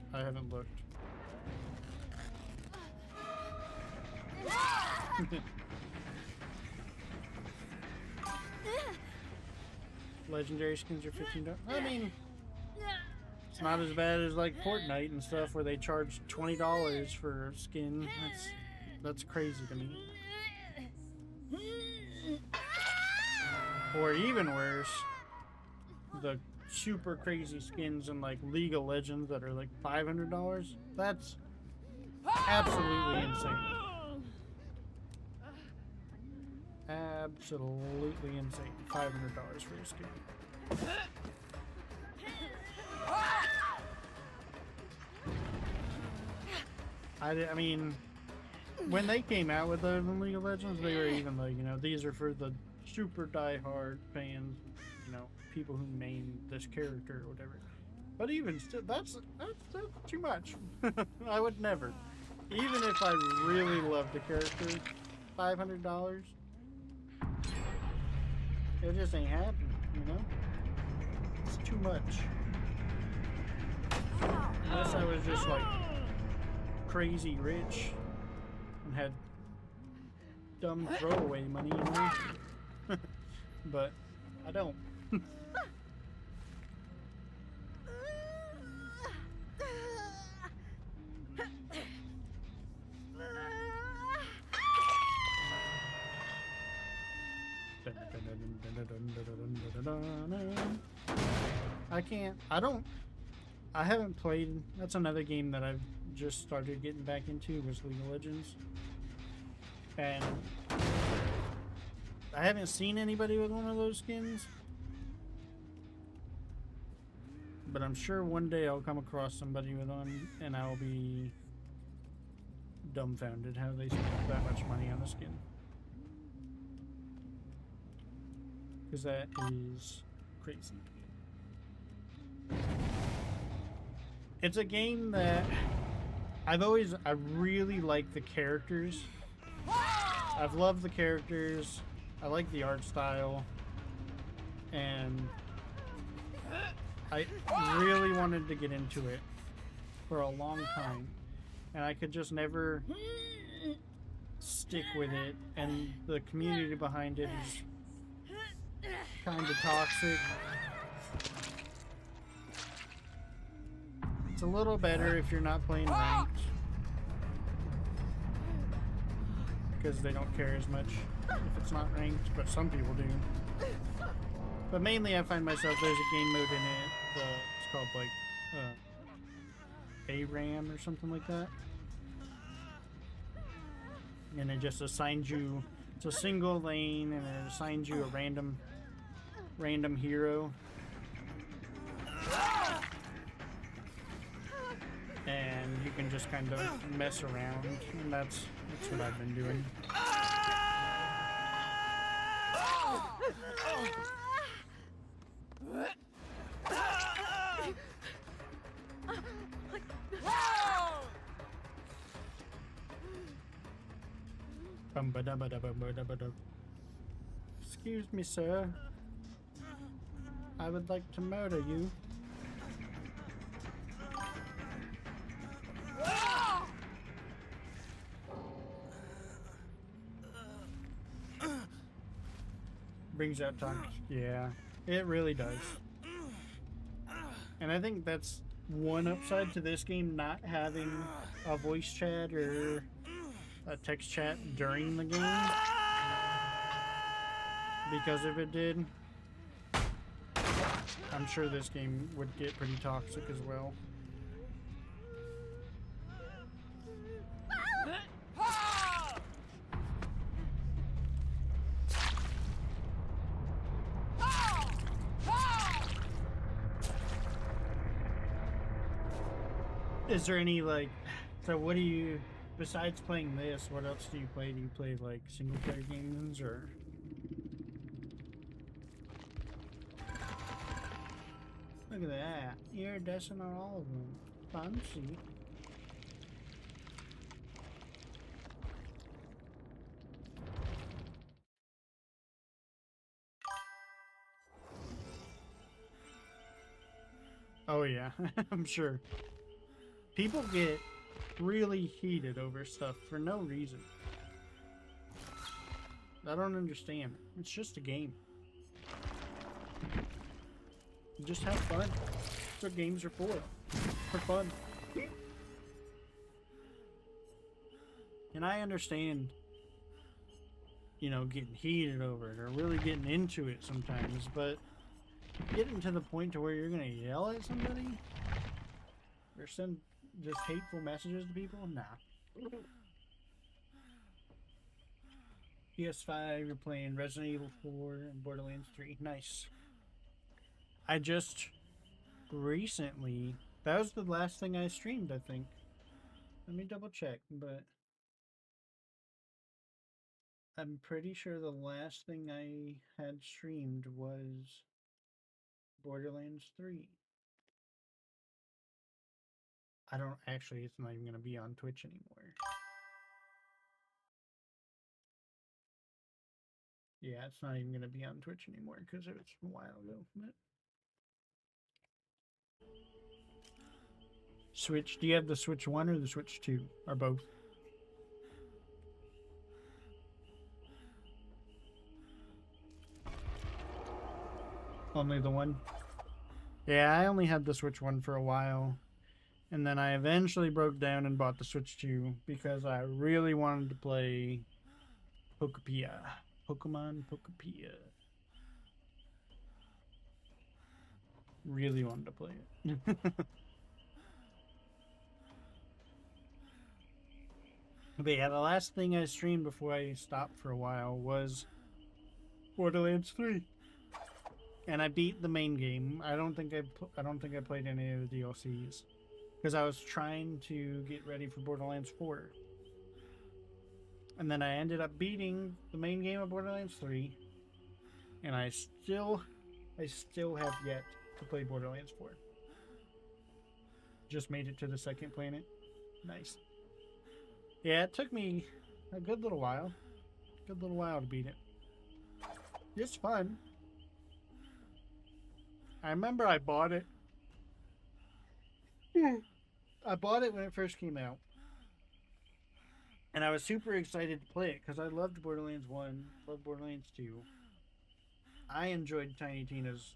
looked. Legendary skins are $15. I mean, it's not as bad as like Fortnite and stuff where they charge $20 for a skin. That's crazy to me. Or even worse, the super crazy skins in like League of Legends that are like $500. That's absolutely insane. Absolutely insane. $500 for a skin. I mean, when they came out with those in League of Legends, they were even like, you know, these are for the super die-hard fans, you know, people who made this character or whatever. But even still, that's too much. I would never. Even if I really loved the character, $500, it just ain't happening, you know? It's too much. Unless I was just like crazy rich and had dumb throwaway money, you know? But I don't. I haven't played. That's another game that I've just started getting back into, was League of Legends. And I haven't seen anybody with one of those skins. But I'm sure one day I'll come across somebody with one and I'll be dumbfounded how they spent that much money on a skin. Because that is crazy. It's a game that I really like the characters. I've loved the characters. I like the art style. And I really wanted to get into it for a long time. And I could just never stick with it. And the community behind it is kind of toxic. It's a little better if you're not playing ranked, because they don't care as much if it's not ranked, but some people do. But mainly I find myself, there's a game mode in it, it's called like ARAM or something like that. And it just assigns you, it's a single lane, and it assigns you a random hero. And you can just kind of mess around, and that's what I've been doing. Excuse me, sir. I would like to murder you. Brings out toxic. Yeah, it really does. And I think that's one upside to this game, not having a voice chat or a text chat during the game. Because if it did, I'm sure this game would get pretty toxic as well. Is there any, like, so what do you, besides playing this, what else do you play? Do you play, like, single player games, or? Look at that. You're dashing on all of them. Fancy. Oh yeah, I'm sure. People get really heated over stuff for no reason. I don't understand. It's just a game. Just have fun. That's what games are for fun. And I understand, you know, getting heated over it or really getting into it sometimes, but getting to the point to where you're gonna yell at somebody or send just hateful messages to people? Nah. PS5, you're playing Resident Evil 4 and Borderlands 3. Nice. I just recently, that was the last thing I streamed, I think. Let me double check, but I'm pretty sure the last thing I had streamed was Borderlands 3. I don't actually, it's not even going to be on Twitch anymore. Yeah, it's not even going to be on Twitch anymore because it was a while ago. But... Switch, do you have the Switch 1 or the Switch 2? Or both? Only the one? Yeah, I only had the Switch 1 for a while. And then I eventually broke down and bought the Switch 2 because I really wanted to play Pokepia. Pokemon Pokepia. Really wanted to play it. But yeah, the last thing I streamed before I stopped for a while was Borderlands 3. And I beat the main game. I don't think I played any of the DLCs because I was trying to get ready for Borderlands 4. And then I ended up beating the main game of Borderlands 3, and I still have yet to play Borderlands 4. Just made it to the second planet. Nice. Yeah, it took me a good little while. Good little while to beat it. It's fun. I remember I bought it. I bought it when it first came out. And I was super excited to play it because I loved Borderlands 1, loved Borderlands 2. I enjoyed Tiny Tina's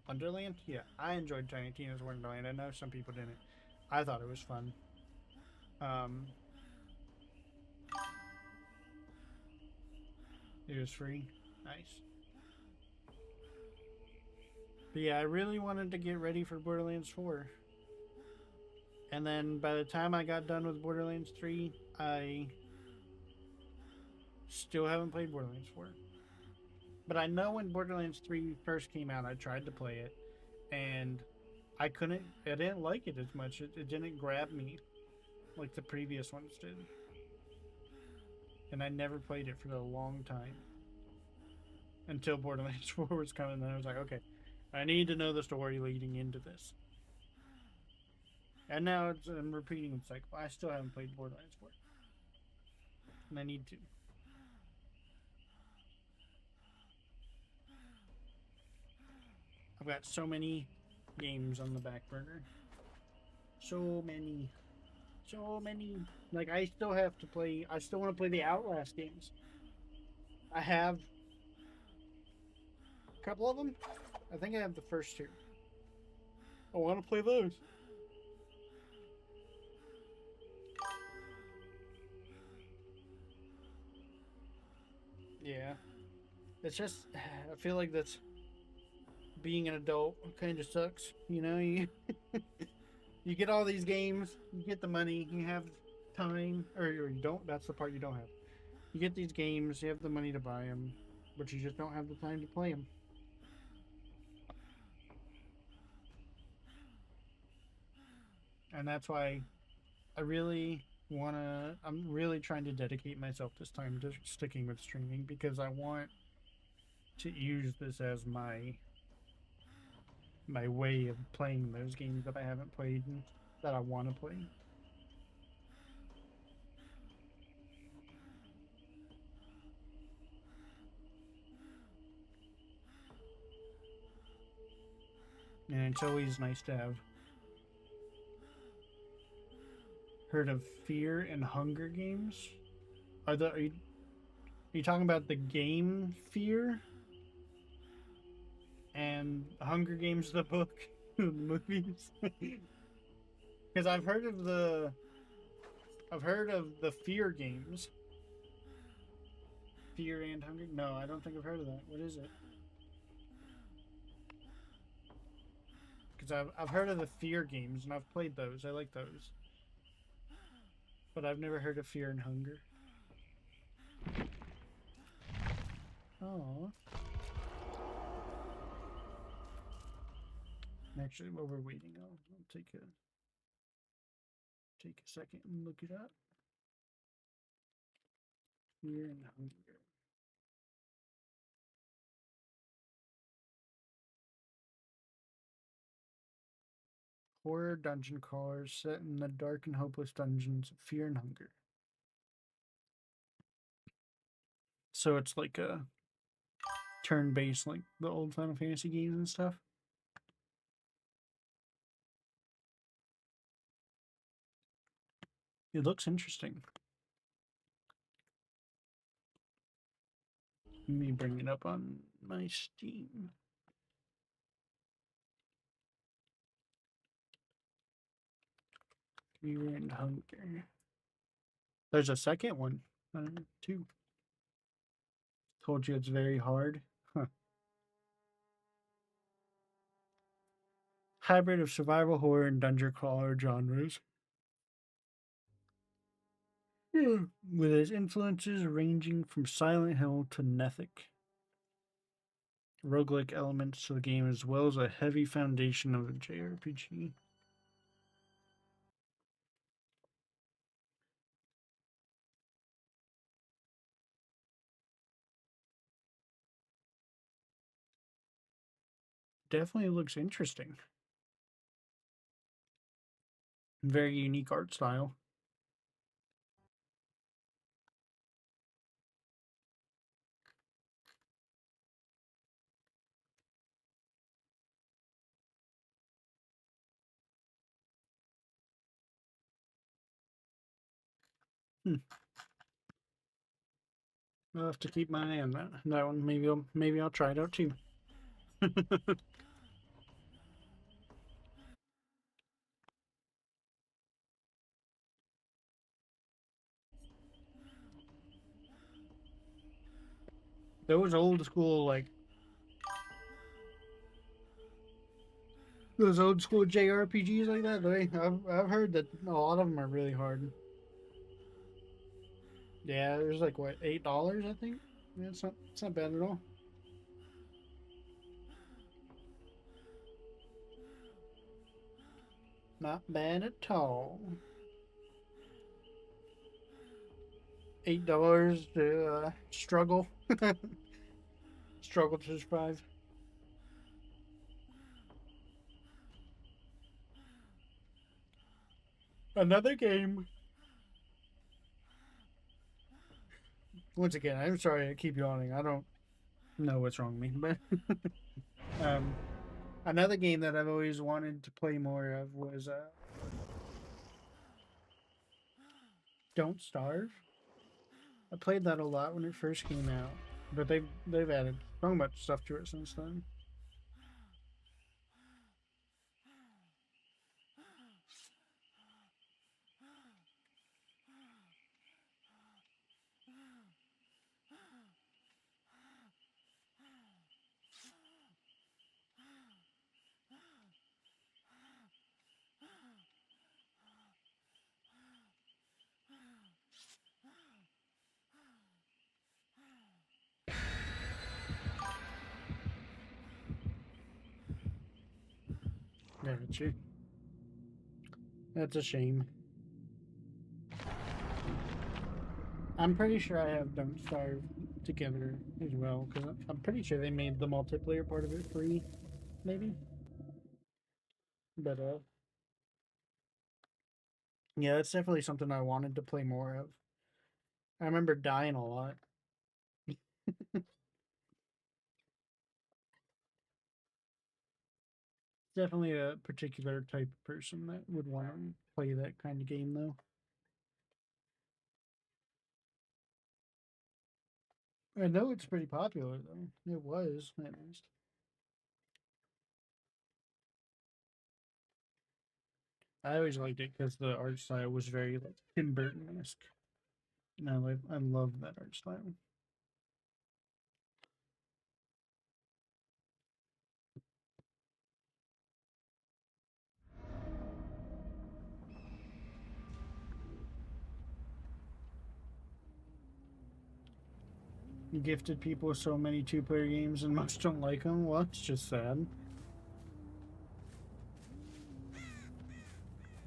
Wonderland? Yeah, I enjoyed Tiny Tina's Wonderland. I know some people didn't. I thought it was fun. It was free. Nice. But yeah, I really wanted to get ready for Borderlands 4. And then by the time I got done with Borderlands 3, I still haven't played Borderlands 4. But I know when Borderlands 3 first came out, I tried to play it, and I didn't like it as much. It didn't grab me like the previous ones did. And I never played it for a long time. Until Borderlands 4 was coming, then I was like, okay, I need to know the story leading into this. And now I'm repeating the cycle. I still haven't played Borderlands 4. And I need to. I've got so many games on the back burner. So many. So many. Like, I still have to play. I still want to play the Outlast games. I have a couple of them. I think I have the first two. I want to play those. Yeah. It's just, I feel like that's being an adult kind of sucks. You know, you get all these games, you get the money, you have time, or you don't. That's the part you don't have. You get these games, you have the money to buy them, but you just don't have the time to play them. And that's why I'm really trying to dedicate myself this time to sticking with streaming because I want to use this as my way of playing those games that I haven't played and that I want to play. And it's always nice to have heard of Fear and Hunger Games. Are you talking about the game Fear and Hunger Games the book, the movies? Because I've heard of the Fear games. Fear and Hunger? No, I don't think I've heard of that. What is it? Because I've heard of the Fear games and I've played those. I like those, but I've never heard of Fear and Hunger. Oh. Actually, while we're waiting, I'll take a second and look it up. Fear and Hunger. Horror dungeon crawlers set in the dark and hopeless dungeons of fear and hunger. So it's like a turn-based, like the old Final Fantasy games and stuff. It looks interesting. Let me bring it up on my Steam. Fear and hunger. There's a second one, too. Told you it's very hard. Huh. Hybrid of survival horror and dungeon crawler genres. With its influences ranging from Silent Hill to Nethic. Roguelike elements to the game as well as a heavy foundation of a JRPG. Definitely looks interesting. Very unique art style. Hmm. I'll have to keep my eye on that one. Maybe I'll try it out too. Those old school those old school JRPGs like that. I've heard that a lot of them are really hard. Yeah, there's like what $8 I think. Yeah, it's not bad at all. Not bad at all. $8 to struggle to survive. Another game. Once again, I'm sorry I keep yawning. I don't know what's wrong with me, but um, another game that I've always wanted to play more of was Don't Starve. I played that a lot when it first came out, but they've added so much stuff to it since then. Gotcha. That's a shame. I'm pretty sure I have Don't Starve together as well because I'm pretty sure they made the multiplayer part of it free, maybe. But yeah, it's definitely something I wanted to play more of. I remember dying a lot. Definitely a particular type of person that would want to play that kind of game, though. I know it's pretty popular, though. It was, at least. I always liked it because the art style was very like Tim Burton-esque. And I love that art style. Gifted people with so many two-player games and most don't like them. Well, it's just sad.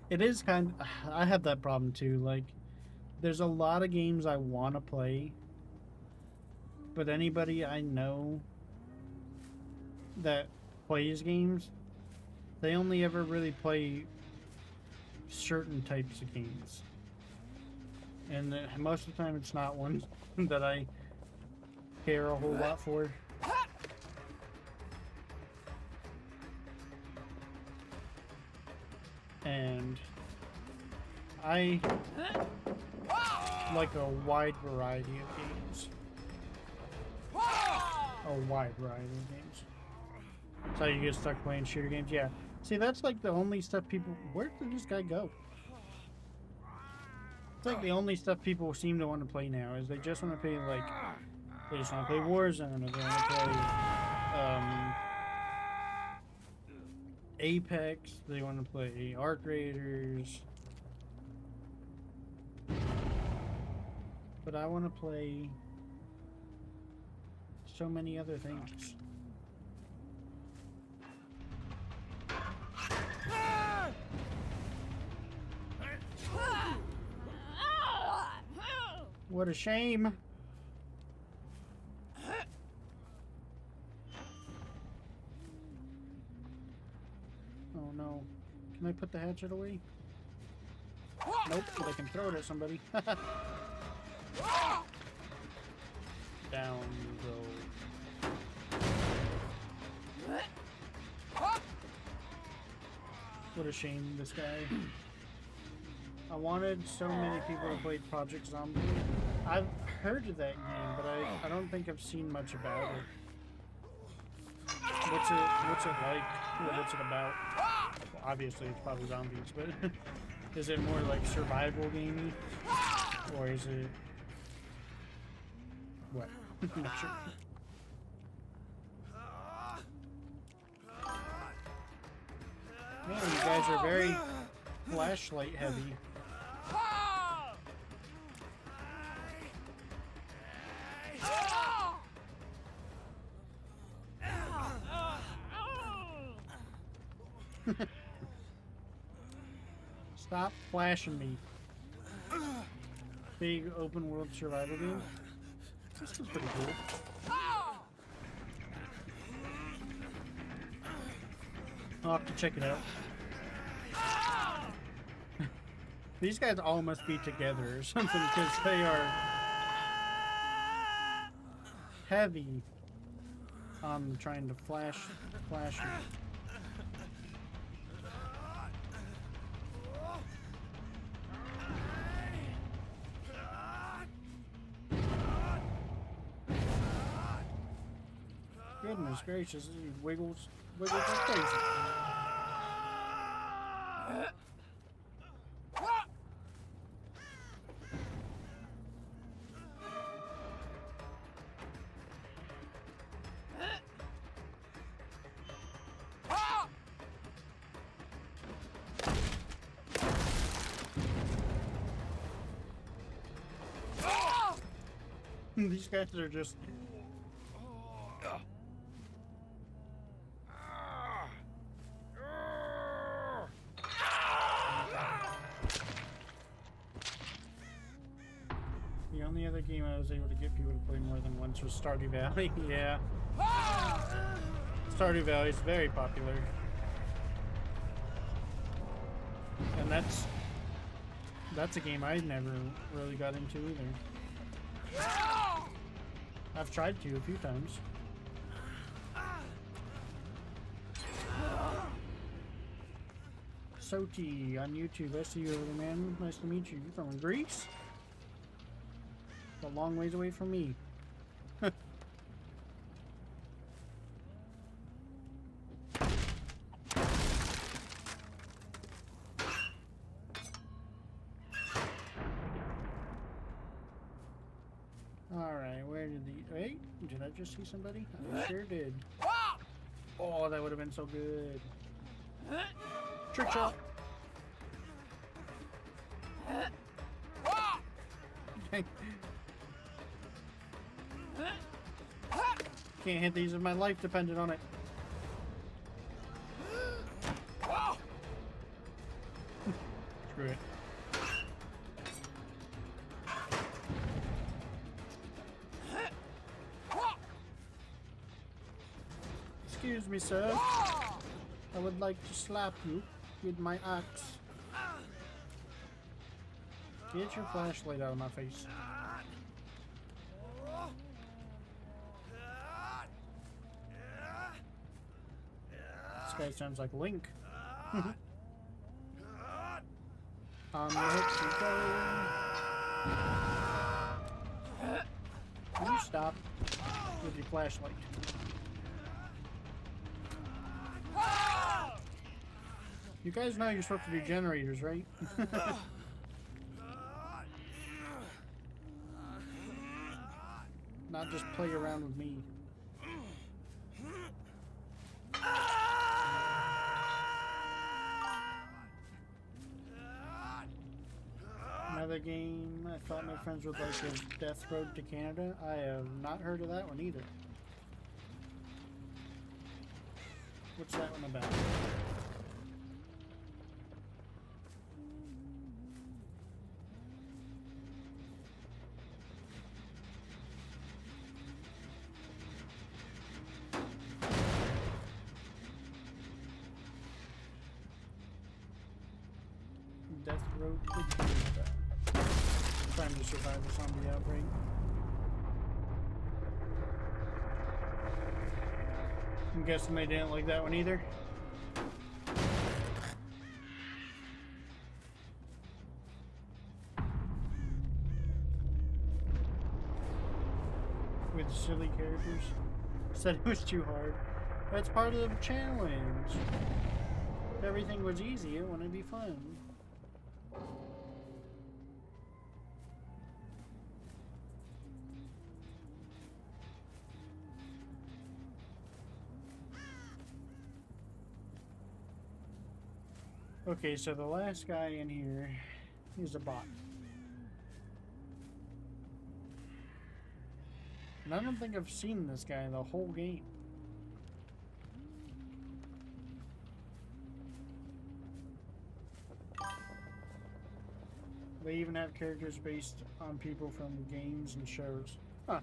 It is kind of, I have that problem too. Like, there's a lot of games I want to play, but anybody I know that plays games they only ever really play certain types of games. And most of the time it's not one that I care a whole lot for. And I like a wide variety of games. A wide variety of games. That's how you get stuck playing shooter games. Yeah. See, that's like the only stuff people... Where did this guy go? It's like the only stuff people seem to want to play now is they just want to play, like... They just want to play Warzone, or they want to play... Apex, they want to play Arc Raiders. But I want to play so many other things. What a shame. Oh no. Can I put the hatchet away? Nope, but I can throw it at somebody. Down you go. What a shame, this guy. I wanted so many people to play Project Zombie. I've heard of that game, but I don't think I've seen much about it. What's it like? What's it about? Well, obviously it's probably zombies, but is it more like survival gamey? Or is it what? Not sure. Man, you guys are very flashlight heavy. Stop flashing me. Big open world survival game. This is pretty cool. I'll have to check it out. These guys all must be together or something because they are heavy on trying to flash me. Goodness gracious, he wiggles like crazy. These guys are just... The only other game I was able to get people to play more than once was Stardew Valley. Yeah. Stardew Valley is very popular. And that's a game I never really got into either. I've tried to a few times. Soti on YouTube. I see you over there, man. Nice to meet you. You're from Greece? It's a long ways away from me. Alright, where did the... Wait, did I just see somebody? I sure did. Oh, that would have been so good. Trick shot! Can't hit these if my life depended on it. Screw it. Excuse me, sir. I would like to slap you with my axe. Get your flashlight out of my face. This guy sounds like Link. On the hook you go. Will you stop with your flashlight? You guys know you're supposed to do generators, right? Not just play around with me. Another game I thought my friends would like is Death Road to Canada. I have not heard of that one either. What's that one about? Death Road to Canada. Trying to survive a zombie outbreak. I'm guessing they didn't like that one either. With silly characters. Said it was too hard. That's part of the challenge. If everything was easy, it wouldn't be fun. Okay, so the last guy in here is a bot. And I don't think I've seen this guy the whole game. They even have characters based on people from games and shows. Huh.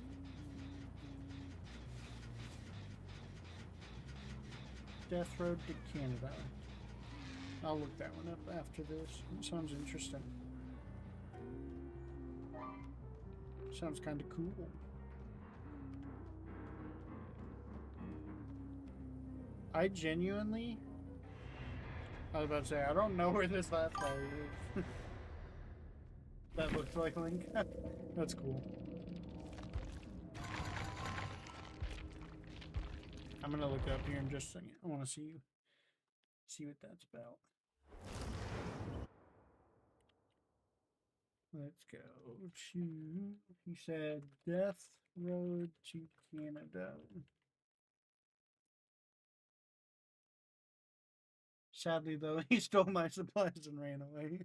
Death Road to Canada. I'll look that one up after this. It sounds interesting. Sounds kind of cool. I genuinely... I was about to say, I don't know where this last guy is. That looks like Link. That's cool. I'm gonna look it up here in just a second. I want to see what that's about. Let's go to, he said, Death Road to Canada. Sadly, though, he stole my supplies and ran away.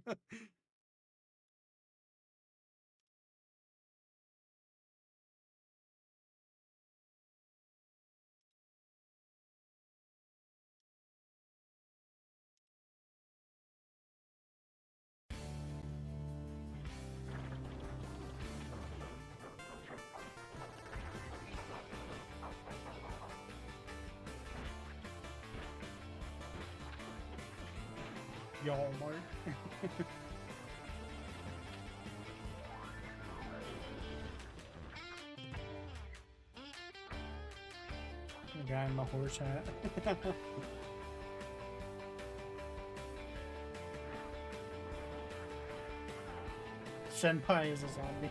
Y'all mark. The guy in the horse hat. Senpai is a zombie.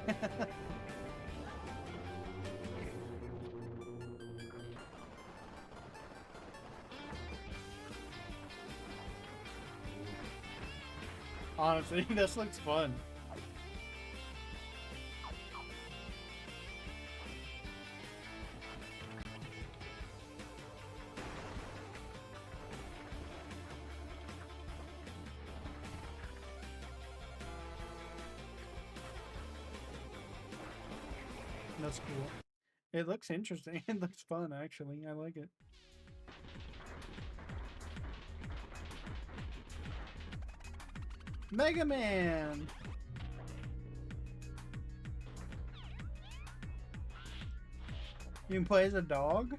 Honestly, this looks fun. That's cool. It looks interesting. It looks fun, actually. I like it. Mega Man! You can play as a dog?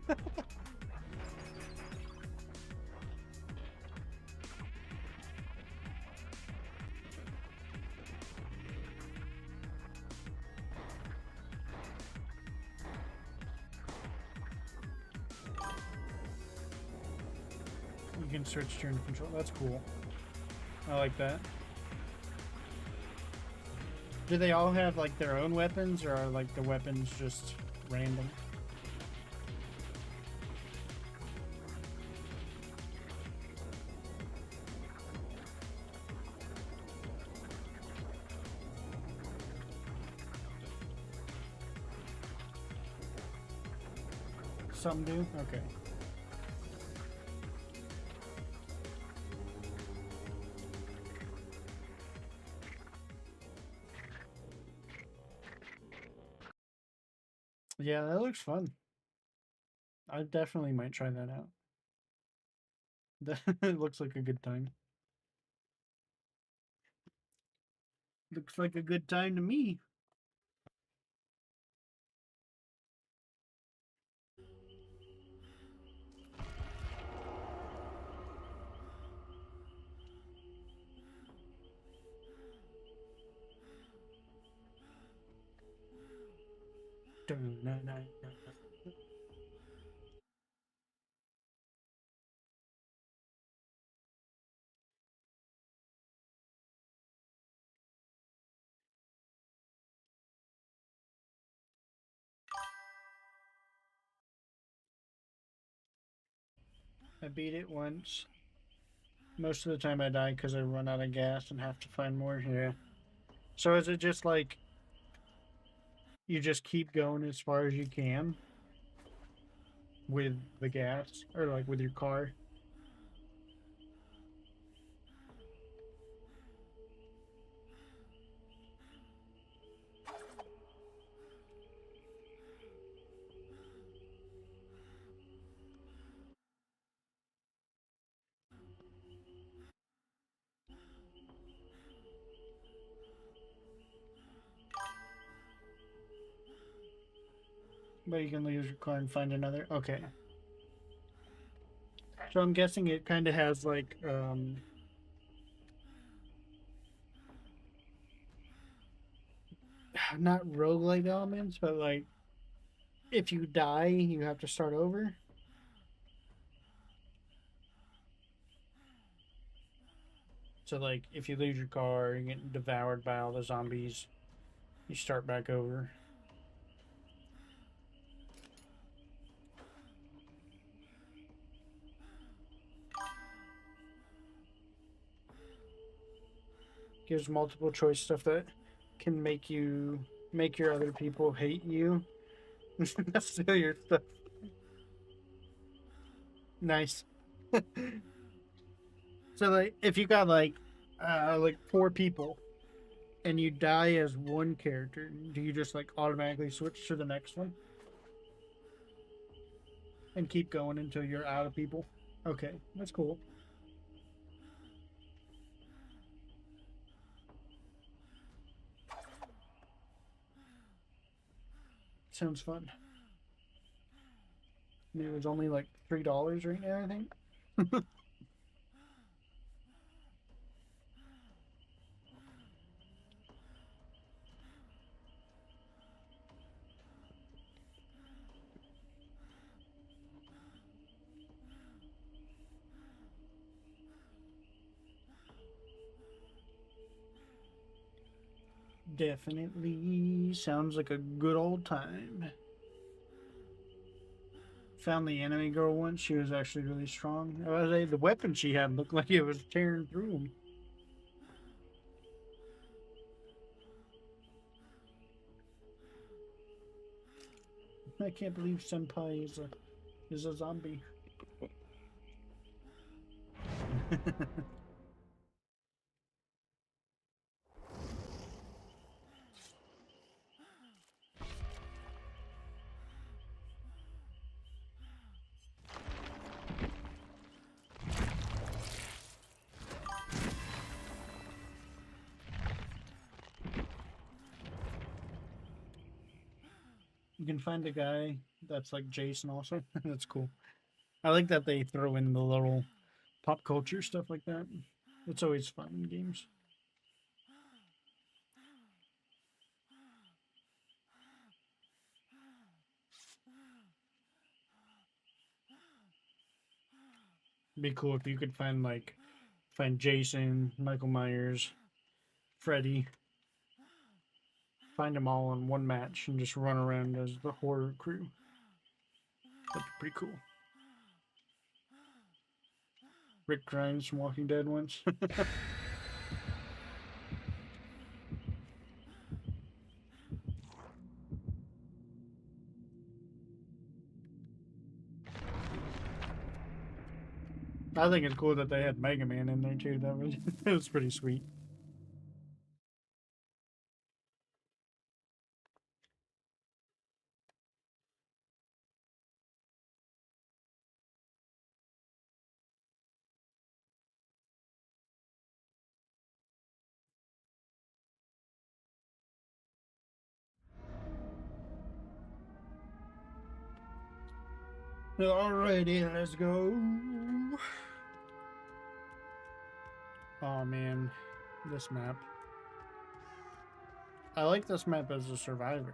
You can switch turn control. That's cool. I like that. Do they all have like their own weapons, or are like the weapons just random? Some do? Okay. Yeah, that looks fun. I definitely might try that out. It looks like a good time. Looks like a good time to me. I beat it once. Most of the time I die because I run out of gas and have to find more. Yeah. So is it just like you just keep going as far as you can with the gas, or like with your car? But you can lose your car and find another. Okay. So I'm guessing it kind of has like not roguelike elements, but like if you die, you have to start over. So like if you lose your car, you get devoured by all the zombies, you start back over. Gives multiple choice stuff that can make your other people hate you. Steal your stuff. Nice. So like if you got like four people and you die as one character, do you just like automatically switch to the next one and keep going until you're out of people? Okay, that's cool. Sounds fun. And it was only like $3 right now, I think. Definitely sounds like a good old time. Found the enemy girl once. She was actually really strong. The weapon she had looked like it was tearing through them. I can't believe Senpai is a zombie. You can find a guy that's like Jason also. That's cool. I like that they throw in the little pop culture stuff like that. It's always fun in games. Be cool if you could find Jason, Michael Myers, Freddy, find them all in one match and just run around as the horror crew. That'd be pretty cool. Rick Grimes from Walking Dead once. I think it's cool that they had Mega Man in there too. That was it was pretty sweet. Alrighty, let's go. Oh man, this map. I like this map as a survivor.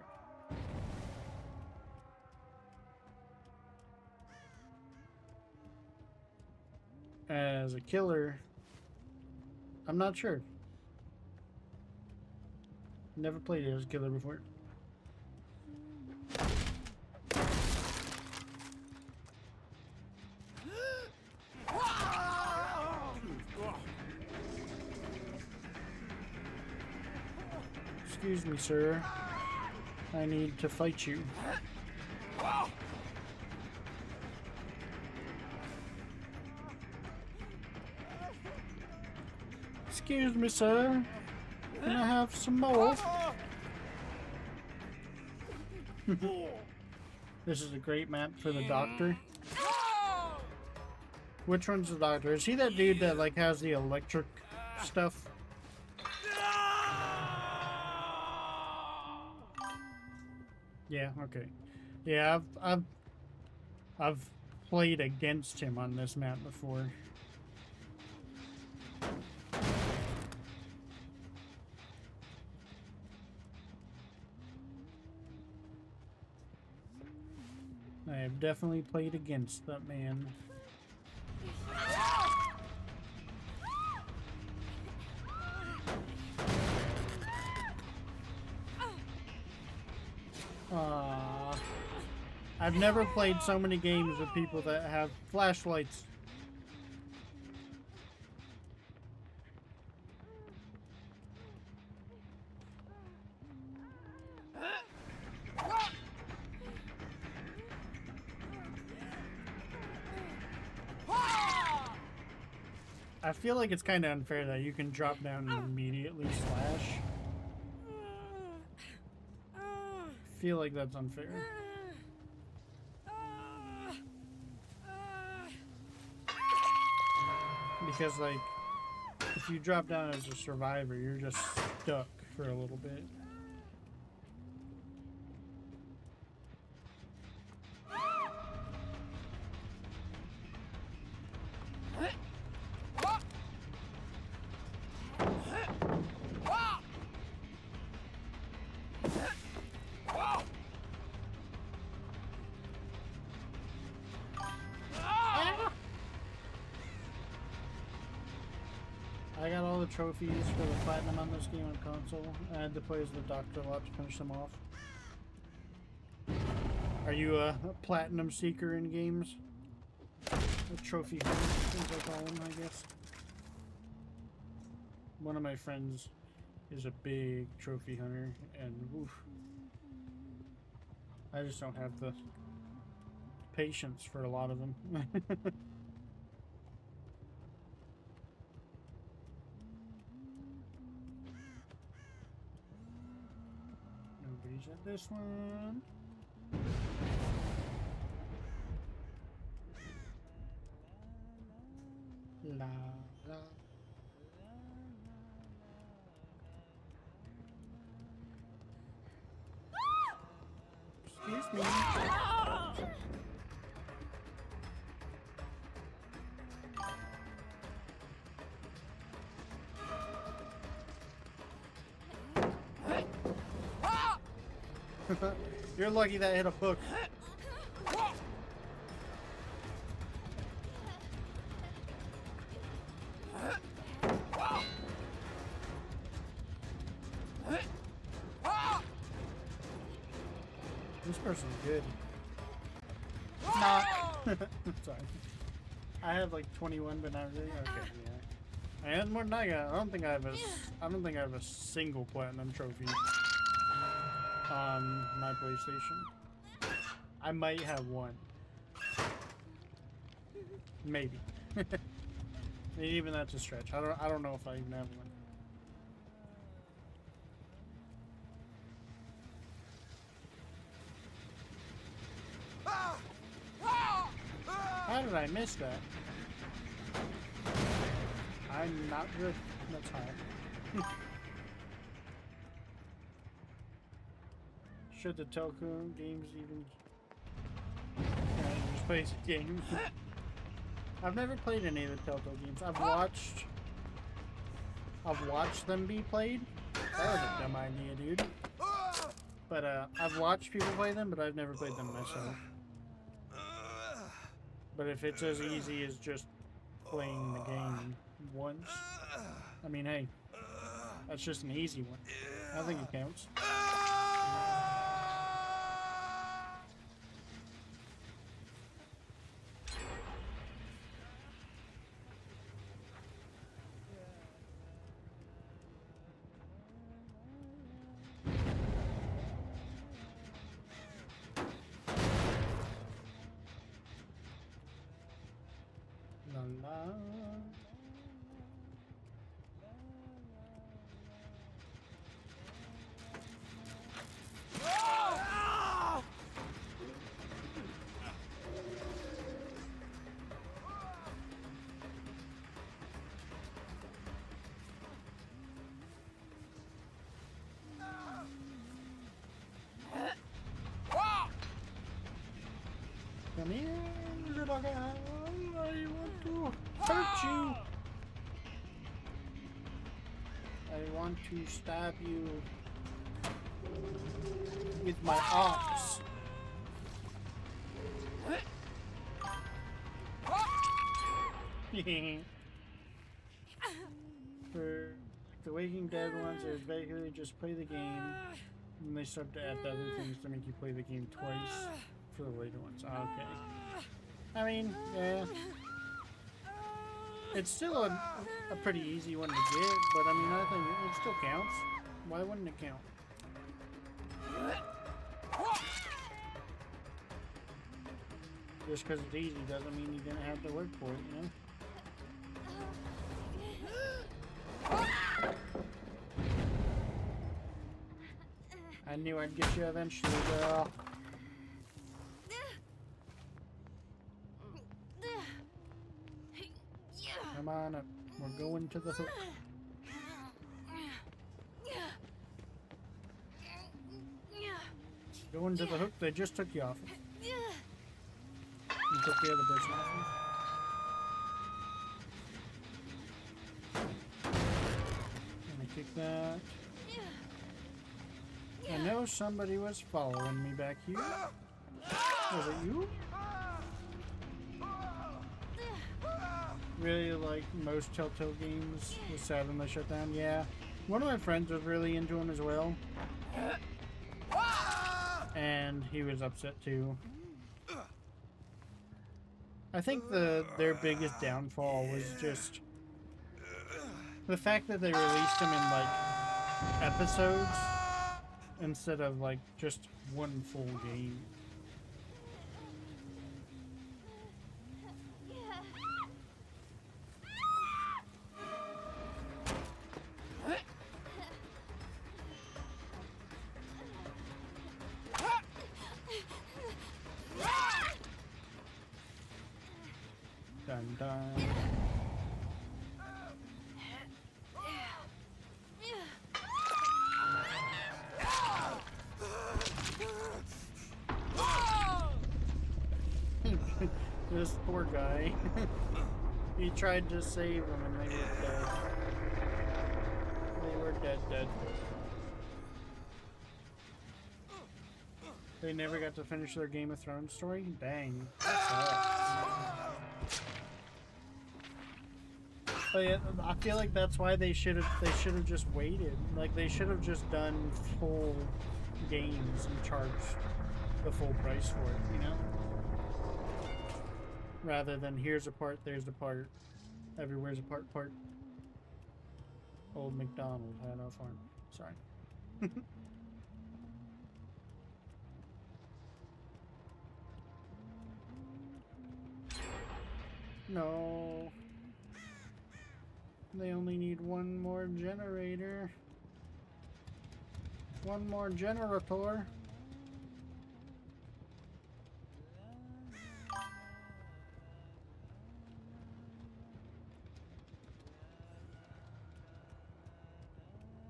As a killer, I'm not sure. Never played it as a killer before. Excuse me, sir. I need to fight you. Excuse me, sir. Can I have some more? This is a great map for the doctor. Which one's the doctor? Is he that dude that like has the electric stuff? Yeah, okay. Yeah, I've played against him on this map before. I have definitely played against that man. I've never played so many games with people that have flashlights. I feel like it's kind of unfair that you can drop down and immediately slash. I feel like that's unfair. Because, like, if you drop down as a survivor, you're just stuck for a little bit. I got all the trophies for the platinum on this game on console. I had to play as the doctor a lot to finish them off. Are you a platinum seeker in games? A trophy hunter, as I call them, I guess. One of my friends is a big trophy hunter, and oof, I just don't have the patience for a lot of them. Nobody's at this one. La la. Excuse me. You're lucky that hit a hook. This person's good. Not. Sorry. I have like 21, but not really. Okay, yeah. I had more than I got. I don't think I have a single platinum trophy on my PlayStation. I might have one. Maybe. Maybe even that's a stretch. I don't know if I even have one. How did I miss that? I'm not good. That's high. Should the Telco games even... just play games. I've never played any of the Telltale games. I've watched them be played. That was a dumb idea, dude. But I've watched people play them, but I've never played them myself. But if it's as easy as just playing the game once, I mean, hey, that's just an easy one. I think it counts. Come here, little guy. I want to hurt you. I want to stab you with my axe. For the Waking Dead ones, there's basically just play the game, and they start to add the other things to make you play the game twice. For the later ones, okay. I mean, yeah. It's still a pretty easy one to get, but I mean, I think it still counts. Why wouldn't it count? Just because it's easy doesn't mean you're gonna have to work for it, you know? I knew I'd get you eventually, girl. Come on up. We're going to the hook. Going to the hook they just took you off of. You took the other person off of. Let me kick that. I know somebody was following me back here. Was it you? Really like most Telltale games was sad when they shut down. Yeah, one of my friends was really into them as well, and he was upset too. I think their biggest downfall was just the fact that they released them in like episodes instead of like just one full game. Dun dun. This poor guy. He tried to save them and they were dead. They were dead. They never got to finish their Game of Thrones story? Dang. But yeah, I feel like that's why they should have just waited. Like they should have just done full games and charged the full price for it, you know? Rather than here's a part, there's a part, everywhere's a part. Old MacDonald had a farm. Sorry. No. They only need one more generator. One more generator.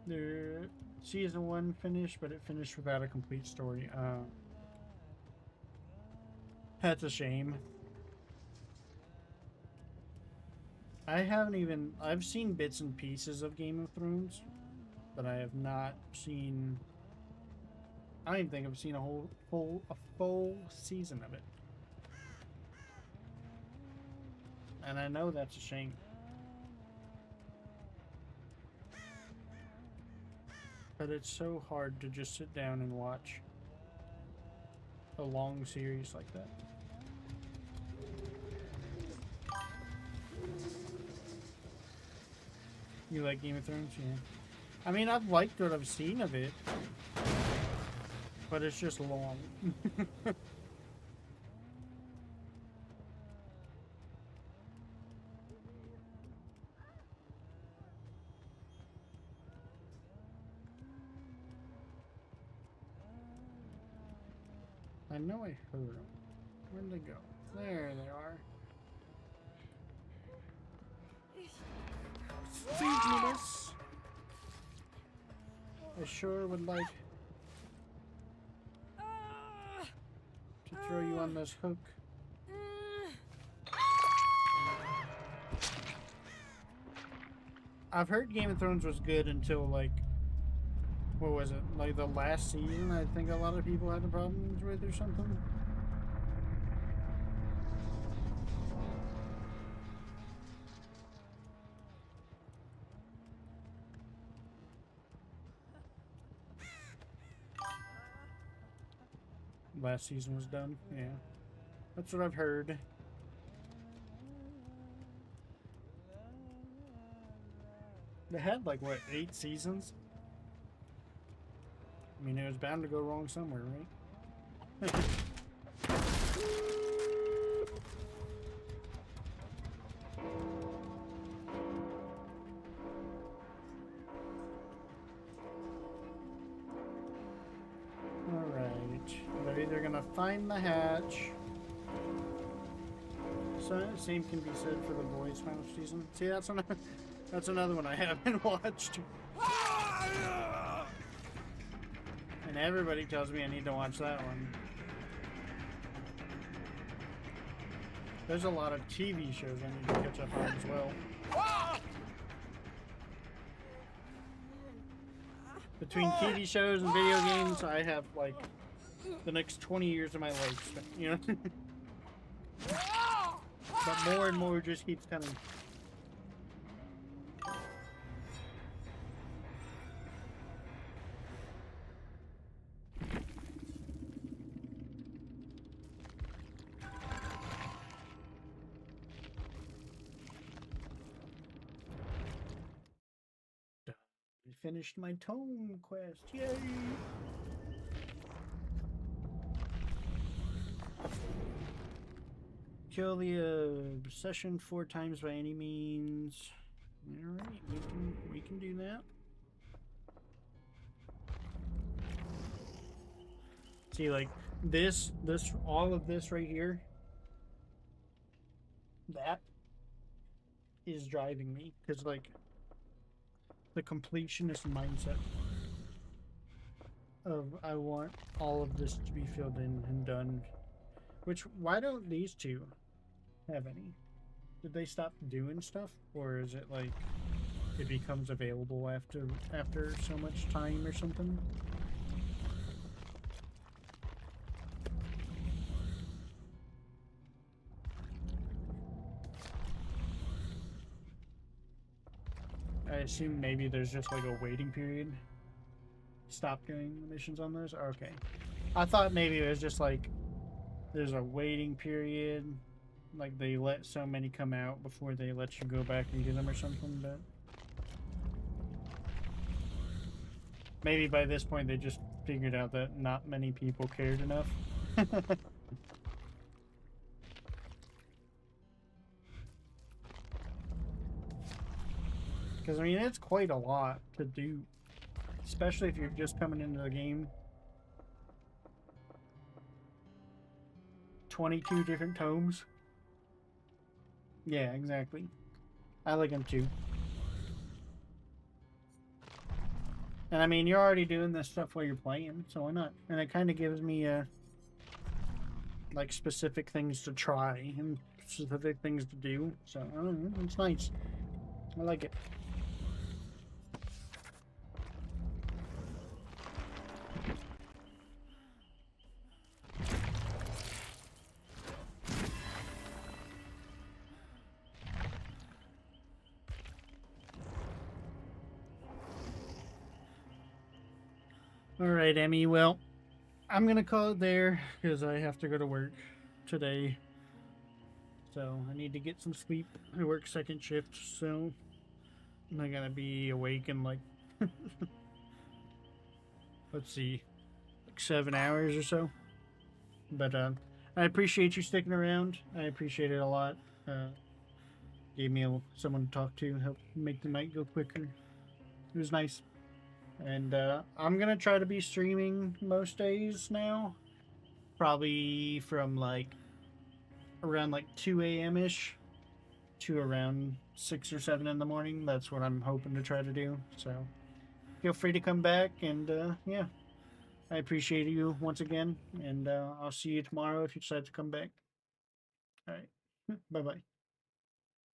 Their season 1 finished, but it finished without a complete story. That's a shame. I've seen bits and pieces of Game of Thrones, but I have not seen, I don't even think I've seen a full season of it. And I know that's a shame. But it's so hard to just sit down and watch a long series like that. You like Game of Thrones? Yeah. I mean, I've liked what I've seen of it, but it's just long. I know I heard them. Where'd they go? There they are. Excuse me, miss. I sure would like to throw you on this hook. I've heard Game of Thrones was good until, like, what was it? Like the last season, I think a lot of people had problems with or something. Last season was done, yeah. That's what I've heard. They had, like, what, 8 seasons? I mean, it was bound to go wrong somewhere, right? Alright. They're either gonna find the hatch. So, same can be said for the boys' final season. See, that's another one I haven't watched. And everybody tells me I need to watch that one. There's a lot of TV shows I need to catch up on as well. Between TV shows and video games, I have like the next 20 years of my life spent, you know? But more and more just keeps coming. Finished my tome quest. Yay! Kill the obsession 4 times by any means. Alright, we can do that. See, like this all of this right here, that is driving me, because like the completionist mindset of I want all of this to be filled in and done. Which, why don't these two have any? Did they stop doing stuff, or is it like it becomes available after so much time or something? I assume maybe there's just like a waiting period. Stop doing the missions on those? Okay. I thought maybe it was just like there's a waiting period, like they let so many come out before they let you go back and get them or something. But maybe by this point they just figured out that not many people cared enough. Because I mean, it's quite a lot to do, especially if you're just coming into the game. 22 different tomes. Yeah, exactly. I like them too. And I mean, you're already doing this stuff while you're playing, so why not? And it kind of gives me like specific things to try and specific things to do. So I don't know, it's nice. I like it. All right, Emmy. Well, I'm gonna call it there because I have to go to work today. So I need to get some sleep. I work second shift, so I'm gonna be awake in like let's see, like 7 hours or so. But I appreciate you sticking around. I appreciate it a lot. Gave me someone to talk to, help make the night go quicker. It was nice. And I'm gonna try to be streaming most days now. Probably from like around like 2 a.m. ish to around 6 or 7 in the morning. That's what I'm hoping to try to do. So feel free to come back. And yeah, I appreciate you once again. And I'll see you tomorrow if you decide to come back. All right. Bye bye.